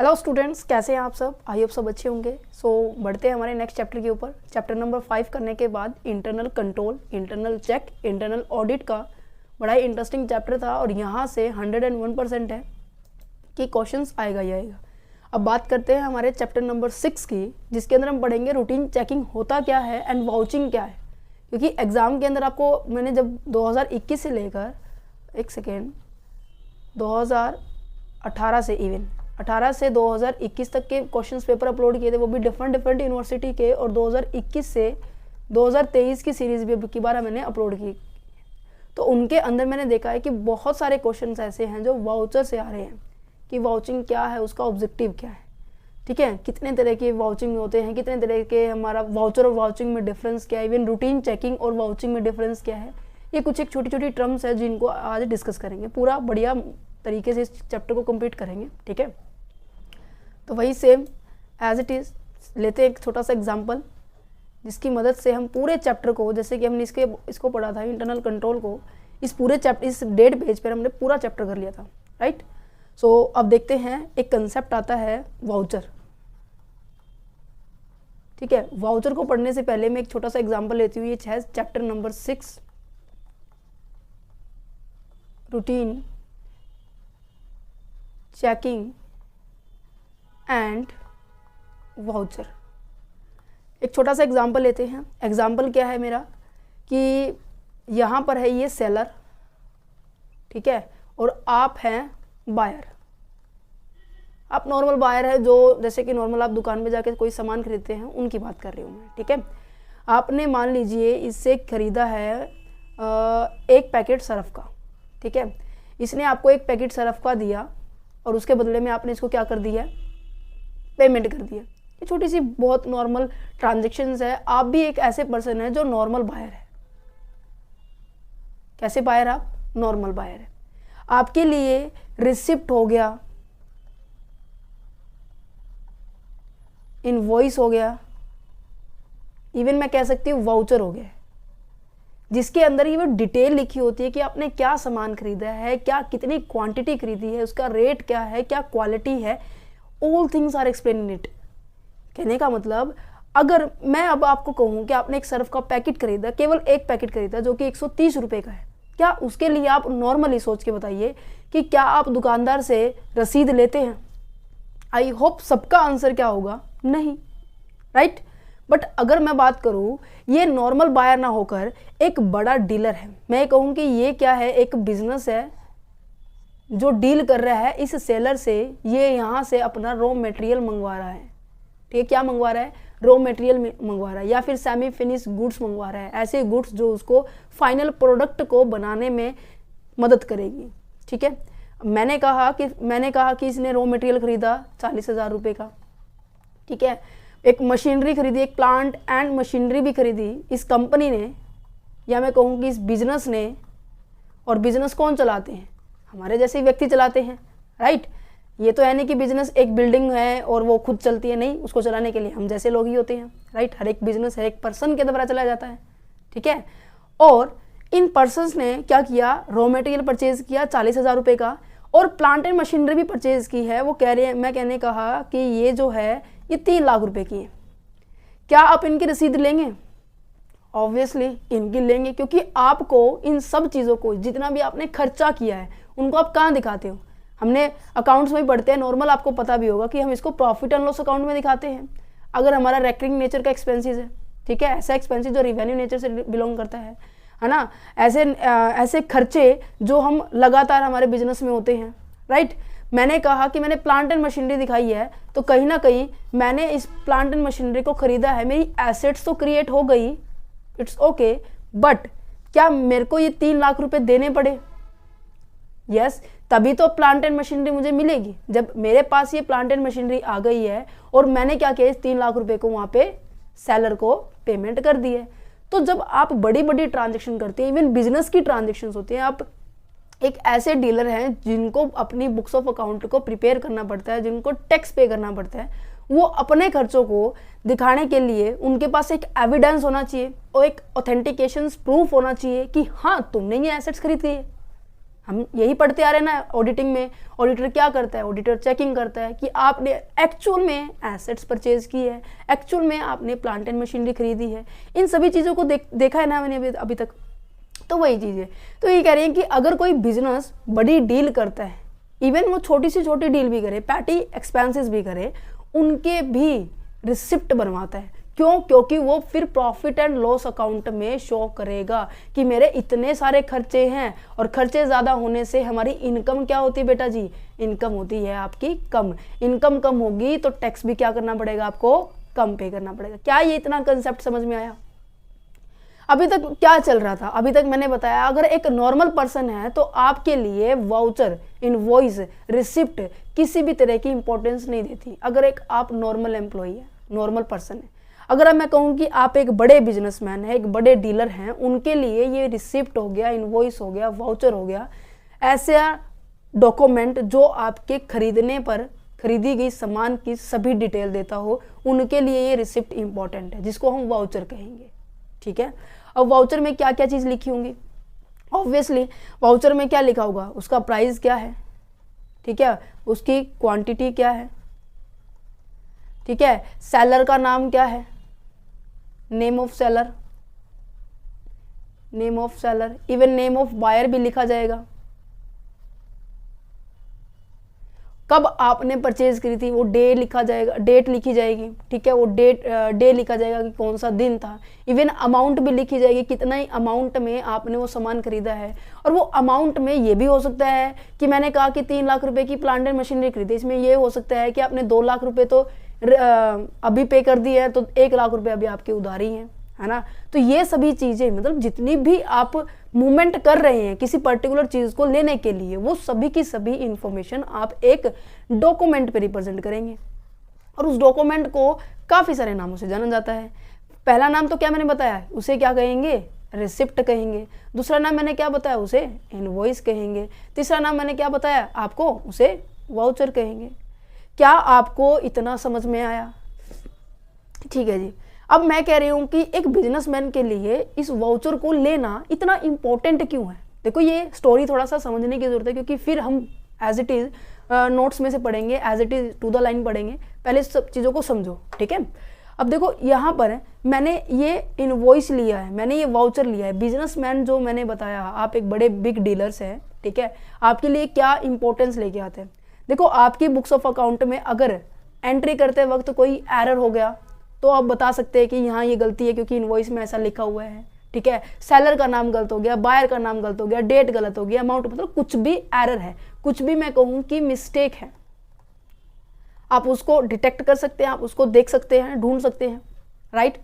Hello students, कैसे हैं आप सब? आई होप सब अच्छे होंगे। बढ़ते हैं हमारे नेक्स्ट चैप्टर के ऊपर। चैप्टर नंबर 5 करने के बाद internal control, internal check, internal audit का बड़ा ही इंटरेस्टिंग चैप्टर था और यहाँ से 101% है कि क्वेश्चंस आएगा ही आएगा। अब बात करते हैं हमारे चैप्टर नंबर 6 की, जिसके अंदर हम पढ़ेंगे रूटीन चेकिंग होता क्या है एंड वाउचिंग क्या है। क्योंकि एग्ज़ाम के अंदर आपको मैंने जब 2021 से लेकर 2018 से 18 से 2021 तक के क्वेश्चंस पेपर अपलोड किए थे, वो भी डिफरेंट यूनिवर्सिटी के, और 2021 से 2023 की सीरीज़ भी अब की बार मैंने अपलोड की। तो उनके अंदर मैंने देखा है कि बहुत सारे क्वेश्चंस ऐसे हैं जो वाउचर से आ रहे हैं कि वाउचिंग क्या है, उसका ऑब्जेक्टिव क्या है। ठीक है, कितने तरह के वाउचिंग होते हैं, कितने तरह के हमारा वाउचर और वाउचिंग में डिफरेंस क्या है, इवन रूटीन चेकिंग और वाउचिंग में डिफरेंस क्या है। ये कुछ एक छोटी छोटी टर्म्स है जिनको आज डिस्कस करेंगे। पूरा बढ़िया तरीके से इस चैप्टर को कंप्लीट करेंगे। ठीक है, तो वही सेम एज इट इज़ लेते हैं एक छोटा सा एग्जांपल, जिसकी मदद से हम पूरे चैप्टर को, जैसे कि हमने इसको पढ़ा था इंटरनल कंट्रोल को, इस पूरे चैप्टर इस 1.5 पेज पर हमने पूरा चैप्टर कर लिया था। राइट। सो अब देखते हैं, एक कंसेप्ट आता है वाउचर। ठीक है, वाउचर को पढ़ने से पहले मैं एक छोटा सा एग्जांपल लेती हूँ। ये है chapter number 6 routine checking and voucher. एक छोटा सा एग्जांपल लेते हैं। एग्जांपल क्या है मेरा कि यहाँ पर है ये सेलर, ठीक है, और आप हैं बायर। आप नॉर्मल बायर है, जो जैसे कि नॉर्मल आप दुकान में जाके कोई सामान खरीदते हैं, उनकी बात कर रही हूँ मैं। ठीक है, आपने मान लीजिए इससे खरीदा है एक पैकेट सर्फ का। ठीक है, इसने आपको एक पैकेट सर्फ का दिया और उसके बदले में आपने इसको क्या कर दिया, पेमेंट कर दिया। ये छोटी सी बहुत नॉर्मल ट्रांजेक्शन्स है। आप भी एक ऐसे पर्सन है जो नॉर्मल बायर है। कैसे बायर? आप नॉर्मल बायर है। आपके लिए रिसिप्ट हो गया, इनवॉइस हो गया, इवन मैं कह सकती हूँ वाउचर हो गया, जिसके अंदर ये वो डिटेल लिखी होती है कि आपने क्या सामान खरीदा है, क्या कितनी क्वांटिटी खरीदी है, उसका रेट क्या है, क्या क्वालिटी है। All things are explain in it. कहने का मतलब, अगर मैं अब आपको कहूँ कि आपने एक सर्फ का पैकेट खरीदा, केवल एक पैकेट खरीदा जो कि 130 रुपये का है, क्या उसके लिए आप नॉर्मली सोच के बताइए कि क्या आप दुकानदार से रसीद लेते हैं? आई होप सबका आंसर क्या होगा, नहीं। राइट। बट अगर मैं बात करूँ, ये नॉर्मल बायर ना होकर एक बड़ा डीलर है, मैं कहूँ कि ये क्या है, एक बिजनेस है जो डील कर रहा है इस सेलर से। ये यहाँ से अपना रॉ मटेरियल मंगवा रहा है। ठीक है, क्या मंगवा रहा है? रॉ मटेरियल मंगवा रहा है, या फिर सेमी फिनिश गुड्स मंगवा रहा है। ऐसे गुड्स जो उसको फाइनल प्रोडक्ट को बनाने में मदद करेगी। ठीक है, मैंने कहा कि इसने रॉ मटेरियल खरीदा 40,000 रुपये का। ठीक है, एक मशीनरी खरीदी, एक प्लांट एंड मशीनरी भी खरीदी इस कंपनी ने, या मैं कहूँ कि इस बिजनेस ने। और बिजनेस कौन चलाते हैं? हमारे जैसे व्यक्ति चलाते हैं। राइट। ये तो है नहीं कि बिजनेस एक बिल्डिंग है और वो खुद चलती है, नहीं, उसको चलाने के लिए हम जैसे लोग ही होते हैं। राइट। हर एक बिजनेस है एक पर्सन के द्वारा चलाया जाता है। ठीक है, और इन पर्सन्स ने क्या किया, रॉ मटेरियल परचेज किया 40,000 रुपये का, और प्लांट एंड मशीनरी भी परचेज की है। वो कह रहे हैं, मैं कहने कहा कि ये जो है ये 3 लाख रुपए की है। क्या आप इनकी रसीद लेंगे? ऑब्वियसली इनकी लेंगे, क्योंकि आपको इन सब चीज़ों को, जितना भी आपने खर्चा किया है, उनको आप कहाँ दिखाते हो? हमने अकाउंट्स में पढ़ते हैं, नॉर्मल आपको पता भी होगा कि हम इसको प्रॉफिट एंड लॉस अकाउंट में दिखाते हैं। अगर हमारा रेकरिंग नेचर का एक्सपेंसेस है, ठीक है, ऐसा एक्सपेंसेस जो रिवेन्यू नेचर से बिलोंग करता है ना, ऐसे खर्चे जो हम लगातार हमारे बिजनेस में होते हैं। राइट। मैंने कहा कि मैंने प्लांट एंड मशीनरी दिखाई है, तो कहीं ना कहीं मैंने इस प्लांट एंड मशीनरी को खरीदा है, मेरी एसेट्स तो क्रिएट हो गई, इट्स ओके, बट क्या मेरे को ये 3 लाख रुपए देने पड़े? यस, तभी तो प्लांट एंड मशीनरी मुझे मिलेगी, जब मेरे पास ये प्लांट एंड मशीनरी आ गई है और मैंने क्या किया, इस 3 लाख रुपए को वहाँ पे सेलर को पेमेंट कर दी है। तो जब आप बड़ी बड़ी ट्रांजेक्शन करते हैं, इवन बिजनेस की ट्रांजेक्शन होती हैं, आप एक ऐसे डीलर हैं जिनको अपनी बुक्स ऑफ अकाउंट को प्रिपेयर करना पड़ता है, जिनको टैक्स पे करना पड़ता है, वो अपने खर्चों को दिखाने के लिए उनके पास एक एविडेंस होना चाहिए और एक ऑथेंटिकेशन प्रूफ होना चाहिए कि हाँ, तुमने ये एसेट्स खरीदी है हम यही पढ़ते आ रहे हैं ना ऑडिटिंग में। ऑडिटर क्या करता है, ऑडिटर चेकिंग करता है कि आपने एक्चुअल में एसेट्स परचेज की है, एक्चुअल में आपने प्लांट एंड मशीनरी खरीदी है, इन सभी चीज़ों को देखा है ना मैंने अभी तक। तो वही चीज़ है। तो ये कह रहे हैं कि अगर कोई बिजनेस बड़ी डील करता है, इवन वो छोटी से छोटी डील भी करे, पैटी एक्सपेंसेस भी करे, उनके भी रिसिप्ट बनवाता है। क्यों? क्योंकि वो फिर प्रॉफिट एंड लॉस अकाउंट में शो करेगा कि मेरे इतने सारे खर्चे हैं, और खर्चे ज़्यादा होने से हमारी इनकम क्या होती है बेटा जी? इनकम होती है आपकी कम। इनकम कम होगी तो टैक्स भी क्या करना पड़ेगा आपको? कम पे करना पड़ेगा। क्या ये इतना कंसेप्ट समझ में आया? अभी तक क्या चल रहा था? अभी तक मैंने बताया अगर एक नॉर्मल पर्सन है तो आपके लिए वाउचर, इनवॉइस, रिसिप्ट किसी भी तरह की इंपॉर्टेंस नहीं देती। अगर एक आप नॉर्मल एम्प्लॉई है, नॉर्मल पर्सन है, अगर मैं कहूँ कि आप एक बड़े बिजनेसमैन हैं, एक बड़े डीलर हैं, उनके लिए ये रिसिप्ट हो गया, इनवॉइस हो गया, वाउचर हो गया, ऐसे डॉक्यूमेंट जो आपके खरीदने पर खरीदी गई सामान की सभी डिटेल देता हो, उनके लिए ये रिसिप्ट इंपॉर्टेंट है, जिसको हम वाउचर कहेंगे। ठीक है। अब वाउचर में क्या क्या चीज़ लिखी होंगी? ऑब्वियसली वाउचर में क्या लिखा होगा? उसका प्राइस क्या है, ठीक है, उसकी क्वांटिटी क्या है, ठीक है, सेलर का नाम क्या है, name of seller, name of seller, even name of buyer भी लिखा जाएगा। कब आपने परचेज करी थी वो डे लिखा जाएगा, डेट लिखी जाएगी, ठीक है, वो डे लिखा जाएगा कि कौन सा दिन था। इवन अमाउंट भी लिखी जाएगी, कितना ही अमाउंट में आपने वो सामान खरीदा है। और वो अमाउंट में ये भी हो सकता है कि मैंने कहा कि 3 लाख रुपए की प्लांट एंड मशीनरी खरीदी, इसमें ये हो सकता है कि आपने 2 लाख रुपए तो अभी पे कर दिए हैं, तो 1 लाख रुपए अभी आपकी उधारी है ना। तो ये सभी चीज़ें, मतलब जितनी भी आप मूवमेंट कर रहे हैं किसी पर्टिकुलर चीज़ को लेने के लिए, वो सभी की सभी इंफॉर्मेशन आप एक डॉक्यूमेंट पे रिप्रेजेंट करेंगे। और उस डॉक्यूमेंट को काफ़ी सारे नामों से जाना जाता है। पहला नाम तो क्या मैंने बताया, उसे क्या कहेंगे? रिसिप्ट कहेंगे। दूसरा नाम मैंने क्या बताया? उसे इनवॉइस कहेंगे। तीसरा नाम मैंने क्या बताया आपको? उसे वाउचर कहेंगे। क्या आपको इतना समझ में आया? ठीक है जी। अब मैं कह रही हूँ कि एक बिजनेसमैन के लिए इस वाउचर को लेना इतना इम्पोर्टेंट क्यों है? देखो ये स्टोरी थोड़ा सा समझने की जरूरत है, क्योंकि फिर हम एज इट इज़ नोट्स में से पढ़ेंगे, as it is to the line पढ़ेंगे। पहले सब चीज़ों को समझो, ठीक है। अब देखो यहाँ पर मैंने ये इनवॉइस लिया है, मैंने ये वाउचर लिया है। बिजनेसमैन जो मैंने बताया, आप एक बड़े बिग डीलर्स हैं, ठीक है, आपके लिए क्या इंपॉर्टेंस लेके आते हैं? देखो आपकी बुक्स ऑफ अकाउंट में अगर एंट्री करते वक्त कोई एरर हो गया तो आप बता सकते हैं कि यहाँ ये गलती है क्योंकि इनवॉइस में ऐसा लिखा हुआ है, ठीक है। सेलर का नाम गलत हो गया, बायर का नाम गलत हो गया, डेट गलत हो गया, अमाउंट, मतलब कुछ भी एरर है, कुछ भी मैं कहूँ कि मिस्टेक है, आप उसको डिटेक्ट कर सकते हैं, आप उसको देख सकते हैं, ढूंढ सकते हैं, राइट।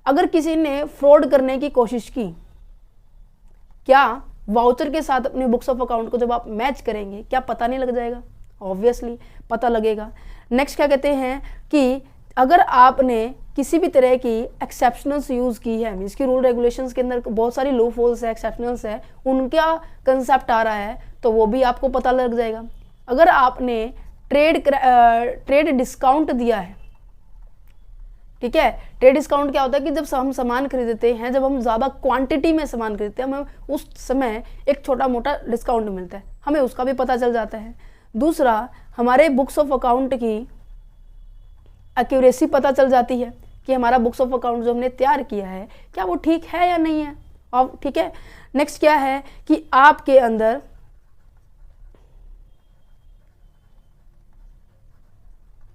अगर किसी ने फ्रॉड करने की कोशिश की, क्या वाउचर के साथ अपने बुक्स ऑफ अकाउंट को जब आप मैच करेंगे क्या पता नहीं लग जाएगा? ऑब्वियसली पता लगेगा। नेक्स्ट क्या कहते हैं कि अगर आपने किसी भी तरह की एक्सेप्शनल्स यूज़ की है, मीन्स की रूल रेगुलेशंस के अंदर बहुत सारी लूप होल्स है, एक्सेप्शनल्स है, उनका कंसेप्ट आ रहा है तो वो भी आपको पता लग जाएगा। अगर आपने ट्रेड डिस्काउंट दिया है, ठीक है, ट्रेड डिस्काउंट क्या होता है कि जब हम सामान खरीदते हैं, जब हम ज़्यादा क्वांटिटी में सामान खरीदते हैं, हमें उस समय एक छोटा मोटा डिस्काउंट मिलता है, हमें उसका भी पता चल जाता है। दूसरा, हमारे बुक्स ऑफ अकाउंट की एक्यूरेसी पता चल जाती है कि हमारा बुक्स ऑफ अकाउंट जो हमने तैयार किया है क्या वो ठीक है या नहीं है, और ठीक है। नेक्स्ट क्या है कि आपके अंदर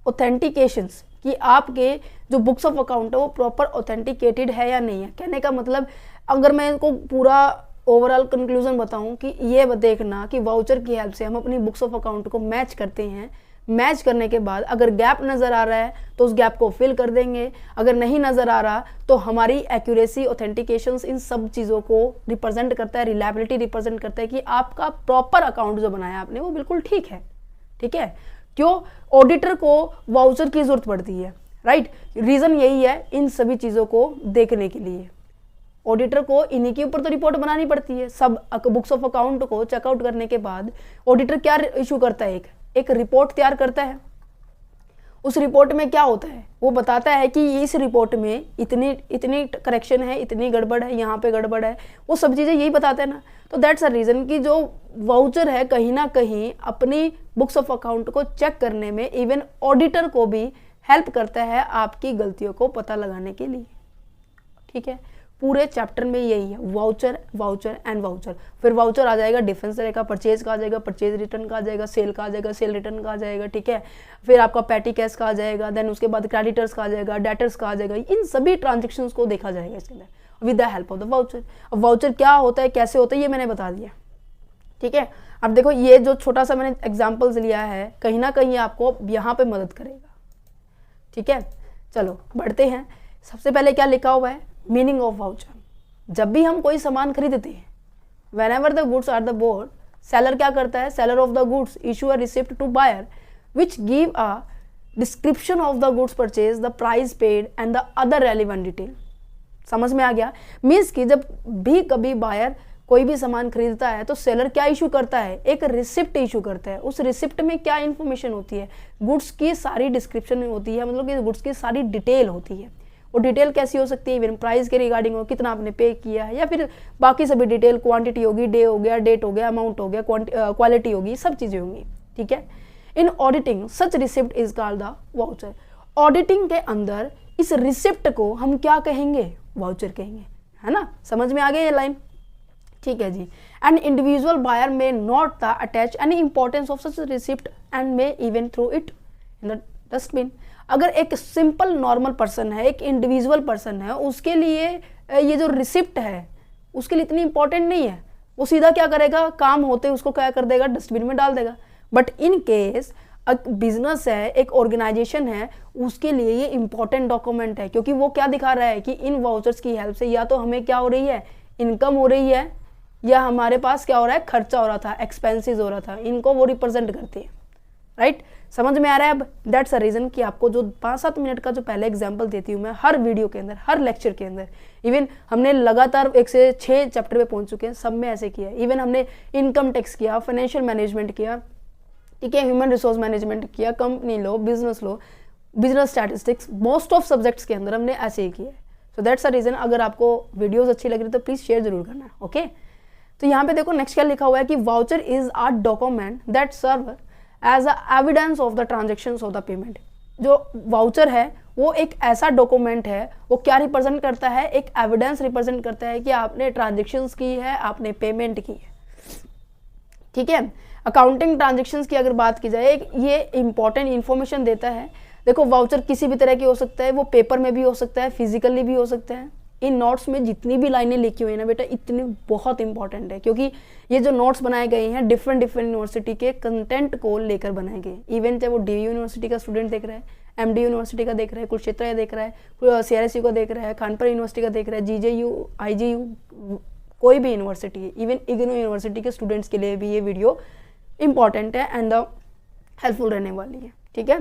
ऑथेंटिकेशंस, कि आपके जो बुक्स ऑफ अकाउंट है वो प्रॉपर ऑथेंटिकेटेड है या नहीं है। कहने का मतलब, अगर मैं इनको पूरा ओवरऑल कंक्लूजन बताऊं कि ये देखना कि वाउचर की हेल्प से हम अपनी बुक्स ऑफ अकाउंट को मैच करते हैं, मैच करने के बाद अगर गैप नज़र आ रहा है तो उस गैप को फिल कर देंगे, अगर नहीं नज़र आ रहा तो हमारी एक्यूरेसी, ऑथेंटिकेशंस, इन सब चीज़ों को रिप्रेजेंट करता है, रिलायबिलिटी रिप्रेजेंट करता है कि आपका प्रॉपर अकाउंट जो बनाया आपने वो बिल्कुल ठीक है, ठीक है। क्यों ऑडिटर को वाउचर की जरूरत पड़ती है, राइट। रीज़न यही है इन सभी चीज़ों को देखने के लिए। ऑडिटर को इन्हीं के ऊपर तो रिपोर्ट बनानी पड़ती है। सब बुक्स ऑफ अकाउंट को चेकआउट करने के बाद ऑडिटर क्या इशू करता है, एक रिपोर्ट तैयार करता है। उस रिपोर्ट में क्या होता है, वो बताता है कि इस रिपोर्ट में इतनी इतनी करेक्शन है, इतनी गड़बड़ है, यहाँ पे गड़बड़ है, वो सब चीज़ें यही बताते हैं ना। तो दैट्स अ रीज़न कि जो वाउचर है कहीं ना कहीं अपनी बुक्स ऑफ अकाउंट को चेक करने में इवन ऑडिटर को भी हेल्प करता है आपकी गलतियों को पता लगाने के लिए। ठीक है, पूरे चैप्टर में यही है, वाउचर वाउचर एंड वाउचर। फिर वाउचर आ जाएगा डिफेंस रहेगा, परचेज का आ जाएगा, परचेज रिटर्न का आ जाएगा, सेल का आ जाएगा, सेल रिटर्न का आ जाएगा। ठीक है, फिर आपका पैटी कैश का आ जाएगा, देन उसके बाद क्रेडिटर्स का आ जाएगा, डेटर्स का आ जाएगा। इन सभी ट्रांजेक्शन को देखा जाएगा इसके अंदर with the help of the voucher. अब वाउचर क्या होता है, कैसे होता है, ये मैंने बता दिया। ठीक है, अब देखो ये जो छोटा सा मैंने एग्जाम्पल्स लिया है कहीं ना कहीं आपको यहाँ पे मदद करेगा। ठीक है, चलो बढ़ते हैं। सबसे पहले क्या लिखा हुआ है, मीनिंग ऑफ वाउचर। जब भी हम कोई सामान खरीदते हैं, whenever the goods are the board, seller क्या करता है, seller of the goods issue a receipt to buyer which give a description of the goods purchase, the price paid and the other relevant detail. समझ में आ गया? Means कि जब भी कभी बायर कोई भी सामान खरीदता है तो सेलर क्या इशू करता है, एक रिसिप्ट इशू करता है। उस रिसिप्ट में क्या इन्फॉर्मेशन होती है, गुड्स की सारी डिस्क्रिप्शन होती है, मतलब कि गुड्स की सारी डिटेल होती है। वो डिटेल कैसी हो सकती है, इवन प्राइस के रिगार्डिंग हो, कितना आपने पे किया है, या फिर बाकी सभी डिटेल, क्वांटिटी होगी, डे हो गया, डेट हो गया, अमाउंट हो गया, क्वालिटी होगी, सब चीज़ें होंगी। ठीक है, in auditing such receipt is called the voucher. Auditing के अंदर इस रिसिप्ट को हम क्या कहेंगे, वाउचर कहेंगे, है ना। समझ में आ गया ये लाइन? ठीक है जी। And individual buyer may not the attach any importance of such receipt and may even throw it in the dustbin. अगर एक सिंपल नॉर्मल पर्सन है, एक इंडिविजुअल पर्सन है, उसके लिए ये जो रिसिप्ट है उसके लिए इतनी इंपॉर्टेंट नहीं है, वो सीधा क्या करेगा, काम होते उसको क्या कर देगा, डस्टबिन में डाल देगा। बट इन केस बिजनेस है, एक ऑर्गेनाइजेशन है, उसके लिए ये इंपॉर्टेंट डॉक्यूमेंट है, क्योंकि वो क्या दिखा रहा है कि इन वाउचर्स की हेल्प से या तो हमें क्या हो रही है, इनकम हो रही है, या हमारे पास क्या हो रहा है, खर्चा हो रहा था, एक्सपेंसेस हो रहा था, इनको वो रिप्रेजेंट करते हैं। राइट, समझ में आ रहा है? अब दैट्स अ रीज़न कि आपको जो 5-7 मिनट का जो पहले एग्जांपल देती हूँ मैं हर वीडियो के अंदर, हर लेक्चर के अंदर, इवन हमने लगातार 1 से 6 चैप्टर पे पहुंच चुके हैं, सब में ऐसे किया है। इवन हमने इनकम टैक्स किया, फाइनेंशियल मैनेजमेंट किया, ठीक है, ह्यूमन रिसोर्स मैनेजमेंट किया, company law, business statistics, most of subjects के अंदर हमने ऐसे ही किया है। सो दैट्स अ रीज़न, अगर आपको वीडियोज़ अच्छी लग रही तो प्लीज़ शेयर जरूर करना। ओके, तो यहाँ पे देखो नेक्स्ट क्या लिखा हुआ है कि voucher is a document that serve as a evidence of the transactions of the payment. जो वाउचर है वो एक ऐसा डॉक्यूमेंट है, वो क्या रिप्रेजेंट करता है, एक एविडेंस रिप्रेजेंट करता है कि आपने ट्रांजेक्शंस की है, आपने पेमेंट की है। ठीक है, अकाउंटिंग ट्रांजेक्शंस की अगर बात की जाए, ये इंपॉर्टेंट इन्फॉर्मेशन देता है। देखो वाउचर किसी भी तरह की हो सकता है, वो पेपर में भी हो सकता है, फिजिकली भी हो सकता है। इन नोट्स में जितनी भी लाइनें लिखी हुई है ना बेटा, इतनी बहुत इंपॉर्टेंट है, क्योंकि ये जो नोट्स बनाए गए हैं डिफरेंट यूनिवर्सिटी के कंटेंट को लेकर बनाए गए। इवन चाहे वो डी यूनिवर्सिटी का स्टूडेंट देख रहा है, एमडी यूनिवर्सिटी का देख रहा है, कुरुक्षेत्र देख रहा है, सीआरएसयू का देख रहा है, कानपुर यूनिवर्सिटी का देख रहा है, जीजेयू, आईजीयू, कोई भी यूनिवर्सिटी है, इवन इग्नू यूनिवर्सिटी के स्टूडेंट्स के लिए भी ये वीडियो इंपॉर्टेंट है एंड हेल्पफुल रहने वाली है। ठीक है,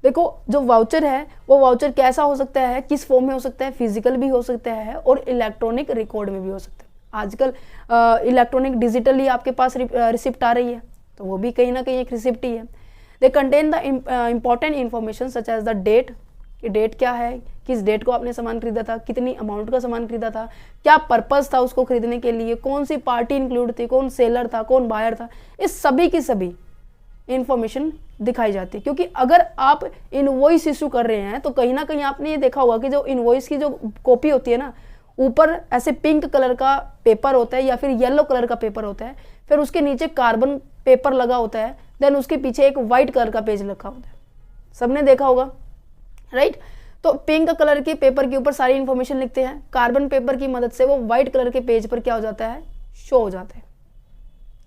देखो जो वाउचर है वो वाउचर कैसा हो सकता है, किस फॉर्म में हो सकता है, फिजिकल भी हो सकता है और इलेक्ट्रॉनिक रिकॉर्ड में भी हो सकता है। आजकल इलेक्ट्रॉनिक डिजिटली आपके पास रिसिप्ट आ रही है, तो वो भी कहीं ना कहीं एक रिसिप्ट ही है। They contain the important information such as the date, कि डेट क्या है, किस डेट को आपने सामान खरीदा था, कितनी अमाउंट का सामान खरीदा था, क्या पर्पस था उसको खरीदने के लिए, कौन सी पार्टी इंक्लूड थी, कौन सेलर था, कौन बायर था, इस सभी की सभी इंफॉर्मेशन दिखाई जाती है। क्योंकि अगर आप इनवॉइस इशू कर रहे हैं तो कहीं ना कहीं आपने ये देखा होगा कि जो इनवॉइस की जो कॉपी होती है ना, ऊपर ऐसे पिंक कलर का पेपर होता है या फिर येलो कलर का पेपर होता है, फिर उसके नीचे कार्बन पेपर लगा होता है, देन उसके पीछे एक वाइट कलर का पेज रखा होता है। सबने देखा होगा, राइट। तो पिंक कलर के पेपर के ऊपर सारी इंफॉर्मेशन लिखते हैं, कार्बन पेपर की मदद से वो व्हाइट कलर के पेज पर क्या हो जाता है, शो हो जाता है।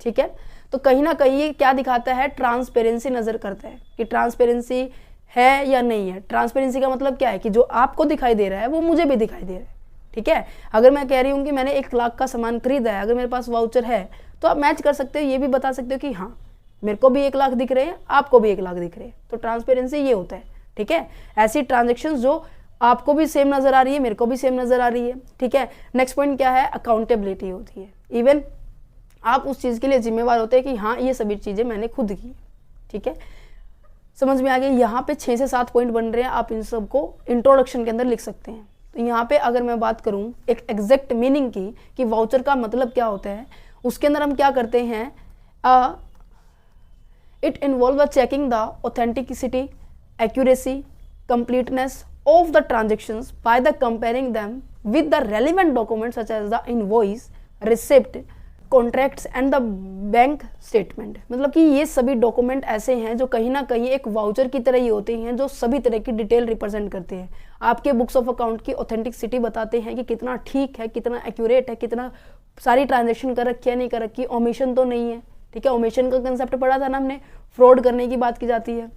ठीक है, तो कहीं ना कहीं ये क्या दिखाता है, ट्रांसपेरेंसी नजर करता है कि ट्रांसपेरेंसी है या नहीं है। ट्रांसपेरेंसी का मतलब क्या है कि जो आपको दिखाई दे रहा है वो मुझे भी दिखाई दे रहा है। ठीक है, अगर मैं कह रही हूँ कि मैंने 1 लाख का सामान खरीदा है, अगर मेरे पास वाउचर है तो आप मैच कर सकते हो, ये भी बता सकते हो कि हाँ मेरे को भी 1 लाख दिख रहे हैं, आपको भी 1 लाख दिख रहे हैं। तो ट्रांसपेरेंसी ये होता है। ठीक है, ऐसी ट्रांजेक्शन जो आपको भी सेम नजर आ रही है, मेरे को भी सेम नजर आ रही है। ठीक है, नेक्स्ट पॉइंट क्या है, अकाउंटेबिलिटी होती है। इवन आप उस चीज़ के लिए जिम्मेवार होते हैं कि हाँ ये सभी चीज़ें मैंने खुद की। ठीक है, समझ में आ गया। यहाँ पे 6 से 7 पॉइंट बन रहे हैं, आप इन सबको इंट्रोडक्शन के अंदर लिख सकते हैं। तो यहाँ पे अगर मैं बात करूँ एक एग्जैक्ट मीनिंग की कि वाउचर का मतलब क्या होता है, उसके अंदर हम क्या करते हैं, it involve checking the authenticity, accuracy, completeness of the transactions by the comparing them with the relevant documents such as the invoice, receipt, contracts and the bank statement। मतलब कि ये सभी डॉक्यूमेंट ऐसे हैं जो कहीं ना कहीं एक वाउचर की तरह ही होते हैं, जो सभी तरह की डिटेल रिप्रेजेंट करते हैं। आपके बुक्स ऑफ अकाउंट की ऑथेंटिसिटी बताते हैं कि कितना ठीक है, कितना एक्यूरेट है, कितना सारी ट्रांजेक्शन कर रखी है नहीं कर रखी, ओमिशन तो नहीं है। ठीक है, ओमिशन का कंसेप्ट पढ़ा था ना हमने, फ्रॉड करने की बात की जाती है,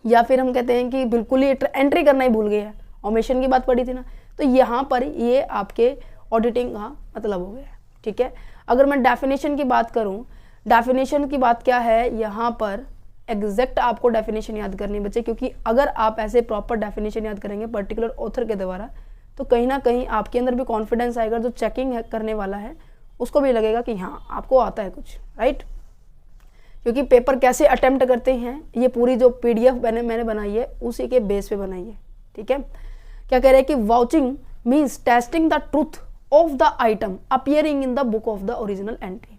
या फिर हम कहते हैं कि बिल्कुल ही एंट्री करना ही भूल गए हैं, ओमिशन की बात पड़ी थी ना। तो यहाँ पर ये आपके ऑडिटिंग का मतलब हो गया। ठीक है, अगर मैं डेफिनेशन की बात करूँ, डेफिनेशन की बात क्या है, यहाँ पर एग्जैक्ट आपको डेफिनेशन याद करनी है बच्चे, क्योंकि अगर आप ऐसे प्रॉपर डेफिनेशन याद करेंगे पर्टिकुलर ऑथर के द्वारा, तो कहीं ना कहीं आपके अंदर भी कॉन्फिडेंस आएगा, जो चेकिंग करने वाला है उसको भी लगेगा कि हाँ आपको आता है कुछ, राइट। क्योंकि पेपर कैसे अटेम्प्ट करते हैं, ये पूरी जो पीडीएफ मैंने बनाई है उसी के बेस पे बनाई है। ठीक है, क्या कह रहे हैं कि vouching means testing the truth of the item appearing in the book of the original entry.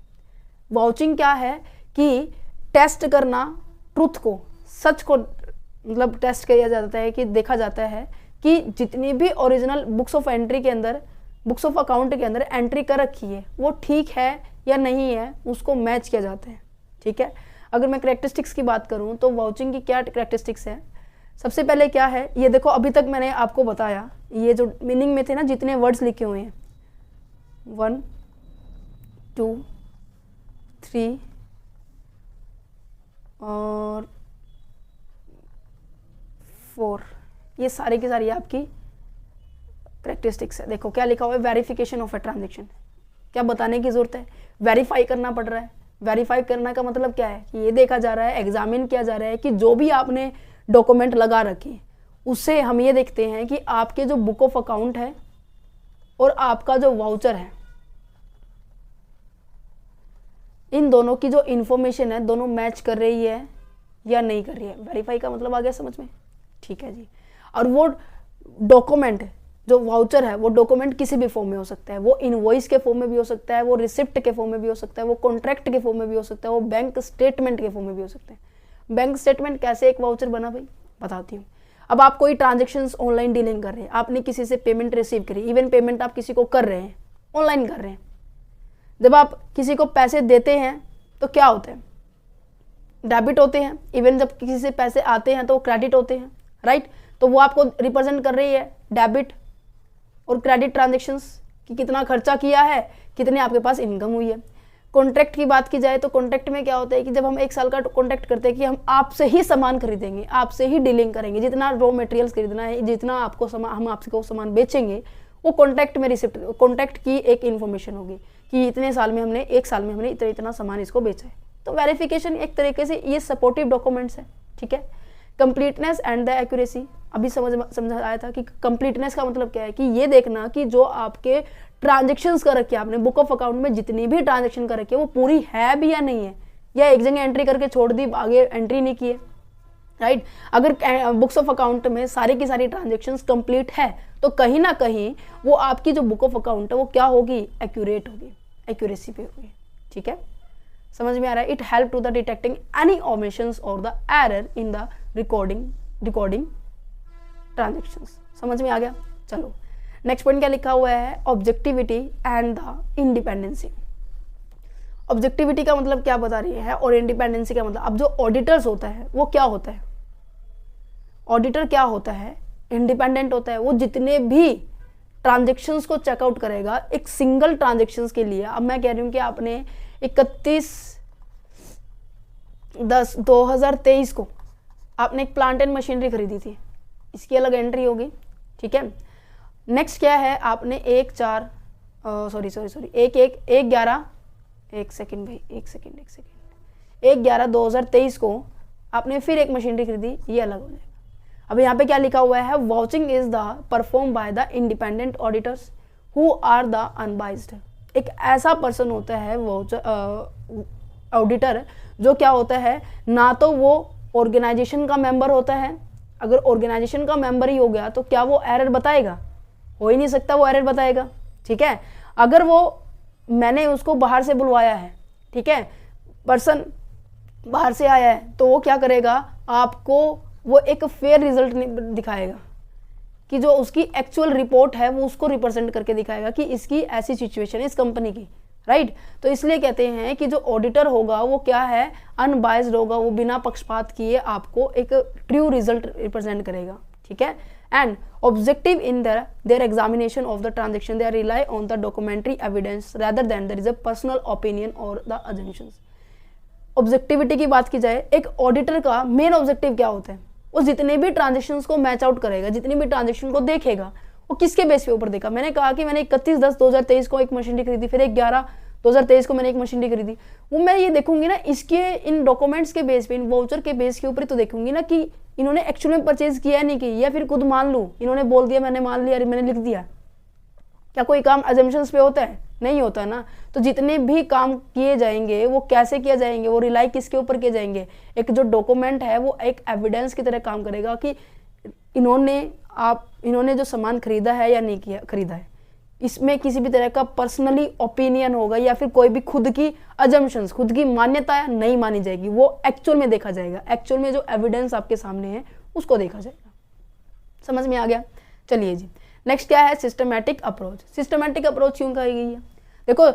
Vouching क्या है कि टेस्ट करना ट्रूथ को, सच को, मतलब टेस्ट किया जाता है कि देखा जाता है कि जितनी भी ओरिजिनल बुक्स ऑफ एंट्री के अंदर, बुक्स ऑफ अकाउंट के अंदर एंट्री कर रखी है वो ठीक है या नहीं है, उसको मैच किया जाता है। ठीक है, अगर मैं करेक्टरिस्टिक्स की बात करूं तो वाउचिंग की क्या करेक्टरिस्टिक्स है, सबसे पहले क्या है, ये देखो अभी तक मैंने आपको बताया, ये जो मीनिंग में थे ना जितने वर्ड्स लिखे हुए हैं 1 2 3 और 4, ये सारी की सारी आपकी करेक्टरिस्टिक्स है। देखो क्या लिखा हुआ है, वेरिफिकेशन ऑफ ए ट्रांजेक्शन। क्या बताने की जरूरत है, वेरीफाई करना पड़ रहा है। वेरीफाई करने का मतलब क्या है कि ये देखा जा रहा है, एग्जामिन किया जा रहा है कि जो भी आपने डॉक्यूमेंट लगा रखे उससे हम ये देखते हैं कि आपके जो बुक ऑफ अकाउंट है और आपका जो वाउचर है, इन दोनों की जो इंफॉर्मेशन है दोनों मैच कर रही है या नहीं कर रही है। वेरीफाई का मतलब आ गया समझ में। ठीक है जी, और वो डॉक्यूमेंट जो वाउचर है वो डॉक्यूमेंट किसी भी फॉर्म में हो सकता है, वो इनवॉइस के फॉर्म में भी हो सकता है, वो रिसिप्ट के फॉर्म में भी हो सकता है, वो कॉन्ट्रैक्ट के फॉर्म में भी हो सकता है, वो बैंक स्टेटमेंट के फॉर्म में भी हो सकता है। बैंक स्टेटमेंट कैसे एक वाउचर बना भाई, बताती हूँ। अब आप कोई ट्रांजेक्शन्स ऑनलाइन डीलिंग कर रहे हैं, आपने किसी से पेमेंट रिसीव करी, इवन पेमेंट आप किसी को कर रहे हैं, ऑनलाइन कर रहे हैं। जब आप किसी को पैसे देते हैं तो क्या होता है, डेबिट होते हैं, इवन जब किसी से पैसे आते हैं तो वो क्रेडिट होते हैं, राइट। तो वो आपको रिप्रेजेंट कर रही है डेबिट और क्रेडिट ट्रांजेक्शन्स कि कितना खर्चा किया है, कितने आपके पास इनकम हुई है। कॉन्ट्रैक्ट की बात की जाए तो कॉन्ट्रैक्ट में क्या होता है कि जब हम 1 साल का कॉन्ट्रैक्ट करते हैं कि हम आपसे ही सामान खरीदेंगे, आपसे ही डीलिंग करेंगे, जितना रॉ मटेरियल्स खरीदना है, जितना आपको हम आपको सामान बेचेंगे, वो कॉन्ट्रैक्ट में रिसिप्ट, कॉन्ट्रैक्ट की एक इन्फॉर्मेशन होगी कि इतने साल में हमने, 1 साल में हमने इतना इतना सामान इसको बेचा है। तो वेरिफिकेशन एक तरीके से ये सपोर्टिव डॉक्यूमेंट्स है। ठीक है, कंप्लीटनेस एंड द एक्यूरेसी, अभी समझ आया था कि कंप्लीटनेस का मतलब क्या है कि ये देखना कि जो आपके ट्रांजेक्शन्स कर रखी है आपने बुक ऑफ अकाउंट में, जितनी भी ट्रांजेक्शन कर रखी है वो पूरी है भी या नहीं है, या एक जगह एंट्री करके छोड़ दी, आगे एंट्री नहीं की है, राइट। अगर बुक्स ऑफ अकाउंट में सारी की सारी ट्रांजेक्शन्स कंप्लीट है तो कहीं ना कहीं वो आपकी जो बुक ऑफ अकाउंट है वो क्या होगी, एक्यूरेट होगी, एक्यूरेसी पे होगी। ठीक है, समझ में आ रहा है। It help to the detecting any omissions और the error in the recording transactions. समझ में आ गया। चलो नेक्स्ट पॉइंट क्या लिखा हुआ है, objectivity and the independency. Objectivity का मतलब क्या बता रही है और इंडिपेंडेंसी का मतलब, अब जो ऑडिटर्स होता है वो क्या होता है, ऑडिटर क्या होता है, इंडिपेंडेंट होता है। वो जितने भी ट्रांजेक्शन्स को चेकआउट करेगा एक सिंगल ट्रांजेक्शन्स के लिए। अब मैं कह रही हूँ कि आपने 31/10/2023 को आपने एक प्लांट एंड मशीनरी खरीदी थी, इसकी अलग एंट्री होगी। ठीक है, नेक्स्ट क्या है, आपने 1/11/2023 को आपने फिर एक मशीनरी खरीदी, ये अलग हो जाएगा। अब यहाँ पे क्या लिखा हुआ है, vouching is the perform by the independent auditors who are the unbiased. एक ऐसा पर्सन होता है ऑडिटर जो क्या होता है, ना तो वो ऑर्गेनाइजेशन का मेंबर होता है, अगर ऑर्गेनाइजेशन का मेंबर ही हो गया तो क्या वो एरर बताएगा? हो ही नहीं सकता वो एरर बताएगा। ठीक है, अगर वो मैंने उसको बाहर से बुलवाया है, ठीक है, पर्सन बाहर से आया है, तो वो क्या करेगा, आपको वो एक फेयर रिजल्ट दिखाएगा कि जो उसकी एक्चुअल रिपोर्ट है वो उसको रिप्रेजेंट करके दिखाएगा कि इसकी ऐसी सिचुएशन है इस कंपनी की, राइट। तो इसलिए कहते हैं कि जो ऑडिटर होगा वो क्या है, अनबायस्ड होगा, वो बिना पक्षपात किए आपको एक ट्रू रिजल्ट रिप्रेजेंट करेगा। ठीक है, and objective in their examination of the transaction, they are rely on the documentary evidence rather than there is a personal opinion और द अजम्पशंस। ऑब्जेक्टिविटी की बात की जाए, एक ऑडिटर का मेन ऑब्जेक्टिव क्या होता है, वो जितने भी ट्रांजेक्शंस को मैच आउट करेगा, जितनी भी ट्रांजेक्शन को देखेगा, वो किसके बेस पे ऊपर देखा। मैंने कहा कि मैंने 31/10/2023 को एक मशीनरी खरीदी, फिर 1/11/2023 को मैंने एक मशीनरी खरीदी, वो मैं ये देखूंगी ना इसके इन डॉक्यूमेंट्स के बेस पे, इन वाउचर के बेस के ऊपर ही तो देखूंगी ना कि इन्होंने एक्चुअल में परचेज किया नहीं की, या फिर खुद मान लूँ इन्होंने बोल दिया, मैंने मान लिया, मैंने लिख दिया। क्या कोई काम अजम्पशंस पे होता है? नहीं होता ना। तो जितने भी काम किए जाएंगे वो कैसे किए जाएंगे, वो रिलाई किसके ऊपर किए जाएंगे, एक जो डॉक्यूमेंट है वो एक एविडेंस की तरह काम करेगा कि इन्होंने जो सामान खरीदा है या नहीं किया खरीदा है। इसमें किसी भी तरह का पर्सनली ओपिनियन होगा या फिर कोई भी खुद की अजम्पशंस, खुद की मान्यता नहीं मानी जाएगी, वो एक्चुअल में देखा जाएगा। एक्चुअल में जो एविडेंस आपके सामने है उसको देखा जाएगा। समझ में आ गया? चलिए जी, नेक्स्ट क्या है, सिस्टमैटिक अप्रोच। सिस्टमैटिक अप्रोच क्यों कही गई है? देखो,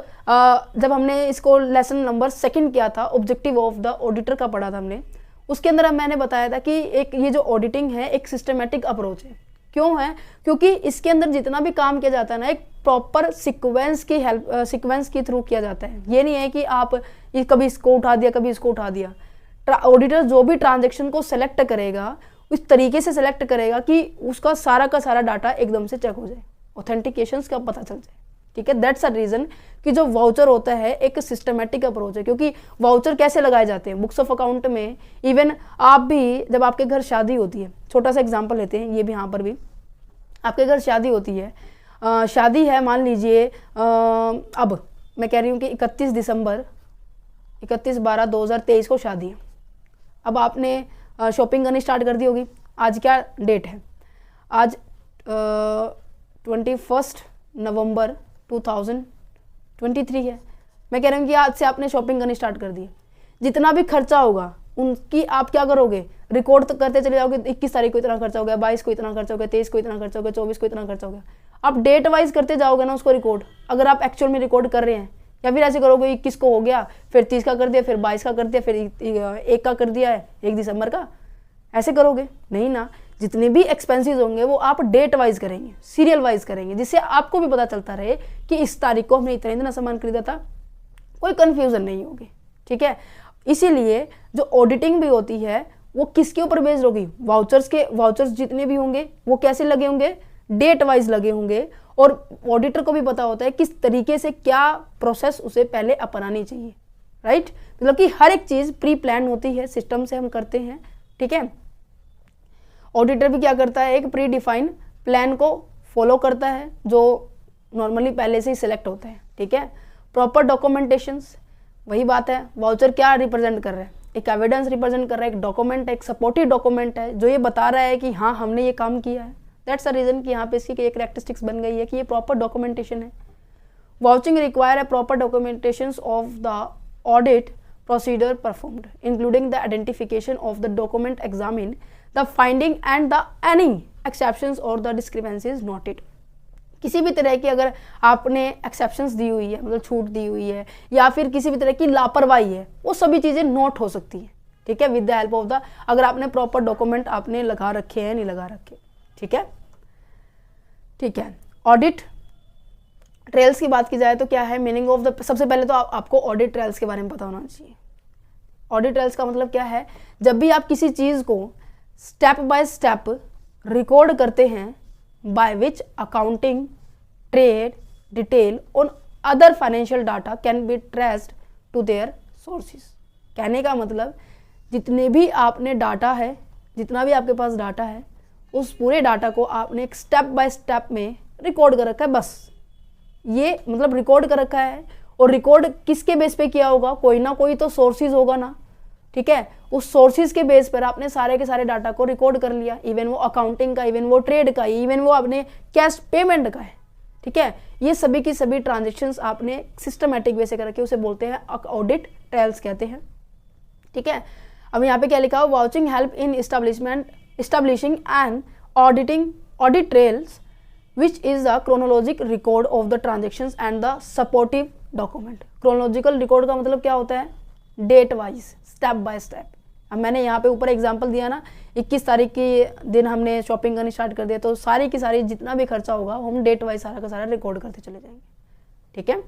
जब हमने इसको लेसन नंबर 2 किया था, ऑब्जेक्टिव ऑफ द ऑडिटर का पढ़ा था हमने, उसके अंदर मैंने बताया था कि एक ये जो ऑडिटिंग है एक सिस्टमैटिक अप्रोच है। क्यों है? क्योंकि इसके अंदर जितना भी काम किया जाता है ना, एक प्रॉपर सीक्वेंस के थ्रू किया जाता है। ये नहीं है कि आप कभी इसको उठा दिया, कभी इसको उठा दिया। ऑडिटर जो भी ट्रांजेक्शन को सेलेक्ट करेगा उस तरीके से सेलेक्ट करेगा कि उसका सारा का सारा डाटा एकदम से चेक हो जाए, ऑथेंटिकेशंस का पता चल जाए। ठीक है, दैट्स अ रीजन कि जो वाउचर होता है एक सिस्टमैटिक अप्रोच है। क्योंकि वाउचर कैसे लगाए जाते हैं बुक्स ऑफ अकाउंट में, इवन आप भी जब आपके घर शादी होती है, छोटा सा एग्जांपल लेते हैं, ये भी यहाँ पर भी आपके घर शादी होती है, शादी है मान लीजिए, अब मैं कह रही हूँ कि 31/12/2023 को शादी है। अब आपने शॉपिंग करनी स्टार्ट कर दी होगी। आज क्या डेट है? आज 21 नवंबर 2023 है। मैं कह रहा हूँ कि आज से आपने शॉपिंग करनी स्टार्ट कर दी। जितना भी खर्चा होगा उनकी आप क्या करोगे, रिकॉर्ड तो करते चले जाओगे। 21 तारीख को इतना खर्चा हो गया, 22 को इतना खर्चा हो गया, 23 को इतना खर्चा हो गया, 24 को इतना खर्चा हो गया। आप डेट वाइज करते जाओगे ना उसको रिकॉर्ड, अगर आप एक्चुअल में रिकॉर्ड कर रहे हैं। या फिर ऐसे करोगे 21 को हो गया, फिर 30 का कर दिया, फिर 22 का कर दिया, फिर 1 का कर दिया है, 1 दिसंबर का, ऐसे करोगे नहीं ना। जितने भी एक्सपेंसेस होंगे वो आप डेट वाइज करेंगे, सीरियल वाइज करेंगे, जिससे आपको भी पता चलता रहे कि इस तारीख को हमने इतना सामान खरीदा था, कोई कंफ्यूजन नहीं होगी। ठीक है, इसीलिए जो ऑडिटिंग भी होती है वो किसके ऊपर बेस्ड होगी, वाउचर्स जितने भी होंगे वो कैसे लगे होंगे, डेट वाइज लगे होंगे। और ऑडिटर को भी पता होता है किस तरीके से क्या प्रोसेस उसे पहले अपनानी चाहिए, राइट। मतलब कि हर एक चीज प्री प्लान होती है, सिस्टम से हम करते हैं। ठीक है, ऑडिटर भी क्या करता है, एक प्री डिफाइन प्लान को फॉलो करता है जो नॉर्मली पहले से ही सिलेक्ट होता है। ठीक है, प्रॉपर डॉक्यूमेंटेशंस, वही बात है, वाउचर क्या रिप्रेजेंट कर रहा है, एक एविडेंस रिप्रेजेंट कर रहा है, एक डॉक्यूमेंट है, एक सपोर्टिव डॉक्यूमेंट है जो ये बता रहा है कि हाँ हमने ये काम किया है। दैट्स अ रीजन कि यहाँ पे इसकी एक कैरेक्टरिस्टिक्स बन गई है कि ये प्रॉपर डॉक्यूमेंटेशन है। वाउचिंग रिक्वायर है proper documentation of the audit procedure performed, including the identification of the document examined, the finding and the any exceptions or the discrepancies noted. किसी भी तरह की अगर आपने एक्सेप्शंस दी हुई है, मतलब छूट दी हुई है, या फिर किसी भी तरह की लापरवाही है, वो सभी चीज़ें नोट हो सकती है। ठीक है, with the help of the, अगर आपने प्रॉपर डॉक्यूमेंट आपने लगा रखे हैं नहीं लगा रखे। ठीक है, ठीक है। ऑडिट ट्रेल्स की बात की जाए तो क्या है मीनिंग ऑफ द, सबसे पहले तो आपको ऑडिट ट्रेल्स के बारे में पता होना चाहिए। ऑडिट ट्रेल्स का मतलब क्या है, जब भी आप किसी चीज़ को स्टेप बाय स्टेप रिकॉर्ड करते हैं, by which accounting trade detail on other financial data can be traced to their sources. कहने का मतलब जितने भी आपने डाटा है, जितना भी आपके पास डाटा है, उस पूरे डाटा को आपने एक स्टेप बाय स्टेप में रिकॉर्ड कर रखा है। बस ये मतलब रिकॉर्ड कर रखा है। और रिकॉर्ड किसके बेस पे किया होगा, कोई ना कोई तो सोर्सेज होगा ना। ठीक है, उस सोर्सेज के बेस पर आपने सारे के सारे डाटा को रिकॉर्ड कर लिया, इवन वो अकाउंटिंग का, इवन वो ट्रेड का, इवन वो अपने कैश पेमेंट का है, ठीक है, ये सभी की सभी ट्रांजेक्शन्स आपने सिस्टमेटिक वे से करके उसे बोलते हैं ऑडिट ट्रायल्स कहते हैं, ठीक है। अब यहाँ पे क्या लिखा हो, vouching help in establishing and audit trails which is the chronological record of the transactions and the supportive document। chronological record का मतलब क्या होता है, date wise, step by step. अब मैंने यहाँ पे ऊपर एग्जांपल दिया ना, 21 तारीख के दिन हमने शॉपिंग करनी स्टार्ट कर दिया, तो सारी की सारी जितना भी खर्चा होगा हम डेट वाइज सारा का सारा रिकॉर्ड करते चले जाएंगे, ठीक है।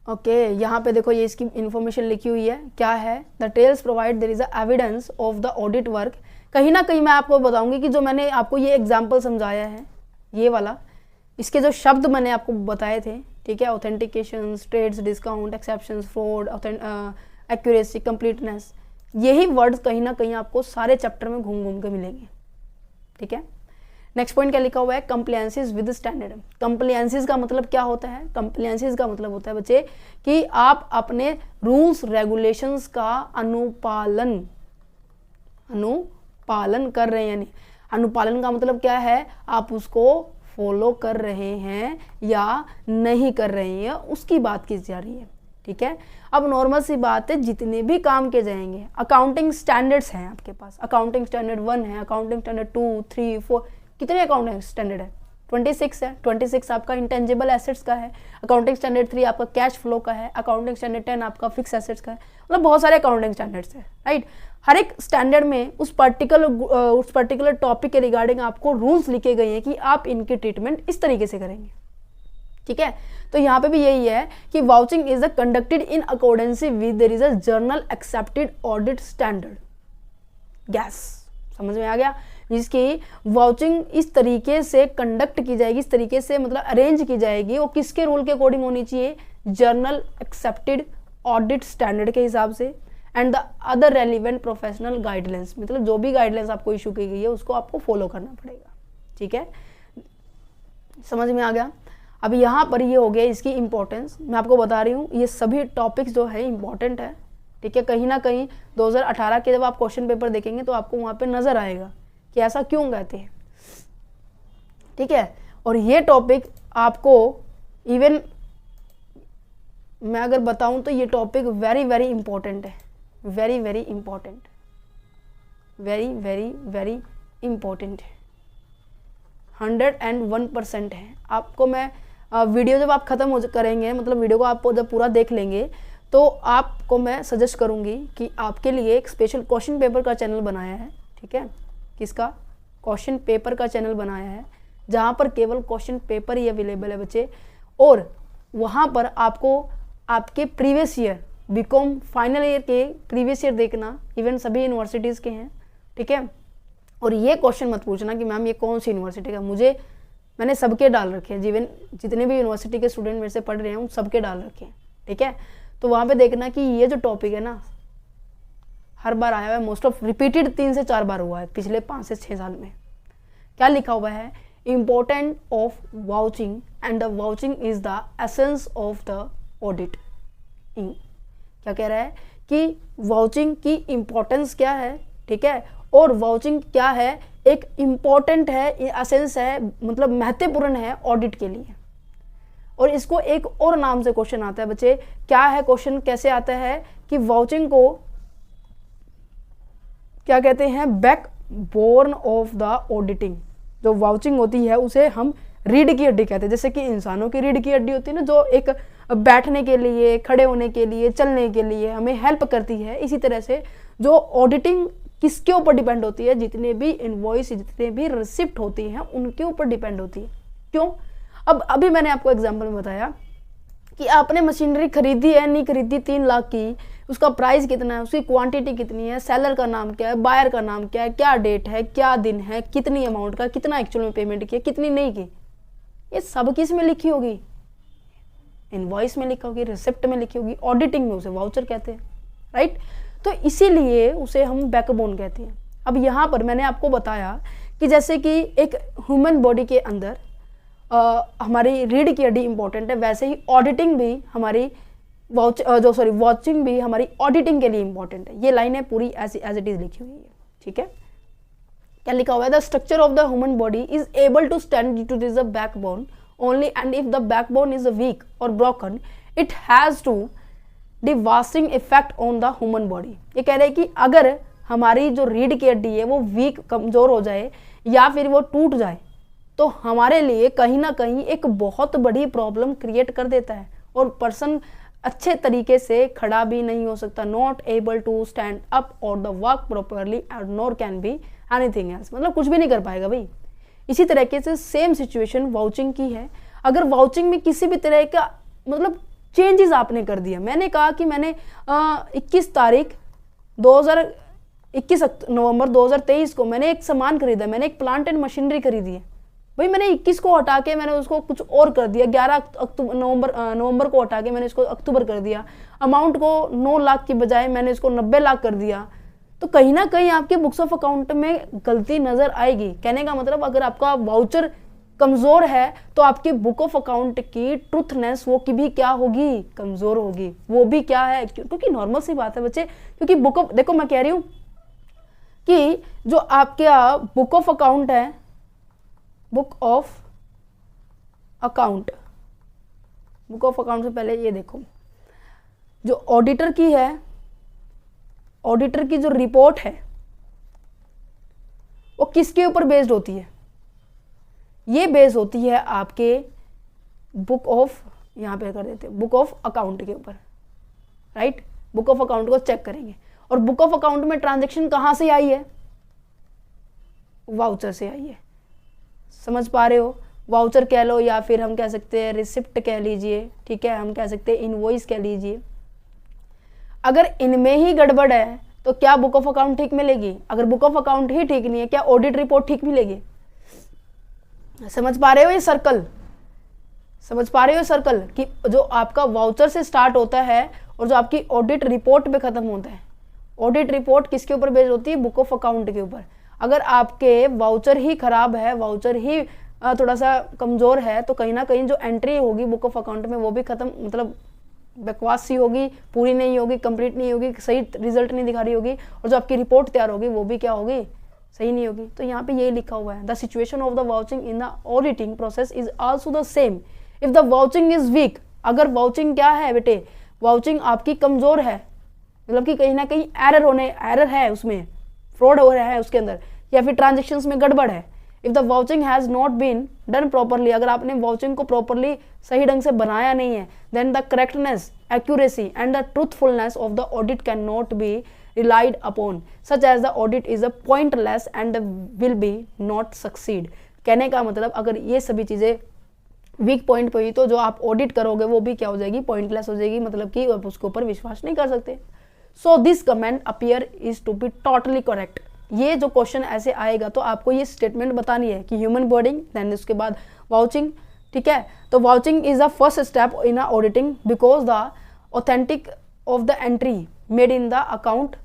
ओके, यहाँ पे देखो ये इसकी इंफॉर्मेशन लिखी हुई है, क्या है, the trails provide there is a evidence of the audit work. कहीं ना कहीं मैं आपको बताऊंगी कि जो मैंने आपको ये एग्जाम्पल समझाया है, ये वाला, इसके जो शब्द मैंने आपको बताए थे, ठीक है, authentication, trades, discount, exceptions, fraud, accuracy, completeness, यही वर्ड्स कहीं ना कहीं आपको सारे चैप्टर में घूम घूम के मिलेंगे, ठीक है। नेक्स्ट पॉइंट क्या लिखा हुआ है, कंप्लायंसेस विद स्टैंडर्ड। कंप्लायंसेस का मतलब क्या होता है, कंप्लायंसेस का मतलब होता है बच्चे कि आप अपने रूल्स रेगुलेशंस का अनुपालन कर रहे हैं, यानी अनुपालन का मतलब क्या है, आप उसको फॉलो कर रहे हैं या नहीं कर रहे हैं, उसकी बात की जा रही है, ठीक है। अब नॉर्मल सी बात है, जितने भी काम के जाएंगे, अकाउंटिंग स्टैंडर्ड्स हैं आपके पास, अकाउंटिंग स्टैंडर्ड 1 है, अकाउंटिंग स्टैंडर्ड 2, 3, 4, कितने अकाउंटिंग स्टैंडर्ड है, 26 है। 26 आपका इंटेंजिबल एसेट्स का है, अकाउंटिंग स्टैंडर्ड 3 आपका कैश फ्लो का है, अकाउंटिंग स्टैंडर्ड 10 आपका फिक्स एसेट्स का है, मतलब बहुत सारे अकाउंटिंग स्टैंडर्ड्स है, राइट। हर एक स्टैंडर्ड में उस पर्टिकुलर टॉपिक के रिगार्डिंग आपको रूल्स लिखे गए हैं कि आप इनकी ट्रीटमेंट इस तरीके से करेंगे, ठीक है। तो यहाँ पे भी यही है कि vouching is conducted in accordance with their is a journal accepted audit standard, gas समझ में आ गया, जिसकी वाउचिंग इस तरीके से कंडक्ट की जाएगी, इस तरीके से मतलब अरेंज की जाएगी, वो किसके रूल के अकॉर्डिंग होनी चाहिए, जर्नल एक्सेप्टेड ऑडिट स्टैंडर्ड के हिसाब से, and the other relevant professional guidelines, मतलब जो भी गाइडलाइंस आपको इशू की गई है उसको आपको फॉलो करना पड़ेगा, ठीक है, समझ में आ गया। अब यहाँ पर ये हो गया इसकी इंपॉर्टेंस, मैं आपको बता रही हूँ ये सभी टॉपिक्स जो है इंपॉर्टेंट है, ठीक है। कहीं ना कहीं 2018 के जब आप क्वेश्चन पेपर देखेंगे तो आपको वहाँ पे नजर आएगा कि ऐसा क्यों कहते हैं, ठीक है। और ये टॉपिक आपको इवन मैं अगर बताऊं तो ये टॉपिक वेरी वेरी इंपॉर्टेंट है, very very important, very very very important है, 101% है। आपको मैं वीडियो जब आप ख़त्म करेंगे, मतलब वीडियो को आप जब पूरा देख लेंगे तो आपको मैं सजेस्ट करूँगी कि आपके लिए एक स्पेशल क्वेश्चन पेपर का चैनल बनाया है, ठीक है, किसका, क्वेश्चन पेपर का चैनल बनाया है, जहाँ पर केवल क्वेश्चन पेपर ही अवेलेबल है बच्चे, और वहाँ पर आपको आपके previous year B Com final year के प्रीवियस ईयर देखना, इवन सभी यूनिवर्सिटीज़ के हैं, ठीक है। और ये क्वेश्चन मत पूछना कि मैम ये कौन सी यूनिवर्सिटी का, मैंने सबके डाल रखे हैं, जीवन जितने भी यूनिवर्सिटी के स्टूडेंट मेरे से पढ़ रहे हैं उन सबके डाल रखे हैं, ठीक है। तो वहाँ पे देखना कि ये जो टॉपिक है ना हर बार आया हुआ है, मोस्ट ऑफ रिपीटेड 3 से 4 बार हुआ है पिछले 5 से 6 साल में। क्या लिखा हुआ है, important of vouching and the vouching is the essence of the audit. क्या कह रहा है कि वाउचिंग की इम्पोर्टेंस क्या है, ठीक है, और वाउचिंग क्या है, एक इम्पॉर्टेंट है, एसेंस है, मतलब महत्वपूर्ण है ऑडिट के लिए। और इसको एक और नाम से क्वेश्चन आता है बच्चे, क्या है क्वेश्चन, कैसे आता है कि वाउचिंग को क्या कहते हैं, बैकबोन ऑफ द ऑडिटिंग। जो वाउचिंग होती है उसे हम रीढ़ की हड्डी कहते हैं, जैसे कि इंसानों की रीढ़ की हड्डी होती है ना, जो एक बैठने के लिए, खड़े होने के लिए, चलने के लिए हमें हेल्प करती है, इसी तरह से जो ऑडिटिंग किसके ऊपर डिपेंड होती है, जितने भी इनवॉइस, जितने भी रिसिप्ट होती हैं उनके ऊपर डिपेंड होती है। क्यों, अब अभी मैंने आपको एग्जांपल में बताया कि आपने मशीनरी खरीदी है, नहीं खरीदी, 3 लाख की, उसका प्राइस कितना है, उसकी क्वांटिटी कितनी है, सेलर का नाम क्या है, बायर का नाम क्या है, क्या डेट है, क्या दिन है, कितनी अमाउंट का, कितना एक्चुअल में पेमेंट की, कितनी नहीं की, ये सब किस में लिखी होगी, इनवॉइस में लिखी होगी, रिसिप्ट में लिखी होगी, ऑडिटिंग में उसे वाउचर कहते हैं, राइट। तो इसीलिए उसे हम बैकबोन कहते हैं। अब यहाँ पर मैंने आपको बताया कि जैसे कि एक ह्यूमन बॉडी के अंदर हमारी रीढ़ की हड्डी इंपॉर्टेंट है, वैसे ही ऑडिटिंग भी हमारी वॉचिंग भी हमारी ऑडिटिंग के लिए इंपॉर्टेंट है। ये लाइन है पूरी ऐसी एज इट इज लिखी हुई है, ठीक है। क्या लिखा हुआ है, the structure of the human body is able to stand due to this backbone only, and if the backbone is weak और broken it has to devastating effect on the human body. ये कह रहे हैं कि अगर हमारी जो रीढ़ की हड्डी है वो वीक, कमजोर हो जाए या फिर वो टूट जाए तो हमारे लिए कहीं ना कहीं एक बहुत बड़ी प्रॉब्लम क्रिएट कर देता है और पर्सन अच्छे तरीके से खड़ा भी नहीं हो सकता, not able to stand up और the work properly and nor can be anything else, मतलब कुछ भी नहीं कर पाएगा भाई। इसी तरीके से सेम सिचुएशन वाउचिंग की है। अगर वाउचिंग में किसी भी तरह का मतलब चेंजेस आपने कर दिया, मैंने कहा कि मैंने 21 नवंबर 2023 को मैंने एक सामान खरीदा, मैंने एक प्लांट एंड मशीनरी खरीदी है भाई, मैंने 21 को हटा के मैंने उसको कुछ और कर दिया, 11 नवंबर को हटा के मैंने इसको अक्टूबर कर दिया, अमाउंट को 9 लाख की बजाय मैंने इसको 90 लाख कर दिया, तो कहीं ना कहीं आपके बुक्स ऑफ अकाउंट में गलती नजर आएगी। कहने का मतलब अगर आपका वाउचर कमजोर है तो आपकी बुक ऑफ अकाउंट की ट्रूथनेस वो की भी क्या होगी, कमजोर होगी। वो भी क्या है, क्योंकि नॉर्मल सी बात है बच्चे, क्योंकि बुक ऑफ, देखो मैं कह रही हूं कि जो आपके बुक ऑफ अकाउंट है, बुक ऑफ अकाउंट से पहले ये देखो, जो ऑडिटर की है, ऑडिटर की जो रिपोर्ट है वो किसके ऊपर बेस्ड होती है, ये बेस होती है आपके बुक ऑफ, यहां पे कर देते हैं बुक ऑफ अकाउंट के ऊपर, राइट। बुक ऑफ अकाउंट को चेक करेंगे और बुक ऑफ अकाउंट में ट्रांजैक्शन कहां से आई है, वाउचर से आई है, समझ पा रहे हो। वाउचर कह लो या फिर हम कह सकते हैं रिसिप्ट कह लीजिए, ठीक है, हम कह सकते हैं इनवॉइस कह लीजिए। अगर इनमें ही गड़बड़ है तो क्या बुक ऑफ अकाउंट ठीक मिलेगी, अगर बुक ऑफ अकाउंट ही ठीक नहीं है क्या ऑडिट रिपोर्ट ठीक मिलेगी। समझ पा रहे हो ये सर्कल, समझ पा रहे हो सर्कल कि जो आपका वाउचर से स्टार्ट होता है और जो आपकी ऑडिट रिपोर्ट पे खत्म होता है। ऑडिट रिपोर्ट किसके ऊपर बेस्ड होती है, बुक ऑफ अकाउंट के ऊपर। अगर आपके वाउचर ही खराब है, वाउचर ही थोड़ा सा कमजोर है, तो कहीं ना कहीं जो एंट्री होगी बुक ऑफ अकाउंट में वो भी खत्म, मतलब बकवास सी होगी, पूरी नहीं होगी, कंप्लीट नहीं होगी, सही रिजल्ट नहीं दिखा रही होगी, और जो आपकी रिपोर्ट तैयार होगी वो भी क्या होगी, सही नहीं होगी। तो यहाँ पे यही लिखा हुआ है, the situation of the vouching in the auditing process is also the same if the vouching is weak. अगर वाउचिंग क्या है बेटे, वाउचिंग आपकी कमजोर है, मतलब कि कहीं ना कहीं एरर है, उसमें फ्रॉड हो रहा है उसके अंदर, या फिर ट्रांजेक्शन्स में गड़बड़ है। If the vouching has not been done properly, अगर आपने वाउचिंग को प्रॉपरली सही ढंग से बनाया नहीं है, then the correctness, accuracy and the truthfulness of the audit can not be relied upon, such as the audit is a pointless and will be not succeed। कहने का मतलब अगर ये सभी चीज़ें वीक पॉइंट पे हुई तो जो आप ऑडिट करोगे वो भी क्या हो जाएगी, पॉइंटलेस हो जाएगी, मतलब कि आप उसके ऊपर विश्वास नहीं कर सकते। So this comment appear is to be totally correct. ये जो क्वेश्चन ऐसे आएगा तो आपको ये स्टेटमेंट बतानी है कि ह्यूमन बॉडिंग, देन उसके बाद वाउचिंग, ठीक है। तो vouching is the first step in a auditing because the authentic of the entry made in the account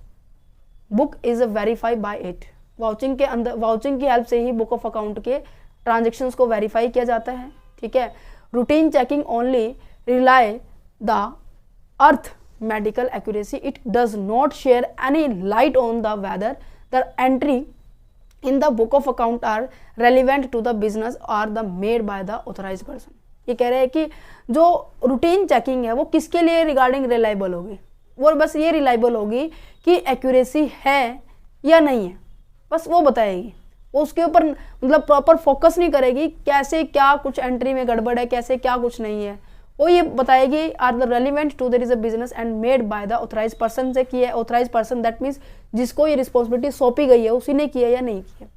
book is verify by it. Vouching के अंदर, वाउचिंग की हेल्प से ही बुक ऑफ अकाउंट के ट्रांजेक्शन्स को वेरीफाई किया जाता है, ठीक है। Routine checking only rely the arithmetical accuracy, it does not share any light on the whether the entry in the book of account are relevant to the business are the made by the authorised person. ये कह रहे हैं कि जो routine checking है वो किसके लिए रिगार्डिंग रिलायबल होगी, वो बस ये रिलायबल होगी कि एक्यूरेसी है या नहीं है, बस वो बताएगी। वो उसके ऊपर मतलब प्रॉपर फोकस नहीं करेगी कैसे क्या कुछ एंट्री में गड़बड़ है, कैसे क्या कुछ नहीं है, वो ये बताएगी are the relevant to there is a business and made by the authorised person से किया है। ऑथराइज्ड पर्सन दैट मीन्स जिसको ये रिस्पॉन्सिबिलिटी सौंपी गई है उसी ने किया या नहीं किया।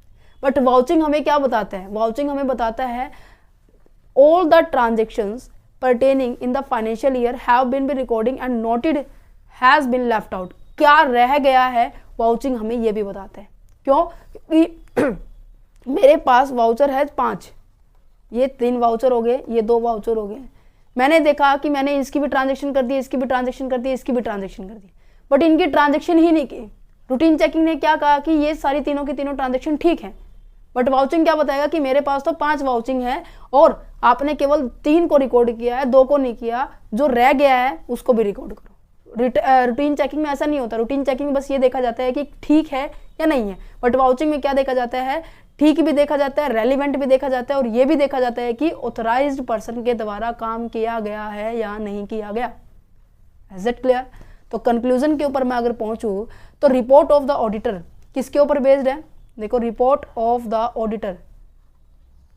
बट वाउचिंग हमें क्या बताता है, वाउचिंग हमें बताता है all the transactions pertaining in the financial year have been recording and noted has been left out। क्या रह गया है, वाउचिंग हमें ये भी बताता है। क्यों, क्योंकि मेरे पास वाउचर है 5, ये 3 वाउचर हो गए, ये 2 वाउचर हो गए। मैंने देखा कि मैंने इसकी भी ट्रांजेक्शन कर दी, इसकी भी ट्रांजेक्शन कर दी, इसकी भी ट्रांजेक्शन कर दी, बट इनकी ट्रांजेक्शन ही नहीं की। रूटीन चेकिंग ने क्या कहा कि ये सारी तीनों की तीनों ट्रांजेक्शन ठीक है, बट वाउचिंग क्या बताएगा कि मेरे पास तो 5 वाउचिंग है और आपने केवल 3 को रिकॉर्ड किया है, 2 को नहीं किया, जो रह गया है उसको भी रिकॉर्ड करो। रूटीन चेकिंग में ऐसा नहीं होता। रूटीन चेकिंग में बस ये देखा जाता है कि ठीक है या नहीं है, बट वाउचिंग में क्या देखा जाता है, ठीक भी देखा जाता है, रेलिवेंट भी देखा जाता है और ये भी देखा जाता है कि ऑथराइज्ड पर्सन के द्वारा काम किया गया है या नहीं किया गया। Is it clear? तो कंक्लूजन के ऊपर मैं अगर पहुंचूं तो रिपोर्ट ऑफ द ऑडिटर किसके ऊपर बेस्ड है? देखो, रिपोर्ट ऑफ द ऑडिटर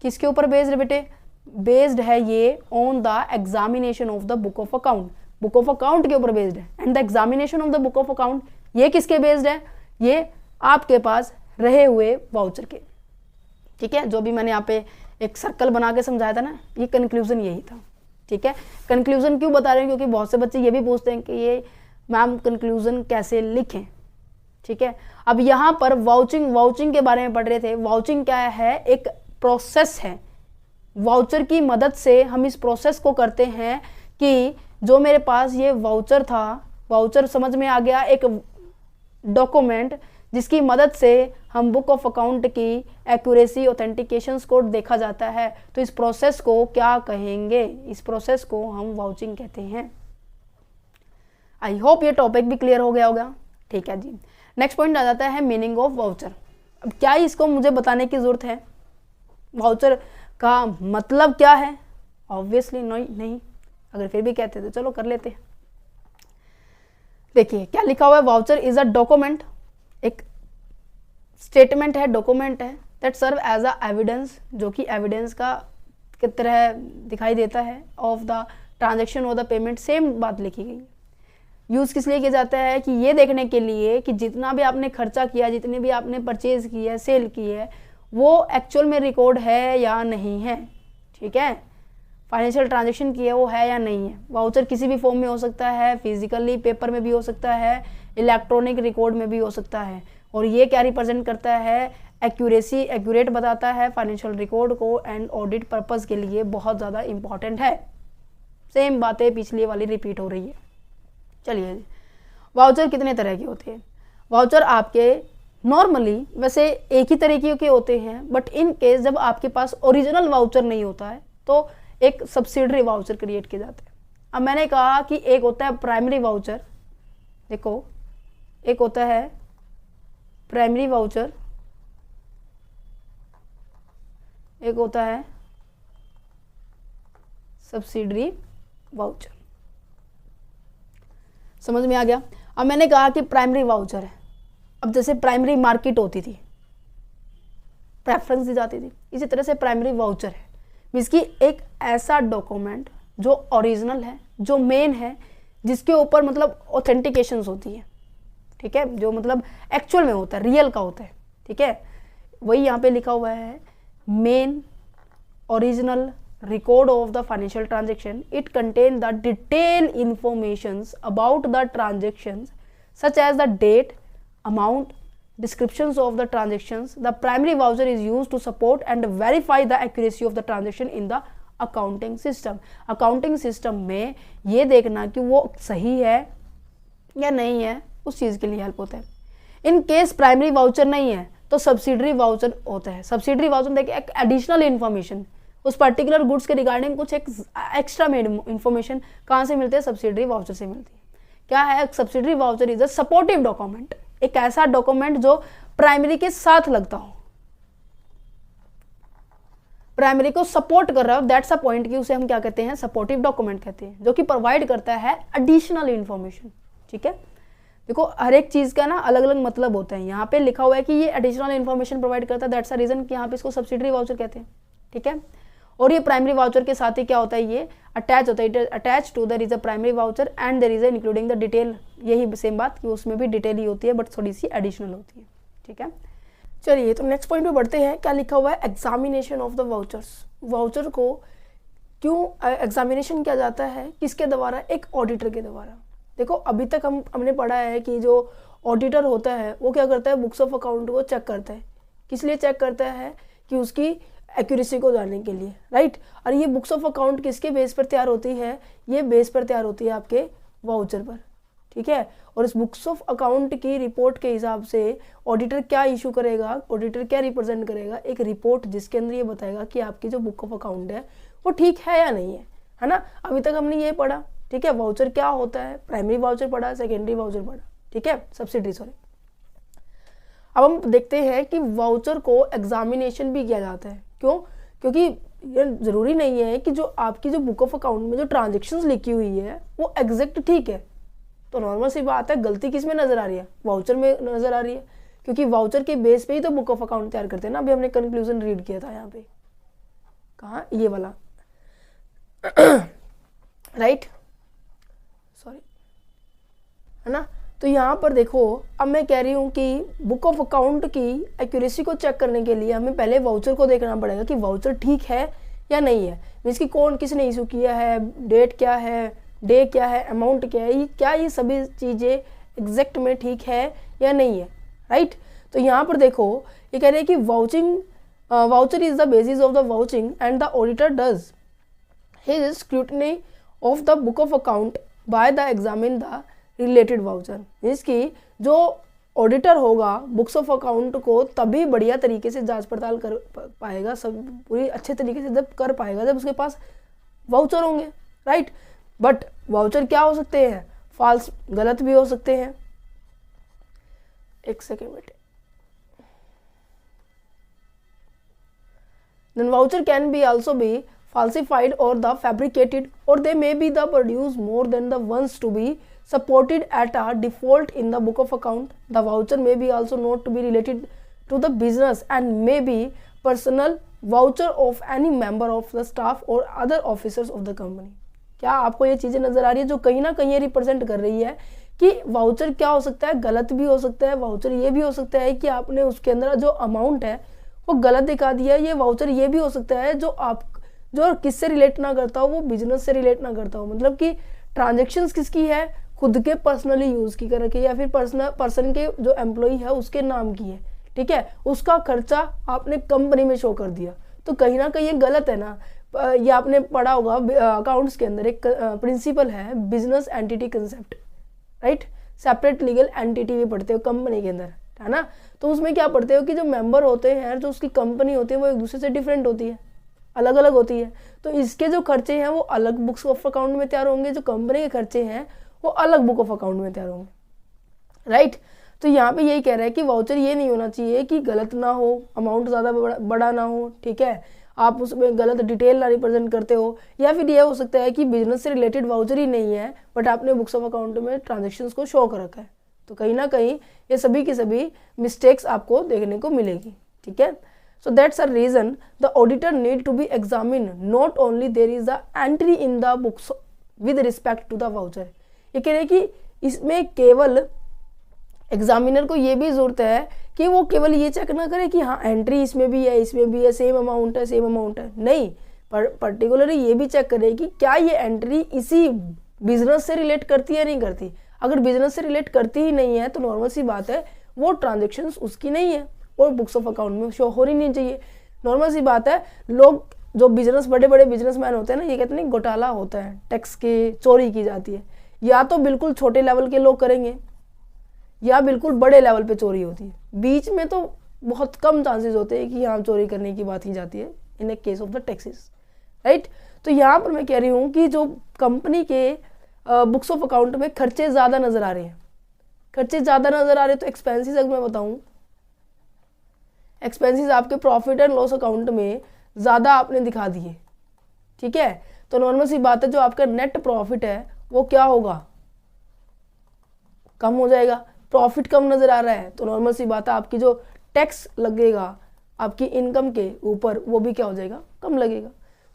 किसके ऊपर बेस्ड है बेटे? बेस्ड है ये on the examination of the book of account. Book of account के ऊपर बेस्ड है। And the examination of the book of account ये किसके बेस्ड है? ये आपके पास रहे हुए वाउचर के। ठीक है, जो भी मैंने यहाँ पे एक सर्कल बना के समझाया था ना, ये कंक्लूजन यही था। ठीक है, कंक्लूजन क्यों बता रहे हैं? क्योंकि बहुत से बच्चे ये भी पूछते हैं कि ये मैम कंक्लूजन कैसे लिखें। ठीक है, अब यहाँ पर वाउचिंग के बारे में पढ़ रहे थे। वाउचिंग क्या है? एक प्रोसेस है। वाउचर की मदद से हम इस प्रोसेस को करते हैं कि जो मेरे पास ये वाउचर था, वाउचर समझ में आ गया, एक डॉक्यूमेंट जिसकी मदद से हम बुक ऑफ अकाउंट की एक्यूरेसी ऑथेंटिकेशंस को देखा जाता है। तो इस प्रोसेस को क्या कहेंगे? इस प्रोसेस को हम वाउचिंग कहते हैं। आई होप ये टॉपिक भी क्लियर हो गया होगा। ठीक है जी, नेक्स्ट पॉइंट आ जाता है मीनिंग ऑफ वाउचर। अब क्या इसको मुझे बताने की जरूरत है? वाउचर का मतलब क्या है? ऑब्वियसली नहीं, अगर फिर भी कहते तो चलो कर लेते हैं। देखिए क्या लिखा हुआ है, वाउचर इज अ डॉक्यूमेंट, एक स्टेटमेंट है, डॉक्यूमेंट है, that serve as a evidence, जो कि एविडेंस का की तरह दिखाई देता है, ऑफ द ट्रांजेक्शन और द पेमेंट। सेम बात लिखी गई। यूज़ किस लिए किया जाता है? कि ये देखने के लिए कि जितना भी आपने खर्चा किया, जितने भी आपने परचेज की है, सेल की है, वो एक्चुअल में रिकॉर्ड है या नहीं है। ठीक है, फाइनेंशियल ट्रांजेक्शन की है वो है या नहीं है। वाउचर किसी भी फॉर्म में हो सकता है, फिजिकली पेपर में भी हो सकता है, इलेक्ट्रॉनिक रिकॉर्ड में भी हो सकता है। और ये क्या रिप्रेजेंट करता है? एक्यूरेसी, एक्यूरेट बताता है फाइनेंशियल रिकॉर्ड को, एंड ऑडिट पर्पस के लिए बहुत ज़्यादा इंपॉर्टेंट है। सेम बातें पिछली वाली रिपीट हो रही है। चलिए, वाउचर कितने तरह के होते हैं? वाउचर आपके नॉर्मली वैसे एक ही तरीके के होते हैं, बट इन केस जब आपके पास ओरिजिनल वाउचर नहीं होता है तो एक सब्सिडरी वाउचर क्रिएट किए जाते हैं। अब मैंने कहा कि एक होता है प्राइमरी वाउचर, देखो एक होता है प्राइमरी वाउचर, एक होता है सब्सिडरी वाउचर। समझ में आ गया? अब मैंने कहा कि प्राइमरी वाउचर है। अब जैसे प्राइमरी मार्केट होती थी, प्रेफरेंस दी जाती थी, इसी तरह से प्राइमरी वाउचर है, इसकी एक ऐसा डॉक्यूमेंट जो ओरिजिनल है, जो मेन है, जिसके ऊपर मतलब ऑथेंटिकेशंस होती है। ठीक है, जो मतलब एक्चुअल में होता है, रियल का होता है। ठीक है, वही यहाँ पे लिखा हुआ है, main original record of the financial transaction. It contains the detailed informations about the transactions such as the date, amount, descriptions of the transactions. The primary voucher is used to support and verify the accuracy of the transaction in the accounting system. Accounting system में ये देखना कि वो सही है या नहीं है, उस चीज़ के लिए हेल्प होता है। इन केस प्राइमरी वाउचर नहीं है तो सब्सिडरी वाउचर होता है। सब्सिडरी वाउचर देखिए एक एडिशनल इन्फॉर्मेशन, उस पर्टिकुलर गुड्स के रिगार्डिंग कुछ एक एक्स्ट्रा मेड इन्फॉर्मेशन कहाँ से मिलती है? सब्सिडरी वाउचर से मिलती है। क्या है? Subsidiary voucher is a supportive document, एक ऐसा डॉक्यूमेंट जो प्राइमरी के साथ लगता हो, प्राइमरी को सपोर्ट कर रहा हो। दैट्स अ पॉइंट कि उसे हम क्या कहते हैं? सपोर्टिव डॉक्यूमेंट कहते हैं, जो कि प्रोवाइड करता है एडिशनल इन्फॉर्मेशन। ठीक है, देखो हर एक चीज़ का ना अलग अलग मतलब होता है। यहाँ पे लिखा हुआ है कि ये एडिशनल इन्फॉर्मेशन प्रोवाइड करता है, दैट्स अ रीजन कि यहाँ पे इसको सब्सिडरी वाउचर कहते हैं। ठीक है, और ये प्राइमरी वाउचर के साथ ही क्या होता है? ये अटैच होता है, attach to there is a primary voucher and there is including the detail. यही सेम बात कि उसमें भी डिटेल ही होती है, बट थोड़ी सी एडिशनल होती है। ठीक है, चलिए तो नेक्स्ट पॉइंट पे बढ़ते हैं। क्या लिखा हुआ है? Examination of the vouchers. Voucher को क्यों एग्जामिनेशन किया जाता है? किसके द्वारा? एक ऑडिटर के द्वारा। देखो अभी तक हमने पढ़ा है कि जो ऑडिटर होता है वो क्या करता है? बुक्स ऑफ अकाउंट को चेक करता है। किस लिए चेक करता है? कि उसकी एक्यूरेसी को जानने के लिए, राइट। और ये बुक्स ऑफ अकाउंट किसके बेस पर तैयार होती है? ये बेस पर तैयार होती है आपके वाउचर पर। ठीक है। और इस बुक्स ऑफ अकाउंट की रिपोर्ट के हिसाब से ऑडिटर क्या इशू करेगा, ऑडिटर क्या रिप्रेजेंट करेगा, एक रिपोर्ट जिसके अंदर ये बताएगा कि आपकी जो बुक ऑफ अकाउंट है वो ठीक है या नहीं है ना। अभी तक हमने ये पढ़ा, ठीक है, वाउचर क्या होता है, प्राइमरी वाउचर पढ़ा, सेकेंडरी वाउचर पढ़ा, ठीक है, सब्सिडी सॉरी। अब हम देखते हैं कि वाउचर को एग्जामिनेशन भी किया जाता है। क्यों? क्योंकि ये जरूरी नहीं है कि जो आपकी जो बुक ऑफ अकाउंट में जो ट्रांजेक्शन्स लिखी हुई है वो एग्जैक्ट ठीक है। तो नॉर्मल सी बात है, गलती किस में नजर आ रही है, वाउचर में नजर आ रही है, क्योंकि वाउचर के बेस पे ही तो बुक ऑफ अकाउंट तैयार करते हैं ना। अभी हमने कंक्लूजन रीड किया था यहाँ पे, कहाँ, ये वाला राइट, सॉरी, है ना। तो यहाँ पर देखो, अब मैं कह रही हूँ कि बुक ऑफ अकाउंट की एक्यूरेसी को चेक करने के लिए हमें पहले वाउचर को देखना पड़ेगा कि वाउचर ठीक है या नहीं है, मीन्स कि कौन किसने इशू किया है, डेट क्या है, डे क्या है, अमाउंट क्या है, क्या ये सभी चीज़ें एग्जैक्ट में ठीक है या नहीं है, राइट। तो यहाँ पर देखो ये कह रहे हैं कि voucher is the basis of the vouching and the auditor does his scrutiny of the book of account by the examine the related voucher. इसकी जो ऑडिटर होगा बुक्स ऑफ अकाउंट को तभी बढ़िया तरीके से जांच पड़ताल कर पाएगा, सब पूरी अच्छे तरीके से जब कर पाएगा जब उसके पास वाउचर होंगे, राइट। बट वाउचर क्या हो सकते हैं, फॉल्स, गलत भी हो सकते हैं। एक सेकेंड बेटे। Then voucher can be also be falsified or the fabricated, or they may be the produced more than the ones to be supported at a default in the book of account. The voucher may be also not to be related to the business and may be personal voucher of any member of the staff or other officers of the company. क्या आपको ये चीज़ें नज़र आ रही है जो कहीं ना कहीं रिप्रेजेंट कर रही है कि वाउचर क्या हो सकता है, गलत भी हो सकता है। वाउचर ये भी हो सकता है कि आपने उसके अंदर जो अमाउंट है वो गलत दिखा दिया है। ये वाउचर ये भी हो सकता है जो किससे रिलेट ना करता हो, वो बिजनेस से रिलेट ना करता हो, मतलब कि ट्रांजेक्शन्स किसकी है, खुद के पर्सनली यूज़ की कर रखी है या फिर पर्सन के जो एम्प्लॉई है उसके नाम की है, ठीक है, उसका खर्चा आपने कंपनी में शो कर दिया। तो कहीं ना कहीं ये गलत है ना। ये आपने पढ़ा होगा अकाउंट्स के अंदर एक प्रिंसिपल है business entity concept, right, separate legal entity भी पढ़ते हो कंपनी के अंदर, है ना। तो उसमें क्या पढ़ते हो कि जो मेंबर होते हैं, जो उसकी कंपनी होती है वो एक दूसरे से डिफरेंट होती है, अलग अलग होती है। तो इसके जो खर्चे हैं वो अलग बुक्स ऑफ अकाउंट में तैयार होंगे, जो कंपनी के खर्चे हैं वो अलग बुक ऑफ अकाउंट में तैयार होंगे, राइट। तो यहाँ पे यही कह रहा है कि वाउचर ये नहीं होना चाहिए कि गलत ना हो, अमाउंट ज़्यादा बड़ा ना हो, ठीक है, आप उसमें गलत डिटेल ना रिप्रेजेंट करते हो, या फिर ये हो सकता है कि बिजनेस से रिलेटेड वाउचर ही नहीं है बट आपने बुक्स ऑफ अकाउंट में ट्रांजेक्शन्स को शो कर रखा है। तो कहीं ना कहीं ये सभी की सभी मिस्टेक्स आपको देखने को मिलेगी, ठीक है। So that's a reason the auditor need to be examine not only there is the entry in the books with respect to the voucher. ये कह रहे हैं कि इसमें केवल एग्जामिनर को ये भी ज़रूरत है कि वो केवल ये चेक ना करे कि हाँ एंट्री इसमें भी है, इसमें भी है, सेम अमाउंट है, नहीं, पर्टिकुलरली ये भी चेक करे कि क्या ये एंट्री इसी बिजनेस से रिलेट करती है या नहीं करती। अगर बिजनेस से रिलेट करती ही नहीं है तो नॉर्मल सी बात है वो ट्रांजेक्शन्स उसकी नहीं है और बुक्स ऑफ अकाउंट में शो हो ही नहीं चाहिए। नॉर्मल सी बात है, लोग जो बिजनेस बड़े बड़े बिजनेसमैन होते हैं ना, ये कहते हैं घोटाला होता है, टैक्स की चोरी की जाती है, या तो बिल्कुल छोटे लेवल के लोग करेंगे या बिल्कुल बड़े लेवल पे चोरी होती है। बीच में तो बहुत कम चांसेस होते हैं कि यहाँ चोरी करने की बात की जाती है in a case of the taxes, right. तो यहाँ पर मैं कह रही हूँ कि जो कंपनी के बुक्स ऑफ अकाउंट में खर्चे ज़्यादा नज़र आ रहे हैं, तो एक्सपेंसेस अगर मैं बताऊँ, एक्सपेंसेस आपके प्रॉफिट एंड लॉस अकाउंट में ज़्यादा आपने दिखा दिए, ठीक है। तो नॉर्मल सी बात है जो आपका नेट प्रॉफिट है वो क्या होगा, कम हो जाएगा। प्रॉफिट कम नज़र आ रहा है तो नॉर्मल सी बात है आपकी जो टैक्स लगेगा आपकी इनकम के ऊपर वो भी क्या हो जाएगा, कम लगेगा।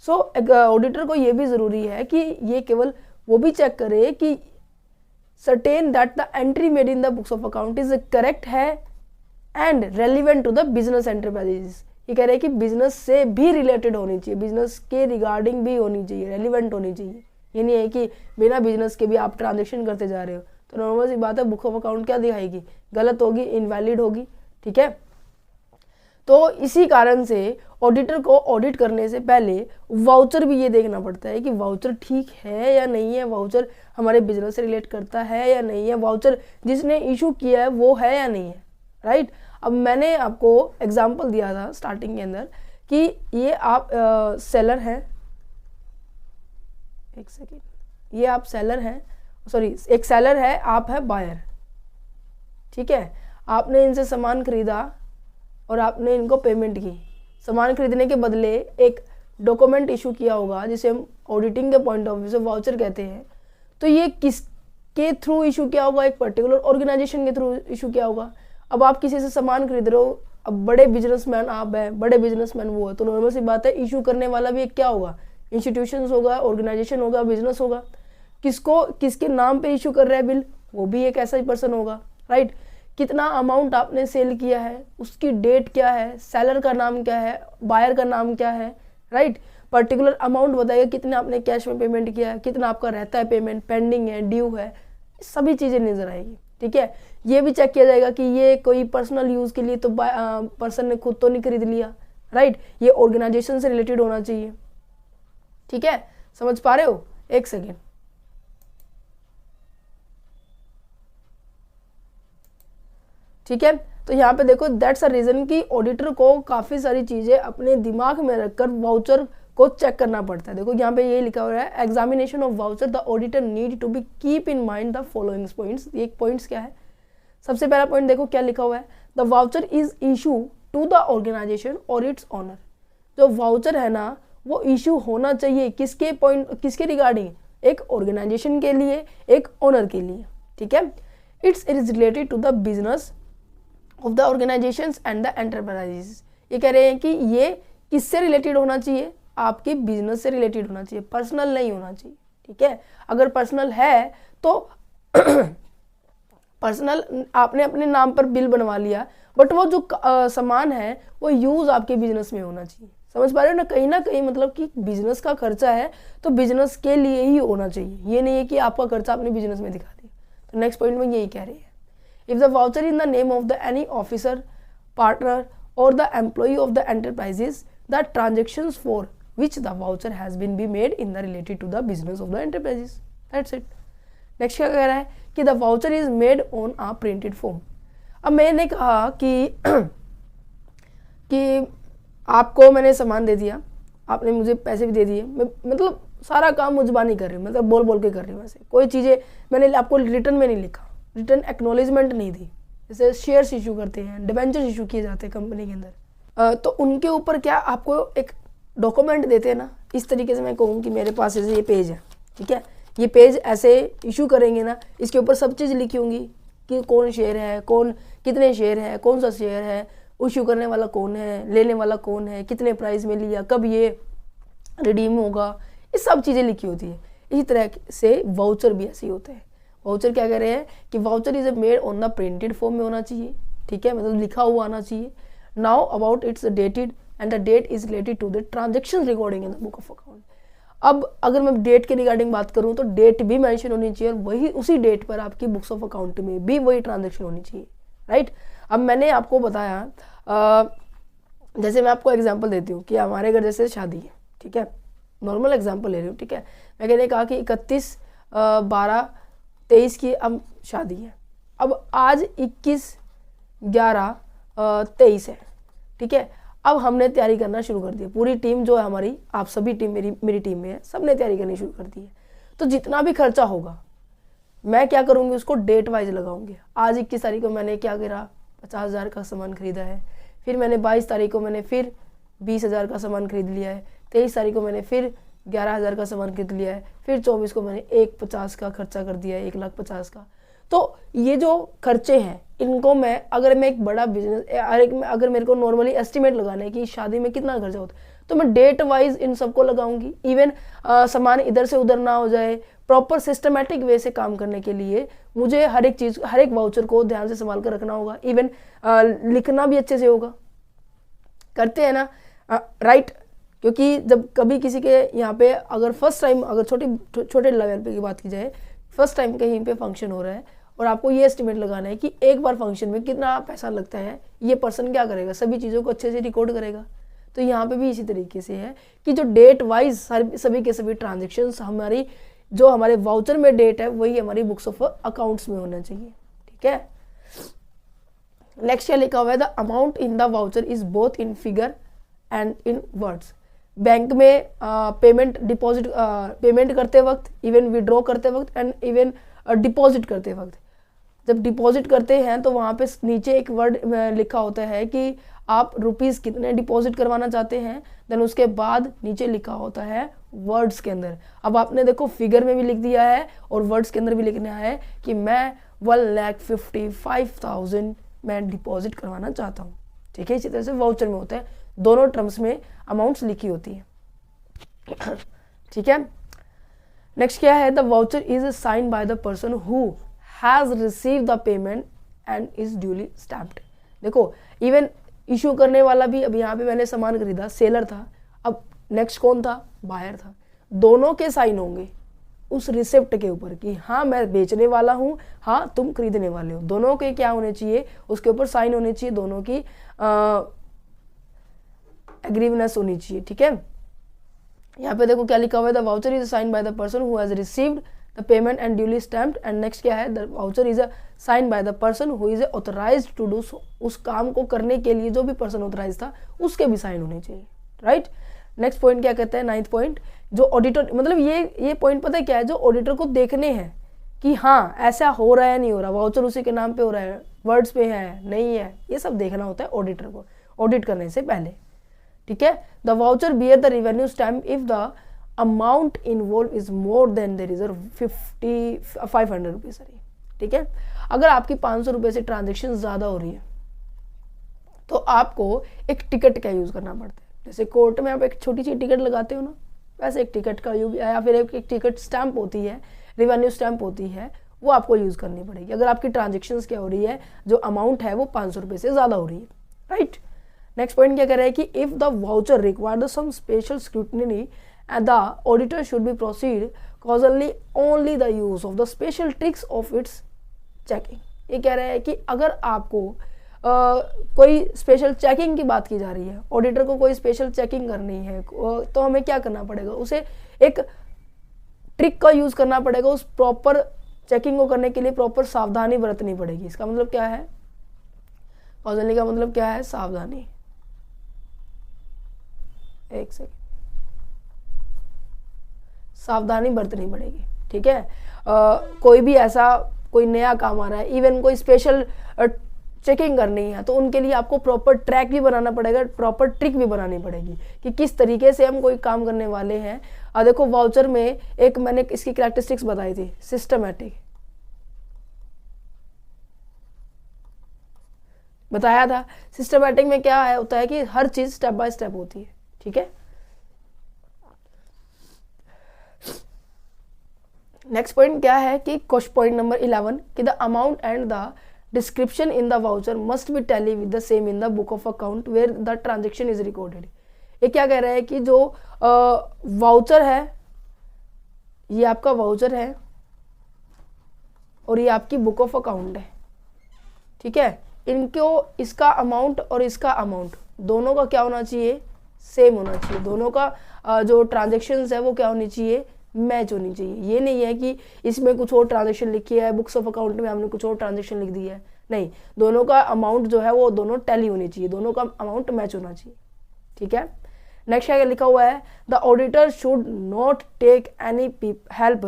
सो ऑडिटर को ये भी ज़रूरी है कि ये केवल वो भी चेक करे कि certain that the entry made in the books of account is correct है and relevant to the business enterprises. ये कह रहे हैं कि बिजनेस से भी रिलेटेड होनी चाहिए, बिजनेस के रिगार्डिंग भी होनी चाहिए, रेलिवेंट होनी चाहिए। ये नहीं है कि बिना बिजनेस के भी आप ट्रांजेक्शन करते जा रहे हो तो नॉर्मल सी बात है बुक ऑफ अकाउंट क्या दिखाएगी, गलत होगी, इनवैलिड होगी, ठीक है। तो इसी कारण से ऑडिटर को ऑडिट करने से पहले वाउचर भी ये देखना पड़ता है कि वाउचर ठीक है या नहीं है, वाउचर हमारे बिजनेस से रिलेट करता है या नहीं है, वाउचर जिसने इशू किया है वो है या नहीं है, राइट। अब मैंने आपको एग्जांपल दिया था स्टार्टिंग के अंदर कि ये आप सेलर हैं, एक सेकेंड, ये आप सेलर हैं, सॉरी एक सेलर है, आप है बायर, ठीक है। आपने इनसे सामान खरीदा और आपने इनको पेमेंट की। सामान खरीदने के बदले एक डॉक्यूमेंट इशू किया होगा जिसे हम ऑडिटिंग के पॉइंट ऑफ व्यू से वाउचर कहते हैं। तो ये किसके थ्रू इशू किया होगा? एक पर्टिकुलर ऑर्गेनाइजेशन के थ्रू इशू किया होगा। अब आप किसी से सामान खरीद रहे हो, अब बड़े बिजनेसमैन आप हैं, बड़े बिजनेसमैन वो है, तो नॉर्मल सी बात है इशू करने वाला भी एक क्या होगा? इंस्टीट्यूशन होगा, ऑर्गेनाइजेशन होगा, बिजनेस होगा। किसको किसके नाम पे इशू कर रहा है बिल, वो भी एक ऐसा ही पर्सन होगा, राइट। कितना अमाउंट आपने सेल किया है, उसकी डेट क्या है, सेलर का नाम क्या है, बायर का नाम क्या है, राइट। पर्टिकुलर अमाउंट बताइए, कितना आपने कैश में पेमेंट किया है, कितना आपका रहता है पेमेंट, पेंडिंग है, ड्यू है, सभी चीज़ें नजर आएगी, ठीक है। ये भी चेक किया जाएगा कि ये कोई पर्सनल यूज़ के लिए तो पर्सन ने खुद तो नहीं खरीद लिया, राइट। ये ऑर्गेनाइजेशन से रिलेटेड होना चाहिए, ठीक है। समझ पा रहे हो? एक सेकेंड, ठीक है। तो यहाँ पे देखो, दैट्स अ रीजन कि ऑडिटर को काफ़ी सारी चीज़ें अपने दिमाग में रखकर वाउचर को चेक करना पड़ता है। देखो यहाँ पे ये लिखा हुआ है, examination of voucher the auditor need to be keep in mind the following points. ये पॉइंट्स क्या है? सबसे पहला पॉइंट देखो क्या लिखा हुआ है, the voucher is issue to the organisation और इट्स ऑनर। जो वाउचर है ना, वो इशू होना चाहिए किसके पॉइंट, किसके रिगार्डिंग? एक ऑर्गेनाइजेशन के लिए, एक ऑनर के लिए, ठीक है। Its is related to the business of the organisations and the enterprises. ये कह रहे हैं कि ये किससे रिलेटेड होना चाहिए? आपके बिजनेस से रिलेटेड होना चाहिए, पर्सनल नहीं होना चाहिए, ठीक है। अगर पर्सनल है तो पर्सनल आपने अपने नाम पर बिल बनवा लिया, बट वो जो सामान है वो यूज आपके बिजनेस में होना चाहिए। समझ पा रहे हो ना कहीं मतलब कि बिजनेस का खर्चा है तो बिजनेस के लिए ही होना चाहिए, ये नहीं है कि आपका खर्चा अपने बिजनेस में दिखा दिया। तो नेक्स्ट पॉइंट में यही कह रही है, if the voucher in the name of the any officer, partner or the employee of the enterprises, the transactions for which the voucher has been be made in the related to the business of the enterprises. That's it. Next क्या कह रहा है कि the voucher is made on a printed form. अब मैंने कहा कि आपको मैंने सामान दे दिया, आपने मुझे पैसे भी दे दिए, मैं मतलब सारा काम मुझबानी कर रही हूँ, मतलब बोल के कर रही हूँ। ऐसे कोई चीज़ें मैंने आपको रिटर्न में नहीं लिखा, रिटर्न एक्नॉलेजमेंट नहीं दी। जैसे शेयर्स इशू करते हैं, डिबेंचर इशू किए जाते हैं कंपनी के अंदर, तो उनके ऊपर क्या आपको एक डॉक्यूमेंट देते हैं ना। इस तरीके से मैं कहूँ कि मेरे पास ऐसे ये पेज है, ठीक है, ये पेज ऐसे इशू करेंगे ना, इसके ऊपर सब चीज़ लिखी होंगी कि कौन शेयर है, कौन कितने शेयर है, कौन सा शेयर है, इशू करने वाला कौन है, लेने वाला कौन है, कितने प्राइस में लिया, कब ये रिडीम होगा, ये सब चीज़ें लिखी होती है। इसी तरह से वाउचर भी ऐसे ही होते हैं। वाउचर क्या कह रहे हैं कि voucher is made on the printed form में होना चाहिए, ठीक है, मतलब लिखा हुआ आना चाहिए। Now about its dated and the date is related to the transaction recording in the book of account. अब अगर मैं डेट के रिगार्डिंग बात करूं तो डेट भी मेंशन होनी चाहिए और वही उसी डेट पर आपकी बुक्स ऑफ अकाउंट में भी वही ट्रांजेक्शन होनी चाहिए, राइट। अब मैंने आपको बताया, जैसे मैं आपको एग्जांपल देती हूँ कि हमारे घर जैसे शादी है, ठीक है, नॉर्मल एग्जांपल ले रही हूँ, ठीक है। मैंने कहा कि 31/12/23 की अब शादी है, अब आज 21/11/23 है, ठीक है। अब हमने तैयारी करना शुरू कर दी, पूरी टीम जो है हमारी, आप सभी टीम मेरी टीम में है, सबने तैयारी करनी शुरू कर दी है। तो जितना भी खर्चा होगा मैं क्या करूँगी, उसको डेट वाइज लगाऊंगी। आज 21 तारीख को मैंने क्या करा, 50,000 का सामान खरीदा है, फिर मैंने 22 तारीख को मैंने फिर 20,000 का सामान खरीद लिया है, 23 तारीख को मैंने फिर 11,000 का सामान खरीद लिया है, फिर 24 को मैंने 1,50,000 का खर्चा कर दिया है, 1,50,000 का। तो ये जो खर्चे हैं इनको मैं अगर मैं एक बड़ा बिजनेस, अगर मेरे को नॉर्मली एस्टिमेट लगाना है कि शादी में कितना खर्चा होता है, तो मैं डेट वाइज इन सबको लगाऊंगी। इवन सामान इधर से उधर ना हो जाए, प्रॉपर सिस्टमेटिक वे से काम करने के लिए मुझे हर एक चीज़, हर एक वाउचर को ध्यान से संभाल कर रखना होगा। इवन लिखना भी अच्छे से होगा, करते हैं ना, राइट। क्योंकि जब कभी किसी के यहाँ पे अगर फर्स्ट टाइम, अगर छोटे लेवल पे की बात की जाए, फर्स्ट टाइम कहीं पे फंक्शन हो रहा है और आपको ये एस्टिमेट लगाना है कि एक बार फंक्शन में कितना पैसा लगता है, ये पर्सन क्या करेगा, सभी चीज़ों को अच्छे से रिकॉर्ड करेगा। तो यहाँ पे भी इसी तरीके से है कि जो डेट वाइज सभी के सभी ट्रांजेक्शन्स हमारी जो हमारे वाउचर में डेट है वही हमारी बुक्स ऑफ अकाउंट्स में होना चाहिए। ठीक है, नेक्स्ट क्या लिखा हुआ है, the amount in the voucher is both in figure and in words. Bank में पेमेंट करते वक्त, इवन विड्रॉ करते वक्त एंड इवन डिपॉजिट करते वक्त, जब डिपॉजिट करते हैं तो वहाँ पे नीचे एक वर्ड लिखा होता है कि आप रुपीस कितने डिपॉजिट करवाना चाहते हैं, देन उसके बाद नीचे लिखा होता है वर्ड्स के अंदर। अब आपने देखो फिगर में भी लिख दिया है और वर्ड्स के अंदर भी लिखना है कि मैं 1,55,000 मैं डिपॉजिट करवाना चाहता हूँ। ठीक है, इसी तरह से वाउचर में होता है, दोनों टर्म्स में अमाउंट्स लिखी होती है। ठीक है, नेक्स्ट क्या है, the voucher is sign by the person who has receive the payment and is duly stamped. देखो इवन इशू करने वाला भी, अब यहाँ पे मैंने सामान खरीदा, सेलर था, अब नेक्स्ट कौन था, बायर था, दोनों के साइन होंगे उस रिसिप्ट के ऊपर कि हाँ मैं बेचने वाला हूँ, हाँ तुम खरीदने वाले हो, दोनों के क्या होने चाहिए, उसके ऊपर साइन होने चाहिए, दोनों की एग्रीवनेस होनी चाहिए। ठीक है, यहाँ पे देखो क्या लिखा हुआ है, the voucher is sign by the person who has received the payment and duly stamped. And next क्या है, the voucher is sign by the person who is authorised to do so. उस काम को करने के लिए जो भी पर्सन ऑथराइज था उसके भी साइन होने चाहिए। राइट, नेक्स्ट पॉइंट क्या कहते हैं, 9th पॉइंट, जो ऑडिटर, मतलब ये पॉइंट पता है क्या है, जो ऑडिटर को देखने हैं कि हाँ ऐसा हो रहा है नहीं हो रहा, वाउचर उसी के नाम पे हो रहा है, वर्ड्स पे है नहीं है, ये सब देखना होता है ऑडिटर को ऑडिट करने से पहले। ठीक है, the voucher bear the revenue stamp if the amount involve is more than the reserve 500 rupees. ठीक है, अगर आपकी 500 रुपये से ट्रांजेक्शन ज़्यादा हो रही है तो आपको एक टिकट का यूज़ करना पड़ता है। जैसे कोर्ट में आप एक छोटी सी टिकट लगाते हो ना, वैसे एक टिकट का यूज, या फिर एक टिकट स्टैंप होती है, रिवेन्यू स्टैंप होती है, वो आपको यूज़ करनी पड़ेगी अगर आपकी ट्रांजेक्शन्स क्या हो रही है, जो अमाउंट है वो 500 रुपये से ज़्यादा हो रही है। राइट, नेक्स्ट पॉइंट क्या कह रहा है कि if the voucher required some special scrutiny and the auditor should be proceed cautiously only the use of the special tricks of its checking. ये कह रहा है कि अगर आपको कोई स्पेशल चेकिंग की बात की जा रही है, ऑडिटर को कोई स्पेशल चेकिंग करनी है, तो हमें क्या करना पड़ेगा, उसे एक ट्रिक का यूज़ करना पड़ेगा, उस प्रॉपर चेकिंग को करने के लिए प्रॉपर सावधानी बरतनी पड़ेगी। इसका मतलब क्या है, कॉजनली का मतलब क्या है, सावधानी। एक सेकेंड, सावधानी बरतनी पड़ेगी। ठीक है, कोई भी ऐसा कोई नया काम आ रहा है, इवन कोई स्पेशल चेकिंग करनी है, तो उनके लिए आपको प्रॉपर ट्रैक भी बनाना पड़ेगा, प्रॉपर ट्रिक भी बनानी पड़ेगी कि किस तरीके से हम कोई काम करने वाले हैं। देखो वाउचर में एक मैंने इसकी कैरेक्टरिस्टिक्स बताई थी, सिस्टमैटिक बताया था। सिस्टमैटिक में क्या है, होता है कि हर चीज स्टेप बाय स्टेप होती है। ठीक है, नेक्स्ट पॉइंट क्या है कि क्वेश्चन पॉइंट नंबर 11 कि the amount and the description in the voucher must be tally with the same in the book of account where the transaction is recorded. ये क्या कह रहा है कि जो वाउचर है, ये आपका वाउचर है और ये आपकी बुक ऑफ अकाउंट है। ठीक है, इनको इसका अमाउंट और इसका अमाउंट दोनों का क्या होना चाहिए, सेम होना चाहिए। दोनों का जो ट्रांजेक्शन्स है वो क्या होनी चाहिए, मैच होनी चाहिए। ये नहीं है कि इसमें कुछ और ट्रांजेक्शन लिखी है, बुक्स ऑफ अकाउंट में हमने कुछ और ट्रांजेक्शन लिख दी है, नहीं, दोनों का अमाउंट जो है वो दोनों टैली होनी चाहिए, दोनों का अमाउंट मैच होना चाहिए। ठीक है, नेक्स्ट क्या लिखा हुआ है, the auditor should not take any help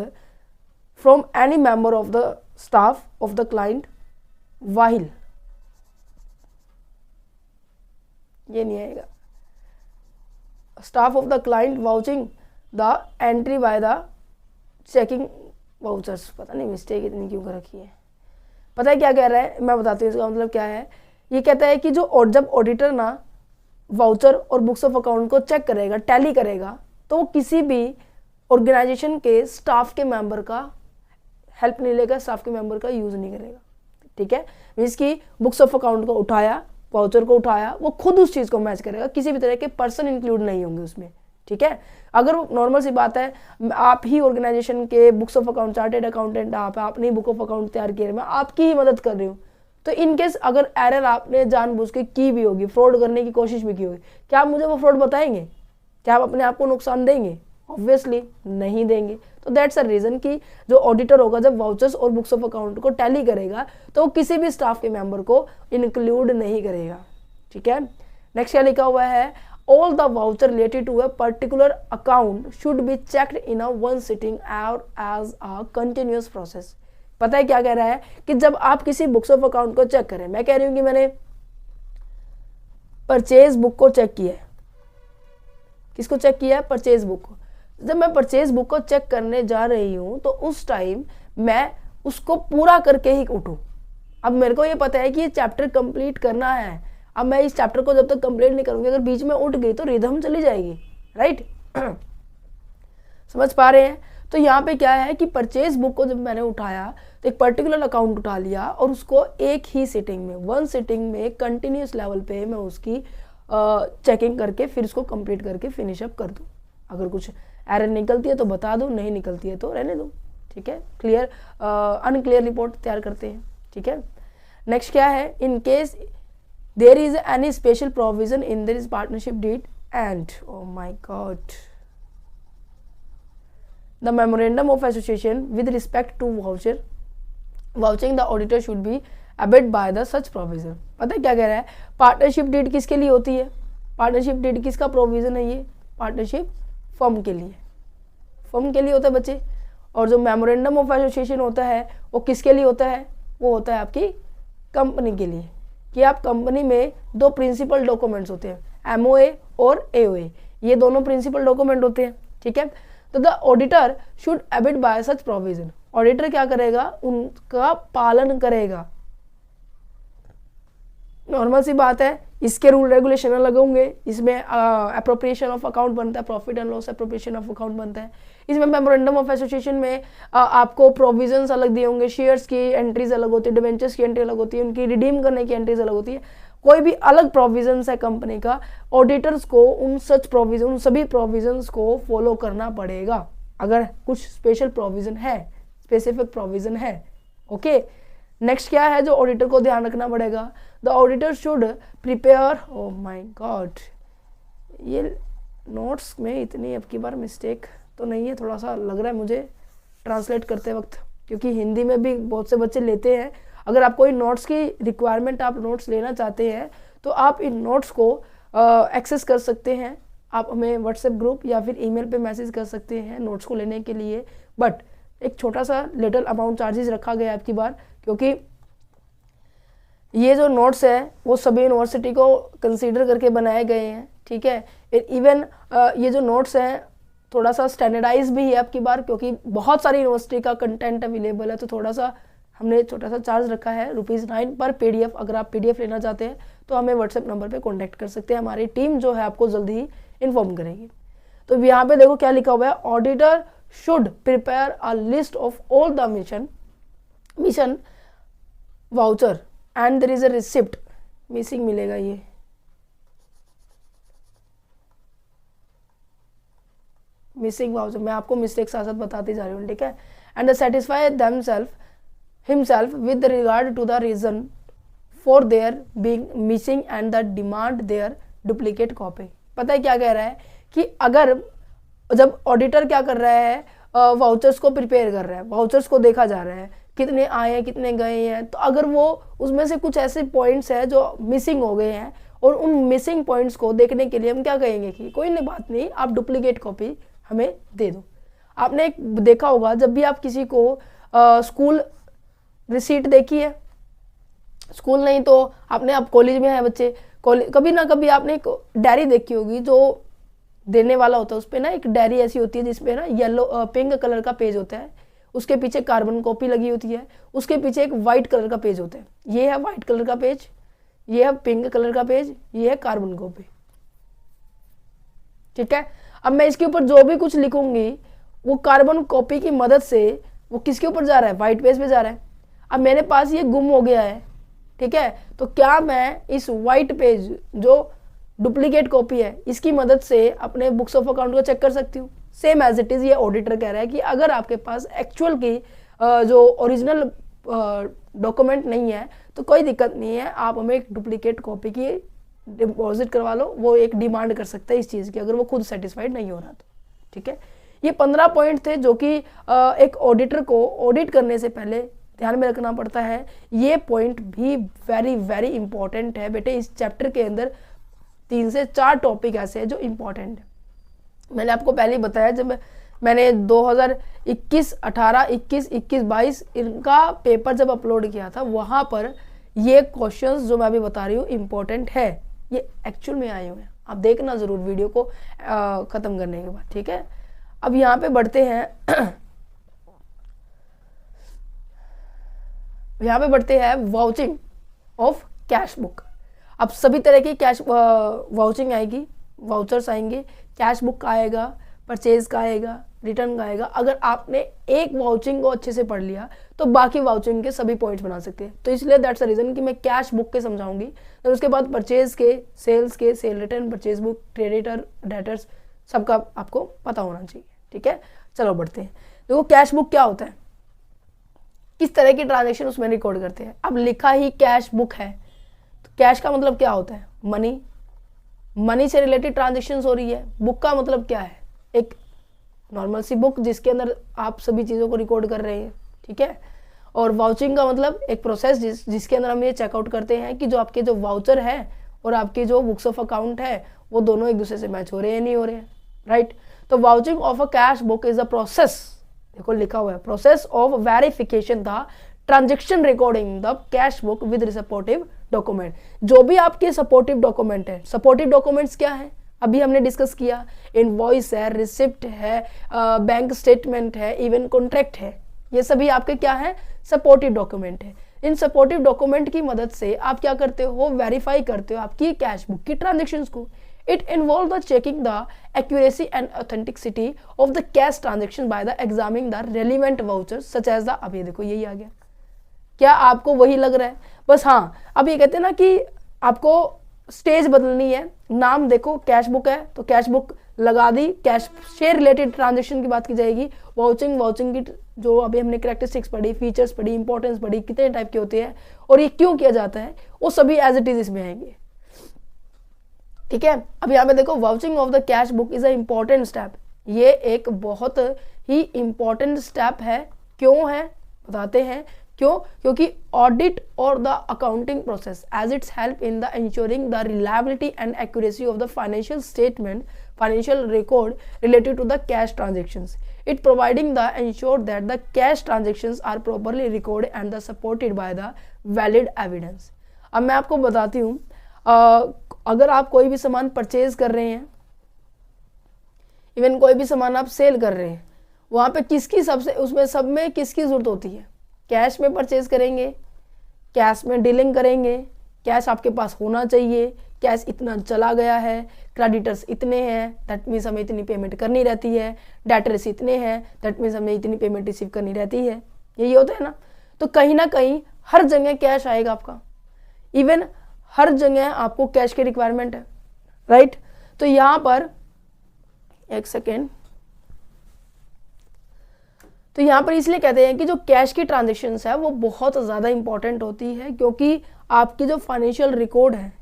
from any member of the staff of the client while, ये नहीं आएगा, staff of the client vouching the entry by the checking vouchers. पता नहीं मिस्टेक इतनी क्यों कर रखी है, पता है क्या कह रहा है, मैं बताती हूँ इसका मतलब क्या है। ये कहता है कि जब ऑडिटर ना वाउचर और बुक्स ऑफ अकाउंट को चेक करेगा, टैली करेगा, तो वो किसी भी ऑर्गेनाइजेशन के स्टाफ के मेंबर का हेल्प नहीं लेगा, स्टाफ के मेंबर का यूज़ नहीं करेगा। ठीक है, मीन्स की बुक्स ऑफ अकाउंट को उठाया, वाउचर को उठाया, वो खुद उस चीज़ को मैच करेगा, किसी भी तरह के पर्सन इंक्लूड नहीं होंगे उसमें। ठीक है। अगर नॉर्मल सी बात है, आप ही ऑर्गेनाइजेशन के books of account, chartered accountant आपने बुक ऑफ अकाउंट तैयार किए, मैं आपकी ही मदद कर रही हूँ, तो इनकेस अगर एरर आपने जानबूझ के की भी होगी, फ्रॉड करने की कोशिश भी की होगी, क्या आप मुझे वो फ्रॉड बताएंगे? क्या आप अपने आप को नुकसान देंगे? ऑब्वियसली नहीं देंगे। तो दैट्स अ रीज़न कि जो ऑडिटर होगा जब वाउचर्स और बुक्स ऑफ अकाउंट को टैली करेगा तो वो किसी भी स्टाफ के मेंबर को इंक्लूड नहीं करेगा, ठीक है। नेक्स्ट क्या लिखा हुआ है, all the voucher related to a particular account should be checked in a one sitting और एज अ कंटिन्यूअस प्रोसेस। पता है क्या कह रहा है कि जब आप किसी बुक्स ऑफ अकाउंट को चेक करें, मैं कह रही हूँ कि मैंने परचेज बुक को चेक किया है, किसको चेक किया है? परचेज बुक को। जब मैं परचेज बुक को चेक करने जा रही हूँ तो उस टाइम मैं उसको पूरा करके ही उठूँ। अब मेरे को ये पता है कि ये चैप्टर कंप्लीट करना है, अब मैं इस चैप्टर को जब तक कंप्लीट नहीं करूँगी, अगर बीच में उठ गई तो रिदम चली जाएगी, राइट। समझ पा रहे हैं? तो यहाँ पे क्या है कि परचेज बुक को जब मैंने उठाया तो एक पर्टिकुलर अकाउंट उठा लिया और उसको एक ही सिटिंग में, वन सिटिंग में कंटिन्यूस लेवल पे मैं उसकी चेकिंग करके फिर उसको कंप्लीट करके फिनिश अप कर दूँ। अगर कुछ एरर निकलती है तो बता दो, नहीं निकलती है तो रहने दो, ठीक है। क्लियर अनक्लियर रिपोर्ट तैयार करते हैं, ठीक है। नेक्स्ट क्या है, in case there is any special provision in this partnership deed and oh my god the memorandum of association with respect to vouching the auditor should be abide by the such provision. पता है क्या कह रहा है, partnership deed किसके लिए होती है? पार्टनरशिप डीड किसका प्रोविजन है? ये पार्टनरशिप फर्म के लिए, फर्म के लिए होता है बच्चे। और जो मेमोरेंडम ऑफ एसोसिएशन होता है वो किसके लिए होता है? वो होता है आपकी कंपनी के लिए, कि आप कंपनी में दो प्रिंसिपल डॉक्यूमेंट्स होते हैं, एमओए और एओए, ये दोनों प्रिंसिपल डॉक्यूमेंट होते हैं, ठीक है। तो the auditor should abide by such provision, auditor क्या करेगा? उनका पालन करेगा। नॉर्मल सी बात है, इसके रूल रेगुलेशन अलग होंगे, इसमें अप्रोप्रिएशन ऑफ अकाउंट बनता है, profit and loss appropriation of account बनता है, इसमें मेमोरेंडम ऑफ एसोसिएशन में आपको प्रोविजंस अलग दिए होंगे, शेयर्स की एंट्रीज अलग होती है, डिवेंचर्स की एंट्री अलग होती है, उनकी रिडीम करने की एंट्रीज अलग होती है, कोई भी अलग प्रोविजंस है कंपनी का, ऑडिटर्स को उन सच प्रोविजन, उन सभी प्रोविजंस को फॉलो करना पड़ेगा अगर कुछ स्पेशल प्रोविजन है, स्पेसिफिक प्रोविजन है, ओके। नेक्स्ट क्या है जो ऑडिटर को ध्यान रखना पड़ेगा, the auditor should prepare, oh my God, ये नोट्स में इतनी अब की बार मिस्टेक तो नहीं है, थोड़ा सा लग रहा है मुझे ट्रांसलेट करते वक्त, क्योंकि हिंदी में भी बहुत से बच्चे लेते हैं। अगर आप कोई नोट्स की रिक्वायरमेंट, आप नोट्स लेना चाहते हैं तो आप इन नोट्स को एक्सेस कर सकते हैं, आप हमें व्हाट्सएप ग्रुप या फिर ईमेल पे मैसेज कर सकते हैं नोट्स को लेने के लिए। बट एक छोटा सा लिटिल अमाउंट चार्जेस रखा गया है आपकी बार, क्योंकि ये जो नोट्स है वो सभी यूनिवर्सिटी को कंसीडर करके बनाए गए हैं, ठीक है। इवन ये जो नोट्स हैं थोड़ा सा स्टैंडर्डाइज भी है आपकी बार, क्योंकि बहुत सारी यूनिवर्सिटी का कंटेंट अवेलेबल है, तो थोड़ा सा हमने छोटा सा चार्ज रखा है ₹9 पर PDF। अगर आप PDF लेना चाहते हैं तो हमें व्हाट्सएप नंबर पे कांटेक्ट कर सकते हैं, हमारी टीम जो है आपको जल्दी ही इन्फॉर्म करेगी। तो यहाँ पे देखो क्या लिखा हुआ है, auditor should prepare a list of all the missing voucher and there is a receipt missing मिलेगा, ये मिसिंग वाउचर, मैं आपको मिस्टेक साथ साथ बताती जा रही हूँ, ठीक है। And satisfy himself with regard to the reason for their being missing and the demand their duplicate copy. पता है क्या कह रहा है कि अगर जब ऑडिटर क्या कर रहा है, वाउचर्स को प्रिपेयर कर रहा है, वाउचर्स को देखा जा रहा है कितने आए हैं कितने गए हैं, तो अगर वो उसमें से कुछ ऐसे पॉइंट्स हैं जो मिसिंग हो गए हैं और उन मिसिंग पॉइंट्स को देखने के लिए हम क्या कहेंगे कि कोई नहीं बात नहीं, आप डुप्लीकेट कॉपी हमें दे दो। आपने एक देखा होगा जब भी आप किसी को स्कूल रिसीट देखी है, स्कूल नहीं तो आपने, आप कॉलेज में है बच्चे, कॉलेज कभी ना कभी आपने एक डायरी देखी होगी जो देने वाला होता है, उस पर ना एक डायरी ऐसी होती है जिसपे ना येलो पिंक कलर का पेज होता है, उसके पीछे कार्बन कॉपी लगी होती है, उसके पीछे एक वाइट कलर का पेज होता है, ये है वाइट कलर का पेज, ये है पिंक कलर का पेज, ये है कार्बन कॉपी, ठीक है। अब मैं इसके ऊपर जो भी कुछ लिखूंगी वो कार्बन कॉपी की मदद से वो किसके ऊपर जा रहा है, वाइट पेज पे जा रहा है। अब मेरे पास ये गुम हो गया है, ठीक है, तो क्या मैं इस वाइट पेज जो डुप्लीकेट कॉपी है, इसकी मदद से अपने बुक्स ऑफ अकाउंट को चेक कर सकती हूँ। सेम एज इट इज़ ये ऑडिटर कह रहा है कि अगर आपके पास एक्चुअल की जो ओरिजिनल डॉक्यूमेंट नहीं है तो कोई दिक्कत नहीं है, आप हमें एक डुप्लीकेट कॉपी की डिपॉजिट करवा लो। वो एक डिमांड कर सकता है इस चीज़ की, अगर वो खुद सेटिस्फाइड नहीं हो रहा तो। ठीक है, ये 15 पॉइंट थे जो कि एक ऑडिटर को ऑडिट करने से पहले ध्यान में रखना पड़ता है। ये पॉइंट भी वेरी वेरी इंपॉर्टेंट है बेटे। इस चैप्टर के अंदर 3 से 4 टॉपिक ऐसे हैं जो इम्पॉर्टेंट है। मैंने आपको पहले ही बताया, जब मैंने 2021, 18, 21, 22 इनका पेपर जब अपलोड किया था, वहाँ पर ये क्वेश्चंस जो मैं अभी बता रही हूँ इम्पोर्टेंट है, ये एक्चुअल में आए हुए हैं। आप देखना ज़रूर वीडियो को ख़त्म करने के बाद। ठीक है, अब यहाँ पे बढ़ते हैं यहाँ पे बढ़ते हैं वाउचिंग ऑफ कैश बुक। अब सभी तरह की कैश वाउचिंग आएगी, वाउचर्स आएंगे, कैश बुक का आएगा, परचेज का आएगा, रिटर्न का आएगा। अगर आपने एक वाउचिंग को अच्छे से पढ़ लिया तो बाकी वाउचिंग के सभी पॉइंट्स बना सकते हैं। तो इसलिए दैट्स द रीज़न कि मैं कैश बुक के समझाऊंगी, और उसके बाद परचेज के, सेल्स के, cell return, purchase book, creditor, debtors, सबका आपको पता होना चाहिए। ठीक है, चलो बढ़ते हैं। देखो कैश बुक क्या होता है, किस तरह की ट्रांजेक्शन उसमें रिकॉर्ड करते हैं। अब लिखा ही कैश बुक है तो कैश का मतलब क्या होता है, मनी, मनी से रिलेटेड ट्रांजेक्शन हो रही है। बुक का मतलब क्या है, एक नॉर्मल सी बुक जिसके अंदर आप सभी चीज़ों को रिकॉर्ड कर रहे हैं। ठीक है, और वाउचिंग का मतलब एक प्रोसेस जिसके अंदर हम ये चेकआउट करते हैं कि जो आपके जो वाउचर है और आपके जो बुक्स ऑफ अकाउंट है वो दोनों एक दूसरे से मैच हो रहे हैं नहीं हो रहे हैं। राइट, तो vouching of a cash book is a process, देखो लिखा हुआ है, process of verification the transaction recording the cash book with supportive document. जो भी आपके सपोर्टिव डॉक्यूमेंट है, सपोर्टिव डॉक्यूमेंट्स क्या है अभी हमने डिस्कस किया, इनवॉइस है, रिसिप्ट है, बैंक स्टेटमेंट है, इवन कॉन्ट्रैक्ट है, ये सभी आपके क्या है, सपोर्टिव डॉक्यूमेंट है। इन सपोर्टिव डॉक्यूमेंट की मदद से आप क्या करते हो, वेरीफाई करते हो आपकी कैश बुक की ट्रांजेक्शन्स को। It involve the checking the accuracy and authenticity of the cash transaction by the examining the relevant vouchers such as the, अब ये देखो यही आ गया, क्या आपको वही लग रहा है? बस हाँ, अब ये कहते हैं ना कि आपको स्टेज बदलनी है, नाम देखो कैश बुक है तो कैश बुक लगा दी, कैश से रिलेटेड ट्रांजेक्शन की बात की जाएगी। वाउचिंग की जो अभी हमने कैरेक्टरिस्टिक्स पढ़ी, फीचर्स पढ़ी, इंपॉर्टेंस पढ़ी, कितने टाइप के होते हैं और ये क्यों किया जाता है, वो सभी एज इट इज इसमें आएंगे। ठीक है, अब यहाँ पे देखो vouching of the cash book is a important step, ये एक बहुत ही इम्पॉर्टेंट स्टेप है। क्यों है बताते हैं क्यों, क्योंकि ऑडिट और the accounting process as its help in the ensuring the reliability and accuracy of the financial statement, financial record related to the cash transactions. It providing the ensure that the cash transactions are properly recorded and the supported by the valid evidence. अब मैं आपको बताती हूँ, अगर आप कोई भी सामान परचेज कर रहे हैं, इवन कोई भी सामान आप सेल कर रहे हैं, वहाँ पे किसकी सबसे उसमें सब में किसकी ज़रूरत होती है, कैश में परचेज करेंगे, कैश में डीलिंग करेंगे, कैश आपके पास होना चाहिए, कैश इतना चला गया है, क्रेडिटर्स इतने हैं, दैट मीन्स हमें इतनी पेमेंट करनी रहती है, डेटर्स इतने हैं, दैट मीन्स हमें इतनी पेमेंट रिसीव करनी रहती है, यही होता है ना। तो कहीं ना कहीं हर जगह कैश आएगा आपका, इवन हर जगह आपको कैश की रिक्वायरमेंट है। राइट, तो यहाँ पर एक सेकेंड, तो यहाँ पर इसलिए कहते हैं कि जो कैश की ट्रांजेक्शन्स है वो बहुत ज़्यादा इंपॉर्टेंट होती है, क्योंकि आपकी जो फाइनेंशियल रिकॉर्ड है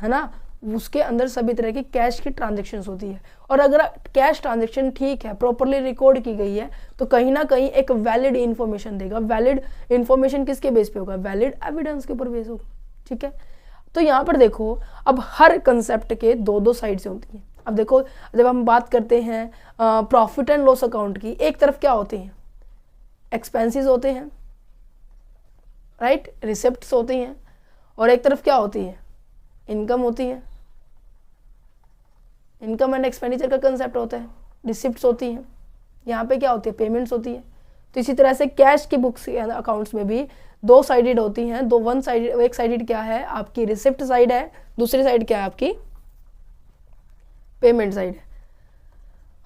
ना, उसके अंदर सभी तरह की कैश की ट्रांजेक्शन्स होती है। और अगर कैश ट्रांजेक्शन ठीक है, प्रॉपरली रिकॉर्ड की गई है, तो कहीं ना कहीं एक वैलिड इन्फॉर्मेशन देगा। वैलिड इन्फॉर्मेशन किसके बेस पे होगा, वैलिड एविडेंस के ऊपर बेस होगा। ठीक है, तो यहाँ पर देखो, अब हर कंसेप्ट के दो साइड से होती हैं। अब देखो, जब हम बात करते हैं प्रॉफिट एंड लॉस अकाउंट की, एक तरफ क्या होते हैं, एक्सपेंसेस होते हैं, राइट, रिसिप्ट्स होती हैं, और एक तरफ क्या होती है, इनकम होती है। इनकम एंड एक्सपेंडिचर का कंसेप्ट होता है, रिसिप्ट्स होती हैं, यहाँ पे क्या होती है, पेमेंट्स होती है। तो इसी तरह से कैश की बुक्स अकाउंट्स में भी दो साइडेड होती हैं। दो वन साइड, एक साइडेड क्या है आपकी रिसिप्ट साइड है, दूसरी साइड क्या है आपकी पेमेंट साइड है।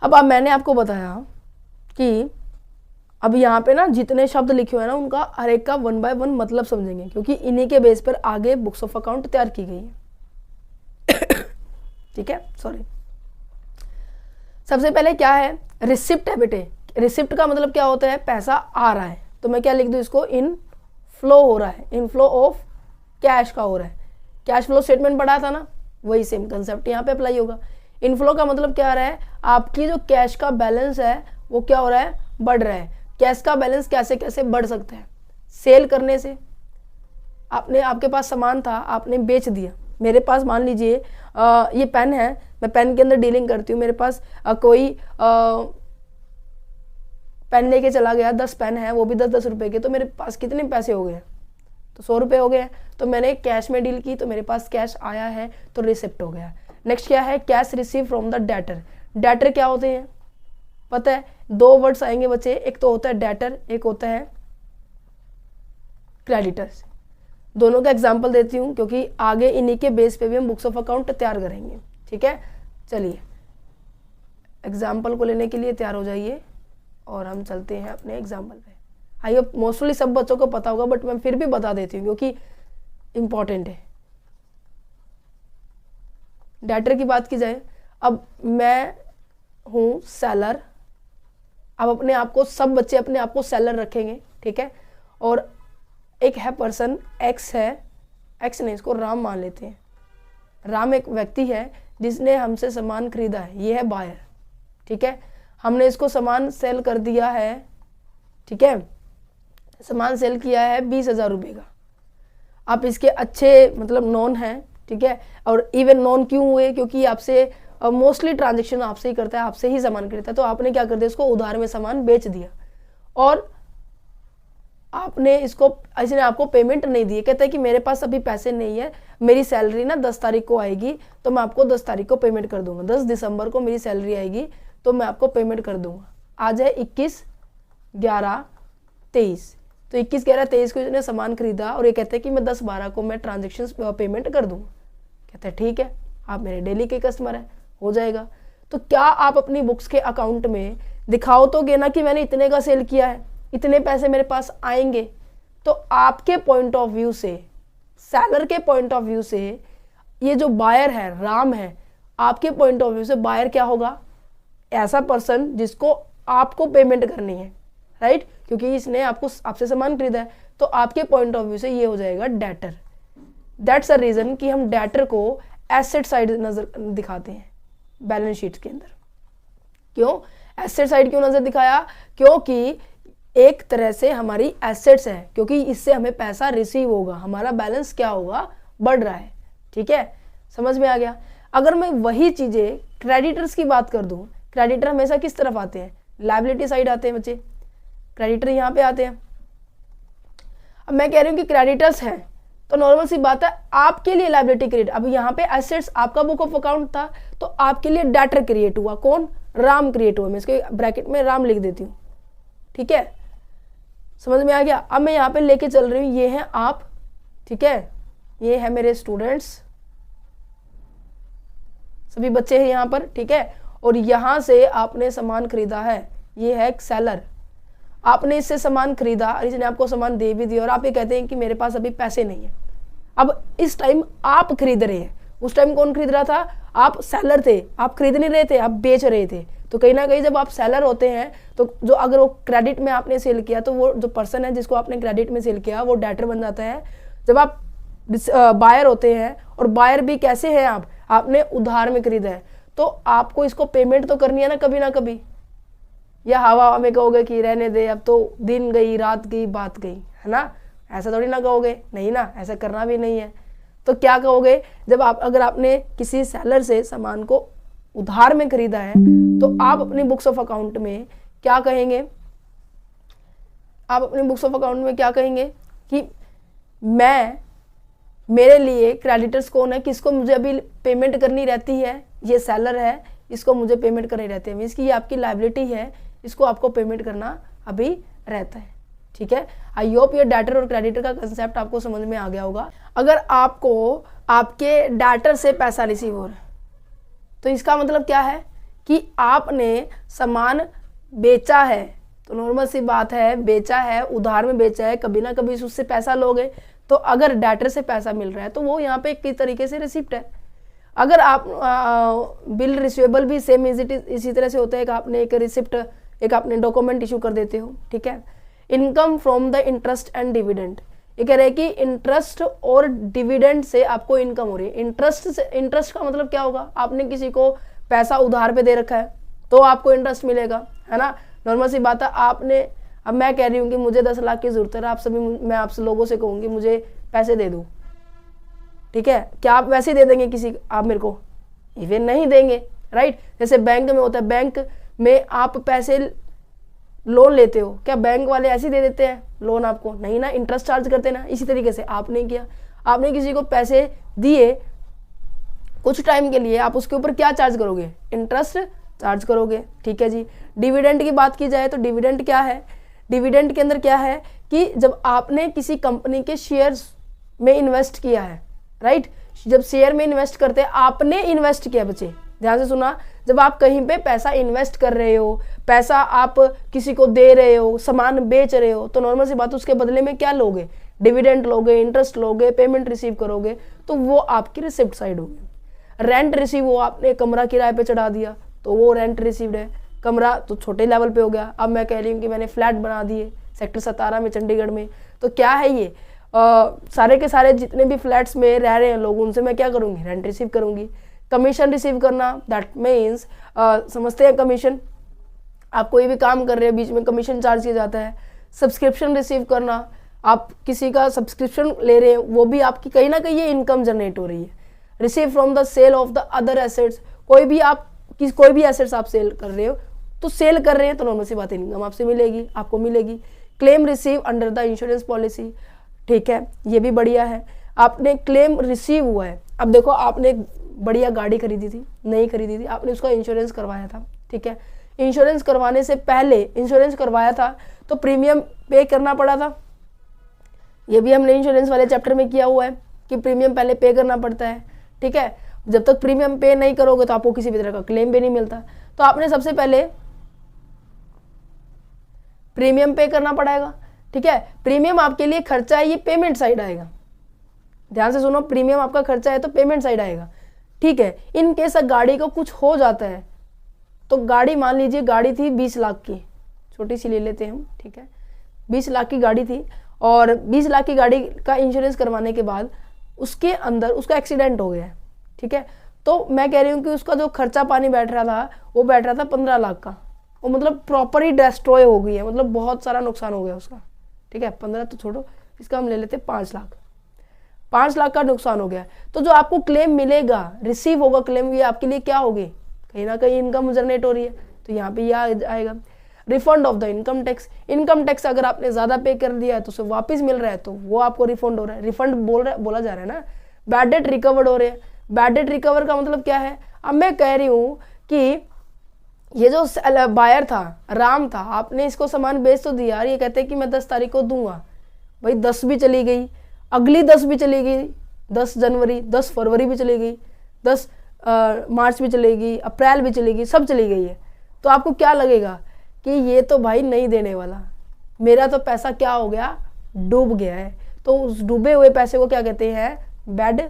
अब मैंने आपको बताया कि अब यहाँ पे ना जितने शब्द लिखे हुए हैं ना, उनका हर एक का 1 बाय 1 मतलब समझेंगे, क्योंकि इन्हीं के बेस पर आगे बुक्स ऑफ अकाउंट तैयार की गई है। ठीक है, सॉरी। सबसे पहले क्या है, रिसिप्ट है बेटे। रिसिप्ट का मतलब क्या होता है, पैसा आ रहा है। तो मैं क्या लिख दूँ इसको, इन फ्लो हो रहा है, इन फ्लो ऑफ कैश का हो रहा है। कैश फ्लो स्टेटमेंट पढ़ा था ना, वही सेम कंसेप्ट यहाँ पे अप्लाई होगा। इनफ्लो का मतलब क्या आ रहा है, आपकी जो कैश का बैलेंस है वो क्या हो रहा है, बढ़ रहा है। कैश का बैलेंस कैसे कैसे बढ़ सकता है, सेल करने से। आपके पास सामान था, आपने बेच दिया। मेरे पास मान लीजिए ये पेन है, मैं पेन के अंदर डीलिंग करती हूँ। मेरे पास कोई पेन लेके चला गया, 10 पेन है, वो भी 10-10 रुपए के, तो मेरे पास कितने पैसे हो गए, तो 100 रुपये हो गए। तो मैंने कैश में डील की, तो मेरे पास कैश आया है, तो रिसिप्ट हो गया। नेक्स्ट क्या है, cash receive from the debtor. Debtor क्या होते हैं पता है, 2 वर्ड्स आएंगे बच्चे, एक तो होता है डेटर, एक होता है क्रेडिटर्स। दोनों का एग्जाम्पल देती हूँ क्योंकि आगे इन्हीं के बेस पे भी हम बुक्स ऑफ अकाउंट तैयार करेंगे। ठीक है, चलिए एग्जाम्पल को लेने के लिए तैयार हो जाइए और हम चलते हैं अपने एग्जाम्पल पे। आई होप मोस्टली सब बच्चों को पता होगा, बट मैं फिर भी बता देती हूँ क्योंकि इम्पॉर्टेंट है। डेटर की बात की जाए, अब मैं हूँ सेलर। अब अपने आप को, सब बच्चे अपने आप को सेलर रखेंगे, ठीक है। और एक है पर्सन एक्स है, एक्स नहीं, इसको राम मान लेते हैं। राम एक व्यक्ति है जिसने हमसे सामान खरीदा है, ये है बायर, ठीक है। हमने इसको सामान सेल कर दिया है, ठीक है। सामान सेल किया है 20,000 रुपये का। आप इसके अच्छे मतलब नॉन हैं, ठीक है। और इवन नॉन क्यों हुए, क्योंकि आपसे मोस्टली ट्रांजेक्शन आपसे ही करता है, आपसे ही सामान खरीदता है। तो आपने क्या कर दिया, इसको उधार में सामान बेच दिया और आपने इसने आपको पेमेंट नहीं दी। कहता है कि मेरे पास अभी पैसे नहीं है, मेरी सैलरी ना 10 तारीख को आएगी, तो मैं आपको 10 तारीख को पेमेंट कर दूंगा। 10 दिसंबर को मेरी सैलरी आएगी तो मैं आपको पेमेंट कर दूंगा। आज है 21/11/23, तो 21/11/23 को इसने सामान खरीदा और ये कहते हैं कि मैं 10/12 को मैं ट्रांजेक्शन पेमेंट कर दूंगा। कहते हैं ठीक है, आप मेरे डेली के कस्टमर हैं, हो जाएगा। तो क्या आप अपनी बुक्स के अकाउंट में दिखाओ तो गे ना कि मैंने इतने का सेल किया है, इतने पैसे मेरे पास आएंगे। तो आपके पॉइंट ऑफ व्यू से, सेलर के पॉइंट ऑफ व्यू से, ये जो बायर है राम है, आपके पॉइंट ऑफ व्यू से बायर क्या होगा, ऐसा पर्सन जिसको आपको पेमेंट करनी है, राइट, क्योंकि इसने आपसे सामान खरीदा है। तो आपके पॉइंट ऑफ व्यू से ये हो जाएगा डेटर। दैट्स अ रीजन कि हम डेटर को एसेट साइड नजर दिखाते हैं बैलेंस शीट के अंदर। क्यों एसेट साइड क्यों नजर दिखाया, क्योंकि एक तरह से हमारी एसेट्स है, क्योंकि इससे हमें पैसा रिसीव होगा, हमारा बैलेंस क्या होगा, बढ़ रहा है। ठीक है, समझ में आ गया। अगर मैं वही चीजें क्रेडिटर्स की बात कर दूं, क्रेडिटर हमेशा किस तरफ आते हैं, लायबिलिटी साइड आते हैं बच्चे, क्रेडिटर यहाँ पे आते हैं। अब मैं कह रही हूँ कि क्रेडिटर्स हैं, तो नॉर्मल सी बात है आपके लिए लायबिलिटी क्रिएट। अब यहाँ पे एसेट्स आपका बुक ऑफ अकाउंट था, तो आपके लिए डेटर क्रिएट हुआ। कौन, राम क्रिएट हुआ। मैं इसके ब्रैकेट में राम लिख देती हूँ, ठीक है, समझ में आ गया। अब मैं यहाँ पे लेके चल रही हूँ, ये हैं आप, ठीक है, ये है मेरे स्टूडेंट्स, सभी बच्चे हैं यहाँ पर, ठीक है। और यहाँ से आपने सामान खरीदा है, ये है एक सेलर, आपने इससे सामान खरीदा और इसने आपको सामान दे भी दिया और आप ये कहते हैं कि मेरे पास अभी पैसे नहीं है। अब इस टाइम आप खरीद रहे हैं, उस टाइम कौन खरीद रहा था, आप सेलर थे, आप खरीद नहीं रहे थे, आप बेच रहे थे। तो कहीं ना कहीं जब आप सेलर होते हैं तो जो अगर वो क्रेडिट में आपने सेल किया, तो वो जो पर्सन है जिसको आपने क्रेडिट में सेल किया वो डेटर बन जाता है। जब आप बायर होते हैं, और बायर भी कैसे हैं, आपने उधार में खरीदा है, तो आपको इसको पेमेंट तो करनी है ना कभी ना कभी। या हवा में कहोगे कि रहने दे, अब तो दिन गई रात गई बात गई, है ना, ऐसा थोड़ी ना कहोगे, नहीं ना, ऐसा करना भी नहीं है। तो क्या कहोगे, जब अगर आपने किसी सेलर से सामान को उधार में खरीदा है, तो आप अपनी बुक्स ऑफ अकाउंट में क्या कहेंगे, आप अपने बुक्स ऑफ अकाउंट में क्या कहेंगे कि मेरे लिए क्रेडिटर्स कौन है, किसको मुझे अभी पेमेंट करनी रहती है, ये सेलर है, इसको मुझे पेमेंट करनी रहती है। मीन्स कि ये आपकी लायबिलिटी है, इसको आपको पेमेंट करना अभी रहता है। ठीक है, आई होप ये डेटर और क्रेडिटर का कंसेप्ट आपको समझ में आ गया होगा। अगर आपको आपके डेटर से पैसा रिसीव हो रहा है, तो इसका मतलब क्या है कि आपने सामान बेचा है। तो नॉर्मल सी बात है, बेचा है, उधार में बेचा है, कभी ना कभी उससे पैसा लोगे। तो अगर डेटर से पैसा मिल रहा है तो वो यहाँ पे किस तरीके से रिसिप्ट है। अगर आप बिल रिसीवेबल भी सेम इसी तरह से होता है कि आपने एक रिसिप्ट, एक आपने डॉक्यूमेंट इशू कर देते हो, ठीक है। Income from the interest and dividend, ये कह रहे हैं कि इंटरेस्ट और डिविडेंड से आपको इनकम हो रही है। इंटरेस्ट का मतलब क्या होगा, आपने किसी को पैसा उधार पे दे रखा है तो आपको इंटरेस्ट मिलेगा, है ना, नॉर्मल सी बात है। आपने, अब मैं कह रही हूँ कि मुझे 10 लाख की जरूरत है, आप सभी, मैं आपसे लोगों से कहूँगी मुझे पैसे दे दो, ठीक है, क्या आप वैसे ही दे देंगे किसी, आप मेरे को इवन नहीं देंगे, राइट। जैसे बैंक में होता है, बैंक में आप पैसे लोन लेते हो, क्या बैंक वाले ऐसे ही दे देते हैं लोन आपको, नहीं ना, इंटरेस्ट चार्ज करते ना। इसी तरीके से आपने किया, आपने किसी को पैसे दिए कुछ टाइम के लिए, आप उसके ऊपर क्या चार्ज करोगे, इंटरेस्ट चार्ज करोगे, ठीक है जी। डिविडेंड की बात की जाए तो डिविडेंड क्या है, डिविडेंड के अंदर क्या है कि जब आपने किसी कंपनी के शेयर्स में इन्वेस्ट किया है, राइट, जब शेयर में इन्वेस्ट करते हैं, आपने इन्वेस्ट किया, बच्चे ध्यान से सुना, जब आप कहीं पे पैसा इन्वेस्ट कर रहे हो, पैसा आप किसी को दे रहे हो, सामान बेच रहे हो, तो नॉर्मल सी बात, उसके बदले में क्या लोगे, डिविडेंड लोगे, इंटरेस्ट लोगे, पेमेंट रिसीव करोगे, तो वो आपकी रिसिप्ट साइड होगी। रेंट रिसीव हो, आपने कमरा किराए पे चढ़ा दिया तो वो रेंट रिसीव्ड है। कमरा तो छोटे लेवल पे हो गया, अब मैं कह रही हूँ कि मैंने फ्लैट बना दिए सेक्टर 17 में चंडीगढ़ में, तो क्या है ये, सारे के सारे जितने भी फ्लैट्स में रह रहे हैं लोग, उनसे मैं क्या करूँगी, रेंट रिसीव करूँगी। कमीशन रिसीव करना, दैट मीन्स समझते हैं कमीशन, आप कोई भी काम कर रहे हैं बीच में कमीशन चार्ज किया जाता है। सब्सक्रिप्शन रिसीव करना, आप किसी का सब्सक्रिप्शन ले रहे हैं, वो भी आपकी कहीं ना कहीं ये इनकम जनरेट हो रही है। Receive from the sale of the other assets, कोई भी एसेट्स आप सेल कर रहे हो, तो सेल कर रहे हैं तो नॉर्मल सी बात है इनकम आपसे मिलेगी, आपको मिलेगी। Claim receive under the insurance policy, ठीक है, ये भी बढ़िया है, आपने क्लेम रिसीव हुआ है। अब देखो, आपने बढ़िया गाड़ी खरीदी थी, नहीं खरीदी थी, आपने उसका इंश्योरेंस करवाया था, ठीक है, इंश्योरेंस करवाने से पहले इंश्योरेंस करवाया था तो प्रीमियम पे करना पड़ा था, ये भी हमने इंश्योरेंस वाले चैप्टर में किया हुआ है कि प्रीमियम पहले पे करना पड़ता है, ठीक है। जब तक प्रीमियम पे नहीं करोगे तो आपको किसी भी तरह का क्लेम भी नहीं मिलता, तो आपने सबसे पहले प्रीमियम पे करना पड़ेगा, ठीक है। प्रीमियम आपके लिए खर्चा है, ये पेमेंट साइड आएगा, ध्यान से सुनो, प्रीमियम आपका खर्चा है तो पेमेंट साइड आएगा, ठीक है। इन केस गाड़ी को कुछ हो जाता है तो गाड़ी, मान लीजिए गाड़ी थी 20 लाख की, छोटी सी ले लेते हैं हम, ठीक है, 20 लाख की गाड़ी थी और 20 लाख की गाड़ी का इंश्योरेंस करवाने के बाद उसके अंदर उसका एक्सीडेंट हो गया है, ठीक है, तो मैं कह रही हूँ कि उसका जो खर्चा पानी बैठ रहा था वो बैठ रहा था 15 लाख का, वो मतलब प्रॉपर ही डिस्ट्रॉय हो गई है, मतलब बहुत सारा नुकसान हो गया उसका, ठीक है। 15 तो छोड़ो, इसका हम ले लेते 5 लाख, 5 लाख का नुकसान हो गया, तो जो आपको क्लेम मिलेगा, रिसीव होगा क्लेम, ये आपके लिए क्या होगी, कहीं ना कहीं इनकम जनरेट हो रही है, तो यहाँ पे यह आएगा। Refund of the income tax, income tax अगर आपने ज़्यादा पे कर दिया है तो उसे वापस मिल रहा है तो वो आपको रिफंड हो रहा है, रिफंड बोला जा रहा है ना। बैड डेट रिकवर्ड हो रहे हैं, बैड डेट रिकवर का मतलब क्या है, अब मैं कह रही हूँ कि ये जो बायर था, राम था, आपने इसको सामान बेच तो दिया, ये कहते हैं कि मैं 10 तारीख को दूंगा, भाई 10 भी चली गई, अगली 10 भी चली गई, 10 जनवरी, 10 फरवरी भी चली गई, 10 मार्च भी चलेगी, अप्रैल भी चलेगी, सब चली गई है, तो आपको क्या लगेगा कि ये तो भाई नहीं देने वाला, मेरा तो पैसा क्या हो गया, डूब गया है। तो उस डूबे हुए पैसे को क्या कहते हैं, बैड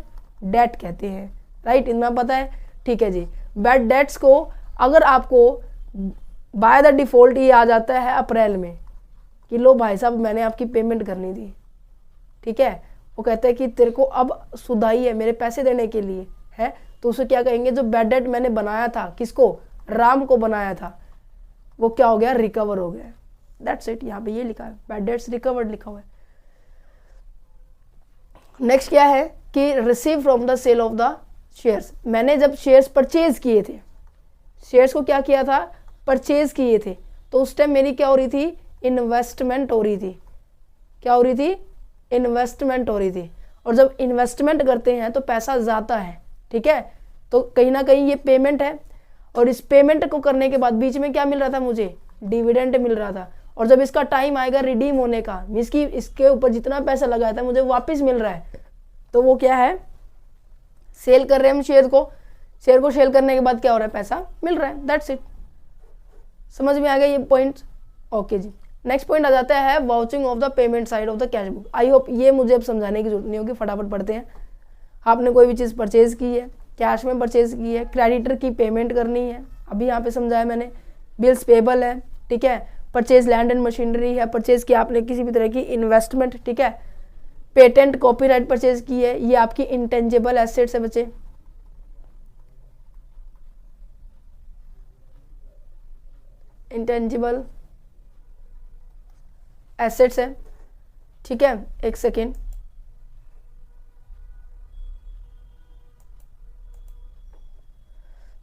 डेट कहते हैं, राइट, इतना पता है, ठीक है जी। बैड डेट्स को अगर आपको बाय द डिफॉल्ट ये आ जाता है अप्रैल में कि लो भाई साहब मैंने आपकी पेमेंट करनी थी, ठीक है, वो कहते हैं कि तेरे को अब सुधाई है मेरे पैसे देने के लिए है, तो उसे क्या कहेंगे, जो बैड डेट मैंने बनाया था, किसको, राम को बनाया था, वो क्या हो गया, रिकवर हो गया, दैट्स इट। यहाँ पे ये लिखा है बैड डेट्स रिकवर्ड लिखा हुआ है। नेक्स्ट क्या है कि receive from the sale of the shares, मैंने जब शेयर्स परचेज किए थे, शेयर्स को क्या किया था, परचेज किए थे, तो उस टाइम मेरी क्या हो रही थी, इन्वेस्टमेंट हो रही थी, क्या हो रही थी, इन्वेस्टमेंट हो रही थी। और जब इन्वेस्टमेंट करते हैं तो पैसा जाता है, ठीक है, तो कहीं ना कहीं ये पेमेंट है, और इस पेमेंट को करने के बाद बीच में क्या मिल रहा था मुझे, डिविडेंड मिल रहा था, और जब इसका टाइम आएगा रिडीम होने का, मींस कि इसके ऊपर जितना पैसा लगाया था मुझे वापस मिल रहा है, तो वो क्या है, सेल कर रहे हैं हम शेयर को सेल करने के बाद क्या हो रहा है, पैसा मिल रहा है, दैट्स इट। समझ में आ गया ये पॉइंट, ओके जी। नेक्स्ट पॉइंट आ जाता है vouching of the payment side of the cash book. I hope ये मुझे अब समझाने की जरूरत नहीं होगी, फटाफट पढ़ते हैं। आपने कोई भी चीज़ परचेज की है, कैश में परचेज की है, क्रेडिटर की पेमेंट करनी है, अभी यहाँ पे समझाया मैंने, बिल्स पेबल है, ठीक है, परचेज लैंड एंड मशीनरी है, परचेज किया आपने किसी भी तरह की इन्वेस्टमेंट, ठीक है, पेटेंट कॉपीराइट परचेज की है, ये आपकी इंटेंजिबल एसेट्स है बच्चे, इंटेंजिबल एसेट्स है, ठीक है, एक सेकेंड,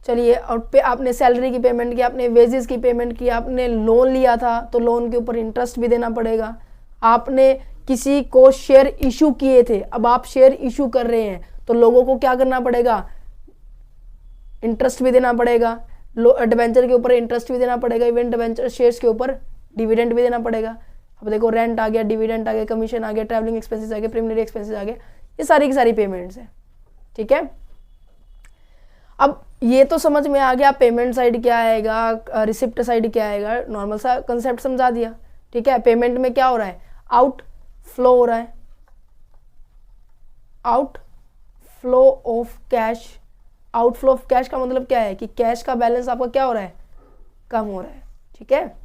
चलिए, और पे आपने सैलरी की पेमेंट की, आपने वेजेस की पेमेंट की, आपने लोन लिया था तो लोन के ऊपर इंटरेस्ट भी देना पड़ेगा, आपने किसी को शेयर इशू किए थे, अब आप शेयर इशू कर रहे हैं तो लोगों को क्या करना पड़ेगा, इंटरेस्ट भी देना पड़ेगा, डिवेंचर के ऊपर इंटरेस्ट भी देना पड़ेगा, इवन डिवेंचर शेयर्स के ऊपर डिविडेंड भी देना पड़ेगा। अब देखो रेंट आ गया, डिविडेंड आ गया, कमीशन आ गया, ट्रैवलिंग एक्सपेंसेस आ गए, प्रीलिमिनरी एक्सपेंसेस आ गए, ये सारी की सारी पेमेंट्स हैं, ठीक है। अब ये तो समझ में आ गया पेमेंट साइड क्या आएगा, रिसिप्ट साइड क्या आएगा, नॉर्मल सा कंसेप्ट समझा दिया, ठीक है। पेमेंट में क्या हो रहा है, आउट फ्लो हो रहा है, out flow of cash, outflow of cash का मतलब क्या है कि कैश का बैलेंस आपका क्या हो रहा है, कम हो रहा है, ठीक है।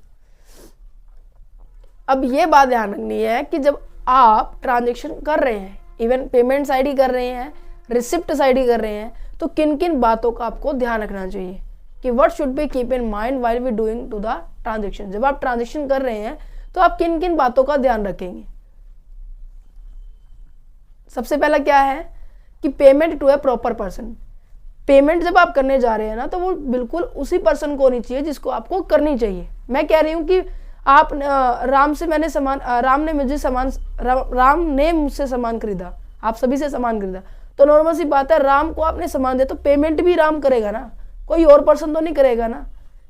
अब ये बात ध्यान रखनी है कि जब आप ट्रांजैक्शन कर रहे हैं, इवन पेमेंट साइड ही कर रहे हैं, रिसिप्ट साइड ही कर रहे हैं, तो किन किन बातों का आपको ध्यान रखना चाहिए कि what should be keep in mind while we doing to the transaction. जब आप ट्रांजैक्शन कर रहे हैं तो आप किन किन बातों का ध्यान रखेंगे। सबसे पहला क्या है कि payment to a proper person. Payment जब आप करने जा रहे हैं ना तो वो बिल्कुल उसी पर्सन को होनी चाहिए जिसको आपको करनी चाहिए। मैं कह रही हूँ कि आप राम से मैंने सामान, राम ने मुझे सामान, राम ने मुझसे सामान खरीदा, आप सभी से सामान खरीदा, तो नॉर्मल सी बात है राम को आपने सामान दिया तो पेमेंट भी राम करेगा ना, कोई और पर्सन तो नहीं करेगा ना।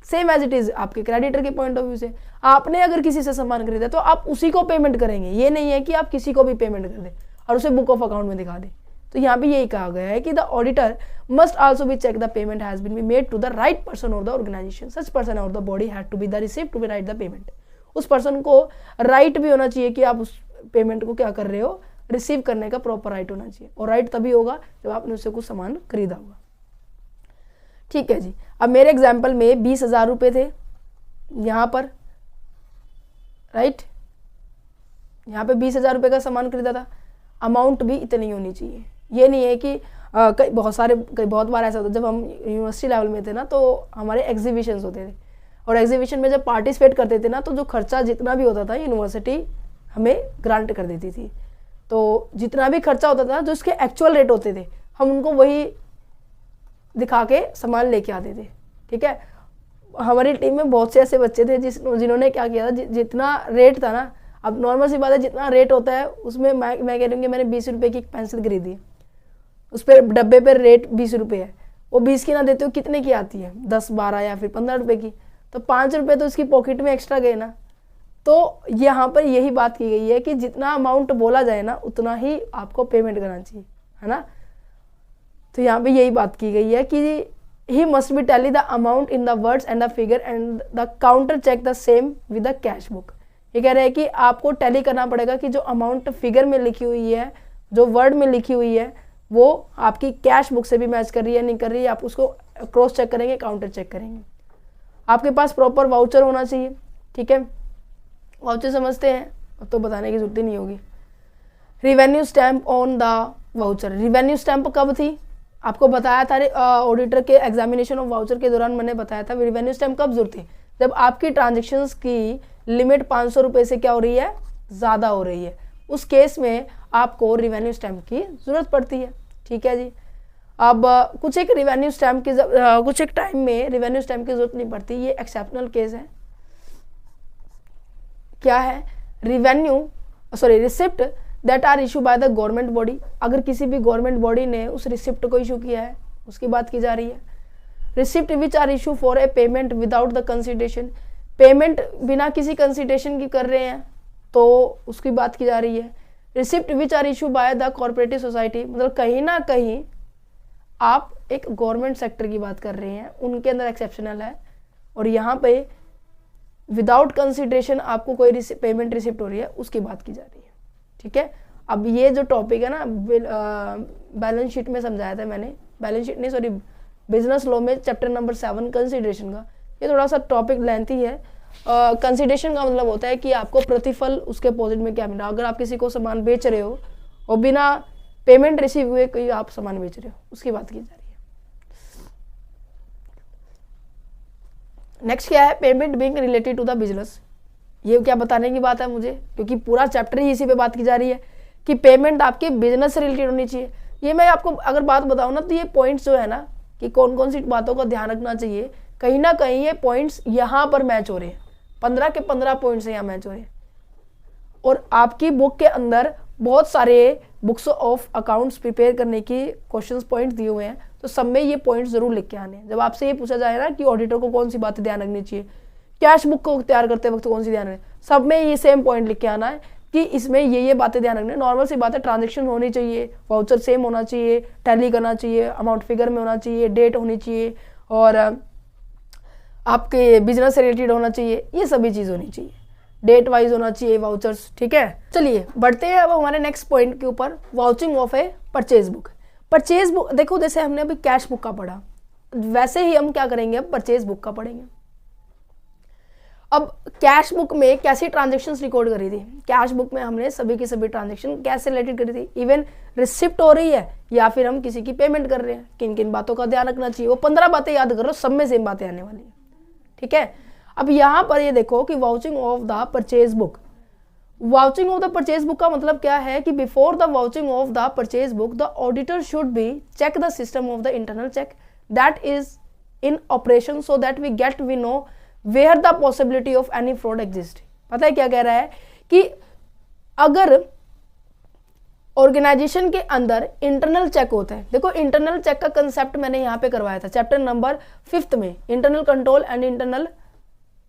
सेम एज इट इज आपके क्रेडिटर के पॉइंट ऑफ व्यू से, आपने अगर किसी से सामान खरीदा तो आप उसी को पेमेंट करेंगे, ये नहीं है कि आप किसी को भी पेमेंट कर दें और उसे बुक ऑफ अकाउंट में दिखा दें। तो यहाँ पे यही कहा गया है कि the auditor must also be check the payment has been made to the right person और द ऑर्गेनाइजेशन, सच पर्सन और the body had to be the receive to be right the payment. उस person को right भी होना चाहिए कि आप उस पेमेंट को क्या कर रहे हो, रिसीव करने का प्रॉपर राइट होना चाहिए, और राइट तभी होगा जब आपने उससे कुछ सामान खरीदा होगा, ठीक है जी। अब मेरे एग्जाम्पल में 20,000 रुपये थे यहाँ पर, राइट, यहाँ पे 20,000 रुपये का सामान खरीदा था, अमाउंट भी इतनी होनी चाहिए। ये नहीं है कि बहुत बार ऐसा होता है, जब हम यूनिवर्सिटी लेवल में थे ना तो हमारे एग्जीबिशंस होते थे, और एग्जीबिशन में जब पार्टिसिपेट करते थे ना तो जो खर्चा जितना भी होता था यूनिवर्सिटी हमें ग्रांट कर देती थी। तो जितना भी खर्चा होता था जो उसके एक्चुअल रेट होते थे हम उनको वही दिखा के सामान लेके आते थे, ठीक है। हमारी टीम में बहुत से ऐसे बच्चे थे जिन्होंने क्या किया था, जितना रेट था ना, अब नॉर्मल सी बात है जितना रेट होता है उसमें मैं कह रही हूँ कि मैंने 20 रुपये की पेंसिल खरीदी, उस पर डब्बे पर रेट 20 रुपये है, वो 20 की ना देते हो कितने की आती है, 10, 12 या फिर 15 रुपये की, तो 5 रुपये तो उसकी पॉकेट में एक्स्ट्रा गए ना। तो यहाँ पर यही बात की गई है कि जितना अमाउंट बोला जाए ना उतना ही आपको पेमेंट करना चाहिए, है ना। तो यहाँ पे यही बात की गई है कि he must be tally the amount in the words and the figure and the counter check the same with the cash book. ये कह रहे हैं कि आपको टैली करना पड़ेगा कि जो अमाउंट फिगर में लिखी हुई है, जो वर्ड में लिखी हुई है, वो आपकी कैश बुक से भी मैच कर रही है नहीं कर रही है, आप उसको क्रॉस चेक करेंगे, काउंटर चेक करेंगे। आपके पास प्रॉपर वाउचर होना चाहिए, ठीक है। वाउचर समझते हैं, अब तो बताने की जरूरत ही नहीं होगी। Revenue stamp on the voucher. Revenue stamp कब थी, आपको बताया था ऑडिटर के एग्जामिनेशन ऑफ वाउचर के दौरान मैंने बताया था रिवेन्यू स्टैम्प कब जरूरत थी, जब आपकी ट्रांजेक्शन्स की लिमिट 500 रुपये से क्या हो रही है, ज़्यादा हो रही है, उस केस में आपको रिवेन्यू स्टैम्प की ज़रूरत पड़ती है, ठीक है जी। अब कुछ एक रिवेन्यू स्टैम्प की कुछ एक टाइम में रिवेन्यू स्टैम्प की जरूरत नहीं पड़ती, ये एक्सेप्शनल केस है। क्या है, receipt that are issue by the government body. अगर किसी भी गवर्नमेंट बॉडी ने उस रिसिप्ट को इशू किया है उसकी बात की जा रही है। Receipt which are issue for a payment without the consideration, payment बिना किसी कंसिडरेशन की कर रहे हैं तो उसकी बात की जा रही है। Receipt which are issue by the corporative society, मतलब कहीं ना कहीं आप एक गवर्नमेंट सेक्टर की बात कर रहे हैं, उनके अंदर एक्सेप्शनल है, और यहाँ पे विदाउट कंसिडरेशन आपको कोई पेमेंट रिसिप्ट हो रही है उसकी बात की जा रही है, ठीक है। अब ये जो टॉपिक है ना बैलेंस शीट में समझाया था मैंने, बैलेंस शीट नहीं सॉरी बिजनेस लॉ में चैप्टर नंबर 7 कंसिडरेशन का, ये थोड़ा सा टॉपिक लेंथी है। कंसिडरेशन का मतलब होता है कि आपको प्रतिफल उसके अपोजिट में क्या मिला। अगर आप किसी को सामान बेच रहे हो और बिना पेमेंट रिसीव हुए कोई आप सामान बेच रहे हो, उसकी बात की जा रही है। नेक्स्ट क्या है, payment being related to the business. ये क्या बताने की बात है मुझे, क्योंकि पूरा चैप्टर ही इसी पे बात की जा रही है कि पेमेंट आपके बिजनेस से रिलेटेड होनी चाहिए। ये मैं आपको अगर बात बताऊं ना, तो ये पॉइंट्स जो है ना कि कौन कौन सी बातों का ध्यान रखना चाहिए, कहीं ना कहीं ये पॉइंट्स यहाँ पर मैच हो रहे हैं। 15 के 15 पॉइंट्स यहाँ मैच हो रहे हैं। और आपकी बुक के अंदर बहुत सारे बुक्स ऑफ अकाउंट्स प्रिपेयर करने की क्वेश्चंस पॉइंट दिए हुए हैं, तो सब में ये पॉइंट्स जरूर लिख के आने हैं। जब आपसे ये पूछा जाए ना कि ऑडिटर को कौन सी बातें ध्यान रखनी चाहिए, कैश बुक को तैयार करते वक्त कौन सी ध्यान रखनी, सब में ये सेम पॉइंट लिख के आना है कि इसमें ये बातें ध्यान रखनी है। नॉर्मल सी बात है, ट्रांजेक्शन होनी चाहिए, वाउचर सेम होना चाहिए, टैली करना चाहिए, अमाउंट फिगर में होना चाहिए, डेट होनी चाहिए, और आपके बिजनेस से रिलेटेड होना चाहिए, ये सभी चीज़ होनी चाहिए, डेट वाइज होना चाहिए वाउचर्स। ठीक है, चलिए बढ़ते हैं अब हमारे नेक्स्ट पॉइंट के ऊपर, vouching of A purchase book. Purchase book देखो, जैसे हमने अभी कैश बुक का पढ़ा, वैसे ही हम क्या करेंगे, अब परचेज बुक का पढ़ेंगे। अब कैश बुक में कैसी ट्रांजेक्शन्स रिकॉर्ड करी थी, कैश बुक में हमने सभी की सभी ट्रांजेक्शन कैश से रिलेटेड करी थी, इवन रिसिप्ट हो रही है या फिर हम किसी की पेमेंट कर रहे हैं, किन किन बातों का ध्यान रखना चाहिए, वो 15 बातें याद कर लो, सब में सेम बातें आने वाली है। ठीक है, अब यहाँ पर ये देखो कि vouching of the purchase book. Vouching of the purchase book का मतलब क्या है कि before the vouching of the purchase book the auditor should be check the system of the internal check that is in operation so that we know where the possibility of any fraud exist. पता है क्या कह रहा है कि अगर organisation के अंदर इंटरनल चेक होता है, देखो इंटरनल चेक का कंसेप्ट मैंने यहाँ पे करवाया था चैप्टर नंबर 5 में, internal control and internal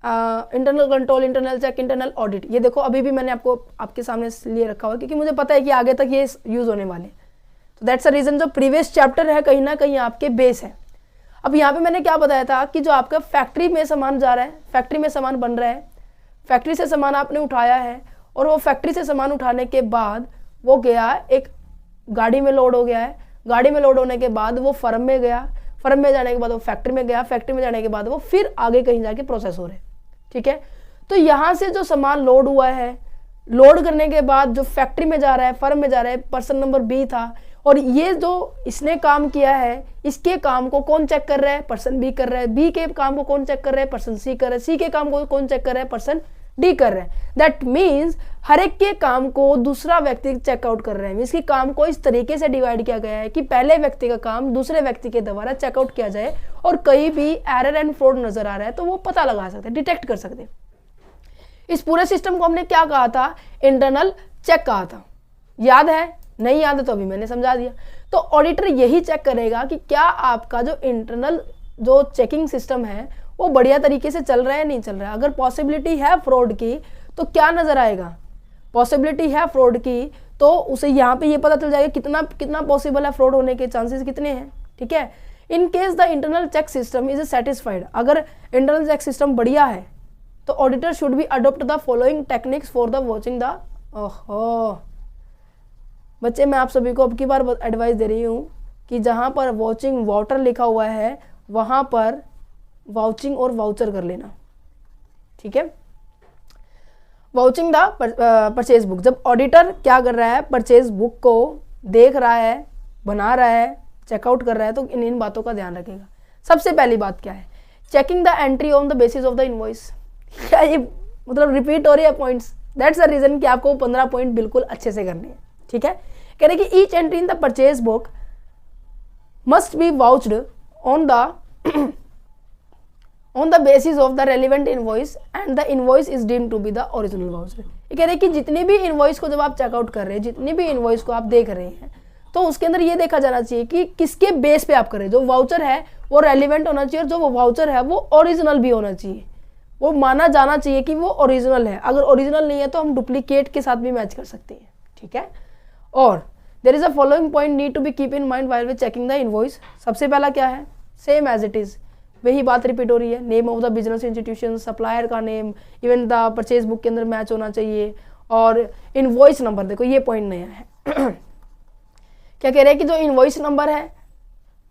control, internal check, internal audit. ये देखो अभी भी मैंने आपके सामने लिए रखा हुआ क्योंकि मुझे पता है कि आगे तक ये यूज होने वाले, तो दैट्स द रीजन जो प्रीवियस चैप्टर है कहीं ना कहीं आपके बेस है। अब यहाँ पे मैंने क्या बताया था कि जो आपका फैक्ट्री में सामान जा रहा है, फैक्ट्री में सामान बन रहा है, फैक्ट्री से सामान आपने उठाया है, और वो फैक्ट्री से सामान उठाने के बाद वो गया एक गाड़ी में लोड हो गया है, गाड़ी में लोड होने के बाद वो फर्म में गया, फर्म में जाने के बाद वो फैक्ट्री में गया, फैक्ट्री में जाने के बाद वो फिर आगे कहीं जाके प्रोसेस हो रहे हैं। ठीक है, तो यहाँ से जो सामान लोड हुआ है, लोड करने के बाद जो फैक्ट्री में जा रहा है, फर्म में जा रहा है, पर्सन नंबर बी था, और ये जो इसने काम किया है, इसके काम को कौन चेक कर रहा है, पर्सन बी कर रहा है, बी के काम को कौन चेक कर रहा है, पर्सन सी कर रहा है, सी के काम को कौन चेक कर रहा है, पर्सन डी कर रहा है। दैट मीन्स हर एक के काम को दूसरा व्यक्ति चेकआउट कर रहा है। इसके काम को इस तरीके से डिवाइड किया गया है कि पहले व्यक्ति का काम दूसरे व्यक्ति के द्वारा चेकआउट किया जाए, और कहीं भी एरर एंड फ्रॉड नजर आ रहा है तो वो पता लगा सकते हैं, डिटेक्ट कर सकते हैं। इस पूरे सिस्टम को हमने क्या कहा था, इंटरनल चेक कहा था। याद है? नहीं याद है तो अभी मैंने समझा दिया। तो ऑडिटर यही चेक करेगा कि क्या आपका जो इंटरनल जो चेकिंग सिस्टम है वो बढ़िया तरीके से चल रहा है, नहीं चल रहा है। अगर पॉसिबिलिटी है फ्रॉड की तो क्या नजर आएगा, पॉसिबिलिटी है फ्रॉड की तो उसे यहाँ पे ये पता चल जाएगा कितना कितना पॉसिबल है, फ्रॉड होने के चांसेस कितने हैं। ठीक है, in case the internal check system is satisfied, अगर इंटरनल चेक सिस्टम बढ़िया है तो auditor should be adopt the following techniques for the vouching the. ओहो बच्चे, मैं आप सभी को अब की बार एडवाइस दे रही हूँ कि जहाँ पर वॉचिंग वाटर लिखा हुआ है वहाँ पर वाउचिंग और वाउचर कर लेना। ठीक है, वाउचिंग द परचेज बुक, जब ऑडिटर क्या कर रहा है, परचेज बुक को देख रहा है, बना रहा है, चेकआउट कर रहा है, तो इन बातों का ध्यान रखेगा। सबसे पहली बात क्या है, checking the entry on the basis of the invoice. क्या ये मतलब रिपीट हो रही है पॉइंट्स? दैट्स द रीजन कि आपको 15 पॉइंट बिल्कुल अच्छे से करने हैं। ठीक है, कह रहे कि each entry in the purchase book must be vouched on the basis of the relevant invoice and the invoice is deemed to be the original voucher. ये कह रहे कि जितनी भी इनवॉइस को जब आप चेकआउट कर रहे हैं, जितनी भी इनवॉइस को आप देख रहे हैं, तो उसके अंदर ये देखा जाना चाहिए कि किसके बेस पे आप कर रहे हैं। जो वाउचर है वो रेलिवेंट होना चाहिए, और जो वो वाउचर है वो ओरिजिनल भी होना चाहिए, वो माना जाना चाहिए कि वो ओरिजिनल है। अगर ओरिजिनल नहीं है तो हम डुप्लीकेट के साथ भी मैच कर सकते हैं। ठीक है, और there is a following point need to be keep in mind while we checking the invoice. सबसे पहला क्या है, सेम एज इट इज, वही बात रिपीट हो रही है। Name of the business institution, supplier का name, even the purchase book के अंदर मैच होना चाहिए, और इनवॉइस नंबर। देखो ये पॉइंट नया है। क्या कह रहे हैं कि जो इनवॉइस नंबर है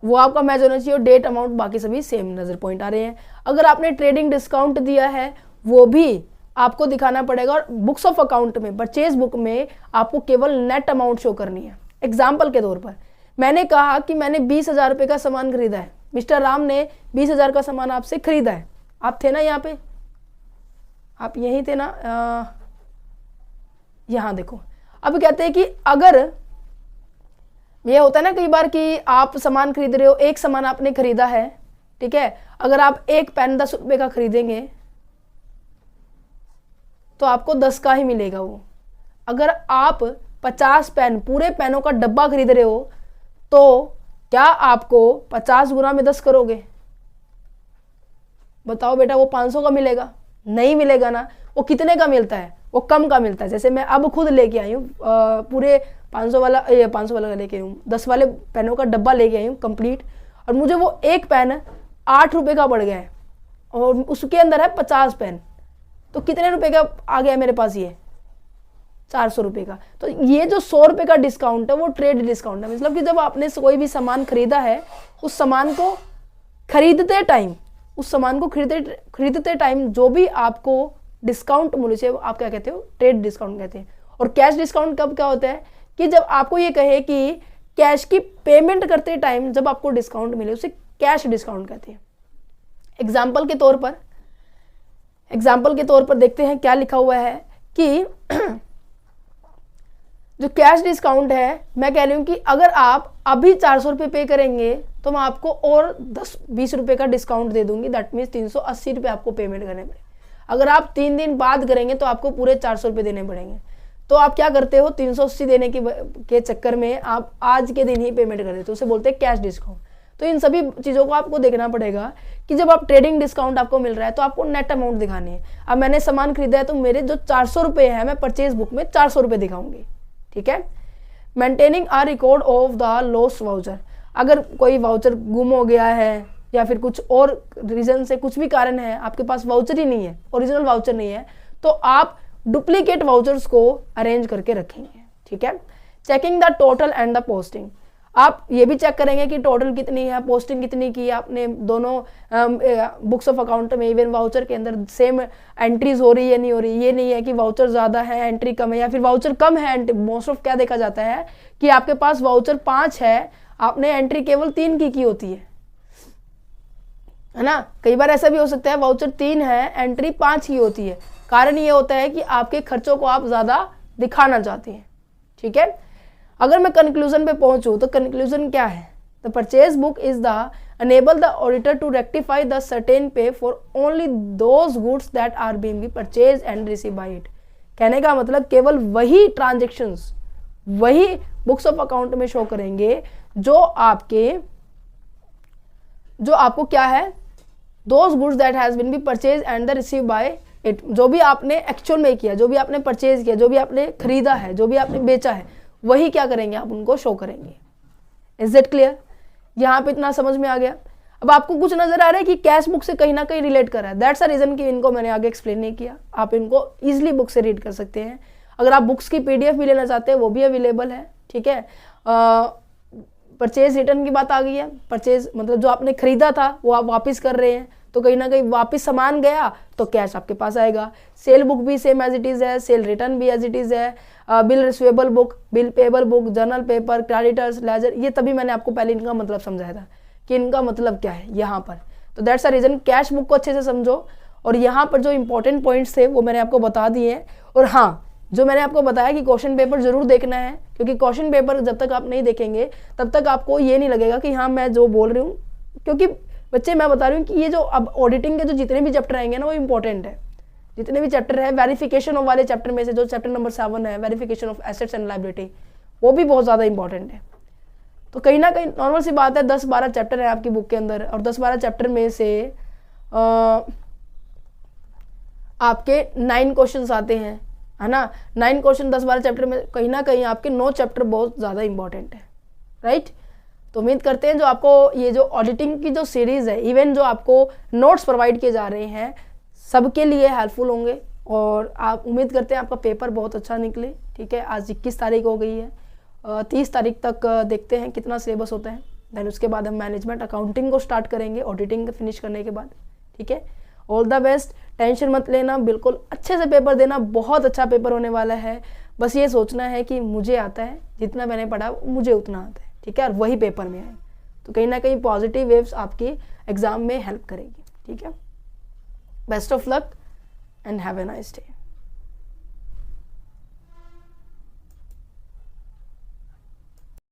वो आपका मैच होना चाहिए, और डेट अमाउंट बाकी सभी सेम नज़र पॉइंट आ रहे हैं। अगर आपने ट्रेडिंग डिस्काउंट दिया है वो भी आपको दिखाना पड़ेगा, और बुक्स ऑफ अकाउंट में, परचेज बुक में आपको केवल नेट अमाउंट शो करनी है। एग्जाम्पल के तौर पर मैंने कहा कि मैंने 20,000 रुपये का सामान खरीदा है, मिस्टर राम ने 20,000 का सामान आपसे खरीदा है, आप थे ना यहाँ पे, आप यहीं थे ना, यहाँ देखो। अब कहते हैं कि अगर ये होता है ना कई बार कि आप सामान खरीद रहे हो, एक सामान आपने खरीदा है, ठीक है, अगर आप एक पेन 10 रुपये का खरीदेंगे तो आपको 10 का ही मिलेगा वो। अगर आप 50 पेन, पूरे पेनों का डब्बा खरीद रहे हो, तो क्या आपको 50 गुना में 10 करोगे? बताओ बेटा, वो 500 का मिलेगा? नहीं मिलेगा ना। वो कितने का मिलता है? वो कम का मिलता है। जैसे मैं अब खुद लेके आई हूँ पूरे 500 वाला लेके आई हूँ, 10 वाले पेनों का डब्बा लेके आई हूँ कंप्लीट, और मुझे वो एक पेन 8 रुपये का पड़ गया है, और उसके अंदर है 50 पेन, तो कितने रुपए का आ गया मेरे पास? ये 400 रुपये का। तो ये जो 100 रुपये का डिस्काउंट है वो ट्रेड डिस्काउंट है। मतलब कि जब आपने कोई भी सामान खरीदा है, उस सामान को खरीदते टाइम जो भी आपको डिस्काउंट मूल्य से, आप क्या कहते हो? ट्रेड डिस्काउंट कहते हैं। और कैश डिस्काउंट कब क्या होता है कि जब आपको ये कहे कि कैश की पेमेंट करते टाइम जब आपको डिस्काउंट मिले, उसे कैश डिस्काउंट कहते हैं। एग्जाम्पल के तौर पर देखते हैं क्या लिखा हुआ है कि जो कैश डिस्काउंट है, मैं कह रही हूँ कि अगर आप अभी 400 रुपये पे करेंगे तो मैं आपको और 10-20 रुपये का डिस्काउंट दे दूंगी, दैट मीन्स 380 रुपये आपको पेमेंट करने पड़े। अगर आप 3 दिन बाद करेंगे तो आपको पूरे 400 रुपये देने पड़ेंगे। तो आप क्या करते हो? 380 देने के चक्कर में आप आज के दिन ही पेमेंट कर देते हो, उसे बोलते हैं कैश डिस्काउंट। तो इन सभी चीज़ों को आपको देखना पड़ेगा कि जब आप ट्रेडिंग डिस्काउंट आपको मिल रहा है तो आपको नेट अमाउंट दिखानी है। अब मैंने सामान खरीदा है तो मेरे जो 400 रुपये है, मैं परचेज बुक में 400 रुपये दिखाऊंगी, ठीक है। Maintaining a record of the lost voucher, अगर कोई वाउचर गुम हो गया है या फिर कुछ और रीजन से, कुछ भी कारण है, आपके पास वाउचर ही नहीं है, ओरिजिनल वाउचर नहीं है, तो आप डुप्लीकेट वाउचर्स को अरेंज करके रखेंगे, ठीक है। Checking the total and the posting, आप ये भी चेक करेंगे कि टोटल कितनी है, पोस्टिंग कितनी की है आपने, दोनों बुक्स ऑफ अकाउंट में, इवन वाउचर के अंदर सेम एंट्रीज हो रही है नहीं हो रही। ये नहीं है कि वाउचर ज़्यादा है एंट्री कम है, या फिर वाउचर कम है। मोस्ट ऑफ क्या देखा जाता है कि आपके पास वाउचर 5 है, आपने एंट्री केवल 3 की होती है ना। कई बार ऐसा भी हो सकता है वाउचर 3 है, एंट्री 5 की होती है। कारण ये होता है कि आपके खर्चों को आप ज़्यादा दिखाना चाहते हैं, ठीक है। अगर मैं कंक्लूजन पे पहुंचूं तो कंक्लूजन क्या है? The purchase book is the enable the auditor to rectify the certain pay for only those goods that are being purchased and received by it। कहने का मतलब केवल वही ट्रांजेक्शन्स, वही बुक्स ऑफ अकाउंट में शो करेंगे जो आपको क्या है, those goods that has been purchased and the received by it, जो भी आपने एक्चुअल में किया, जो भी आपने परचेज किया, जो भी आपने खरीदा है, जो भी आपने बेचा है, वही क्या करेंगे, आप उनको शो करेंगे। Is it clear? यहाँ पे इतना समझ में आ गया? अब आपको कुछ नजर आ रहा है कि कैश बुक से कहीं ना कहीं रिलेट कर रहा है, दैट्स अ रीजन कि इनको मैंने आगे एक्सप्लेन नहीं किया। आप इनको इजिली बुक से रीड कर सकते हैं। अगर आप बुक्स की PDF भी लेना चाहते हैं वो भी अवेलेबल है, ठीक है। परचेज रिटर्न की बात आ गई है। परचेज मतलब जो आपने खरीदा था वो आप वापस कर रहे हैं, तो कहीं ना कहीं वापस सामान गया तो कैश आपके पास आएगा। सेल बुक भी सेम एज इट इज़ है, सेल रिटर्न भी एज इट इज़ है, bill receivable book, bill payable book, journal paper, creditors, ledger, ये तभी मैंने आपको पहले इनका मतलब समझाया था कि इनका मतलब क्या है यहाँ पर। तो that's a reason cash book को अच्छे से समझो, और यहाँ पर जो इंपॉर्टेंट पॉइंट्स थे वो मैंने आपको बता दिए हैं। और हाँ, जो मैंने आपको बताया कि क्वेश्चन पेपर जरूर देखना है, क्योंकि क्वेश्चन पेपर जब तक आप नहीं देखेंगे तब तक आपको ये नहीं लगेगा कि हाँ मैं जो बोल रही हूँ, क्योंकि बच्चे मैं बता रही हूँ कि ये जो अब ऑडिटिंग के जो जितने भी चैप्टर आएंगे ना वो इंपॉर्टेंट है। जितने भी चैप्टर है वेरिफिकेशन ऑफ वाले चैप्टर में से, जो चैप्टर नंबर 7 है verification of assets and liability, वो भी बहुत ज़्यादा इंपॉर्टेंट है। तो कहीं ना कहीं नॉर्मल सी बात है, 10-12 चैप्टर है आपकी बुक के अंदर, और 10-12 चैप्टर में से आपके 9 क्वेश्चन आते हैं, है ना। 9 क्वेश्चन 10-12 चैप्टर में, कहीं ना कहीं आपके 9 चैप्टर बहुत ज़्यादा इंपॉर्टेंट है, राइट। तो उम्मीद करते हैं जो आपको ये जो ऑडिटिंग की जो सीरीज़ है, इवन जो आपको नोट्स प्रोवाइड किए जा रहे हैं, सबके लिए हेल्पफुल होंगे। और आप उम्मीद करते हैं आपका पेपर बहुत अच्छा निकले, ठीक है। आज 21 तारीख हो गई है, 30 तारीख तक देखते हैं कितना सिलेबस होता है। देन उसके बाद हम मैनेजमेंट अकाउंटिंग को स्टार्ट करेंगे ऑडिटिंग फिनिश करने के बाद। ठीक है, ऑल द बेस्ट, टेंशन मत लेना, बिल्कुल अच्छे से पेपर देना, बहुत अच्छा पेपर होने वाला है। बस ये सोचना है कि मुझे आता है, जितना मैंने पढ़ा मुझे उतना आता है, ठीक है, और वही पेपर में आए, तो कहीं ना कहीं पॉजिटिव वेव्स आपकी एग्जाम में हेल्प करेगी। ठीक है, best of luck and have a nice day.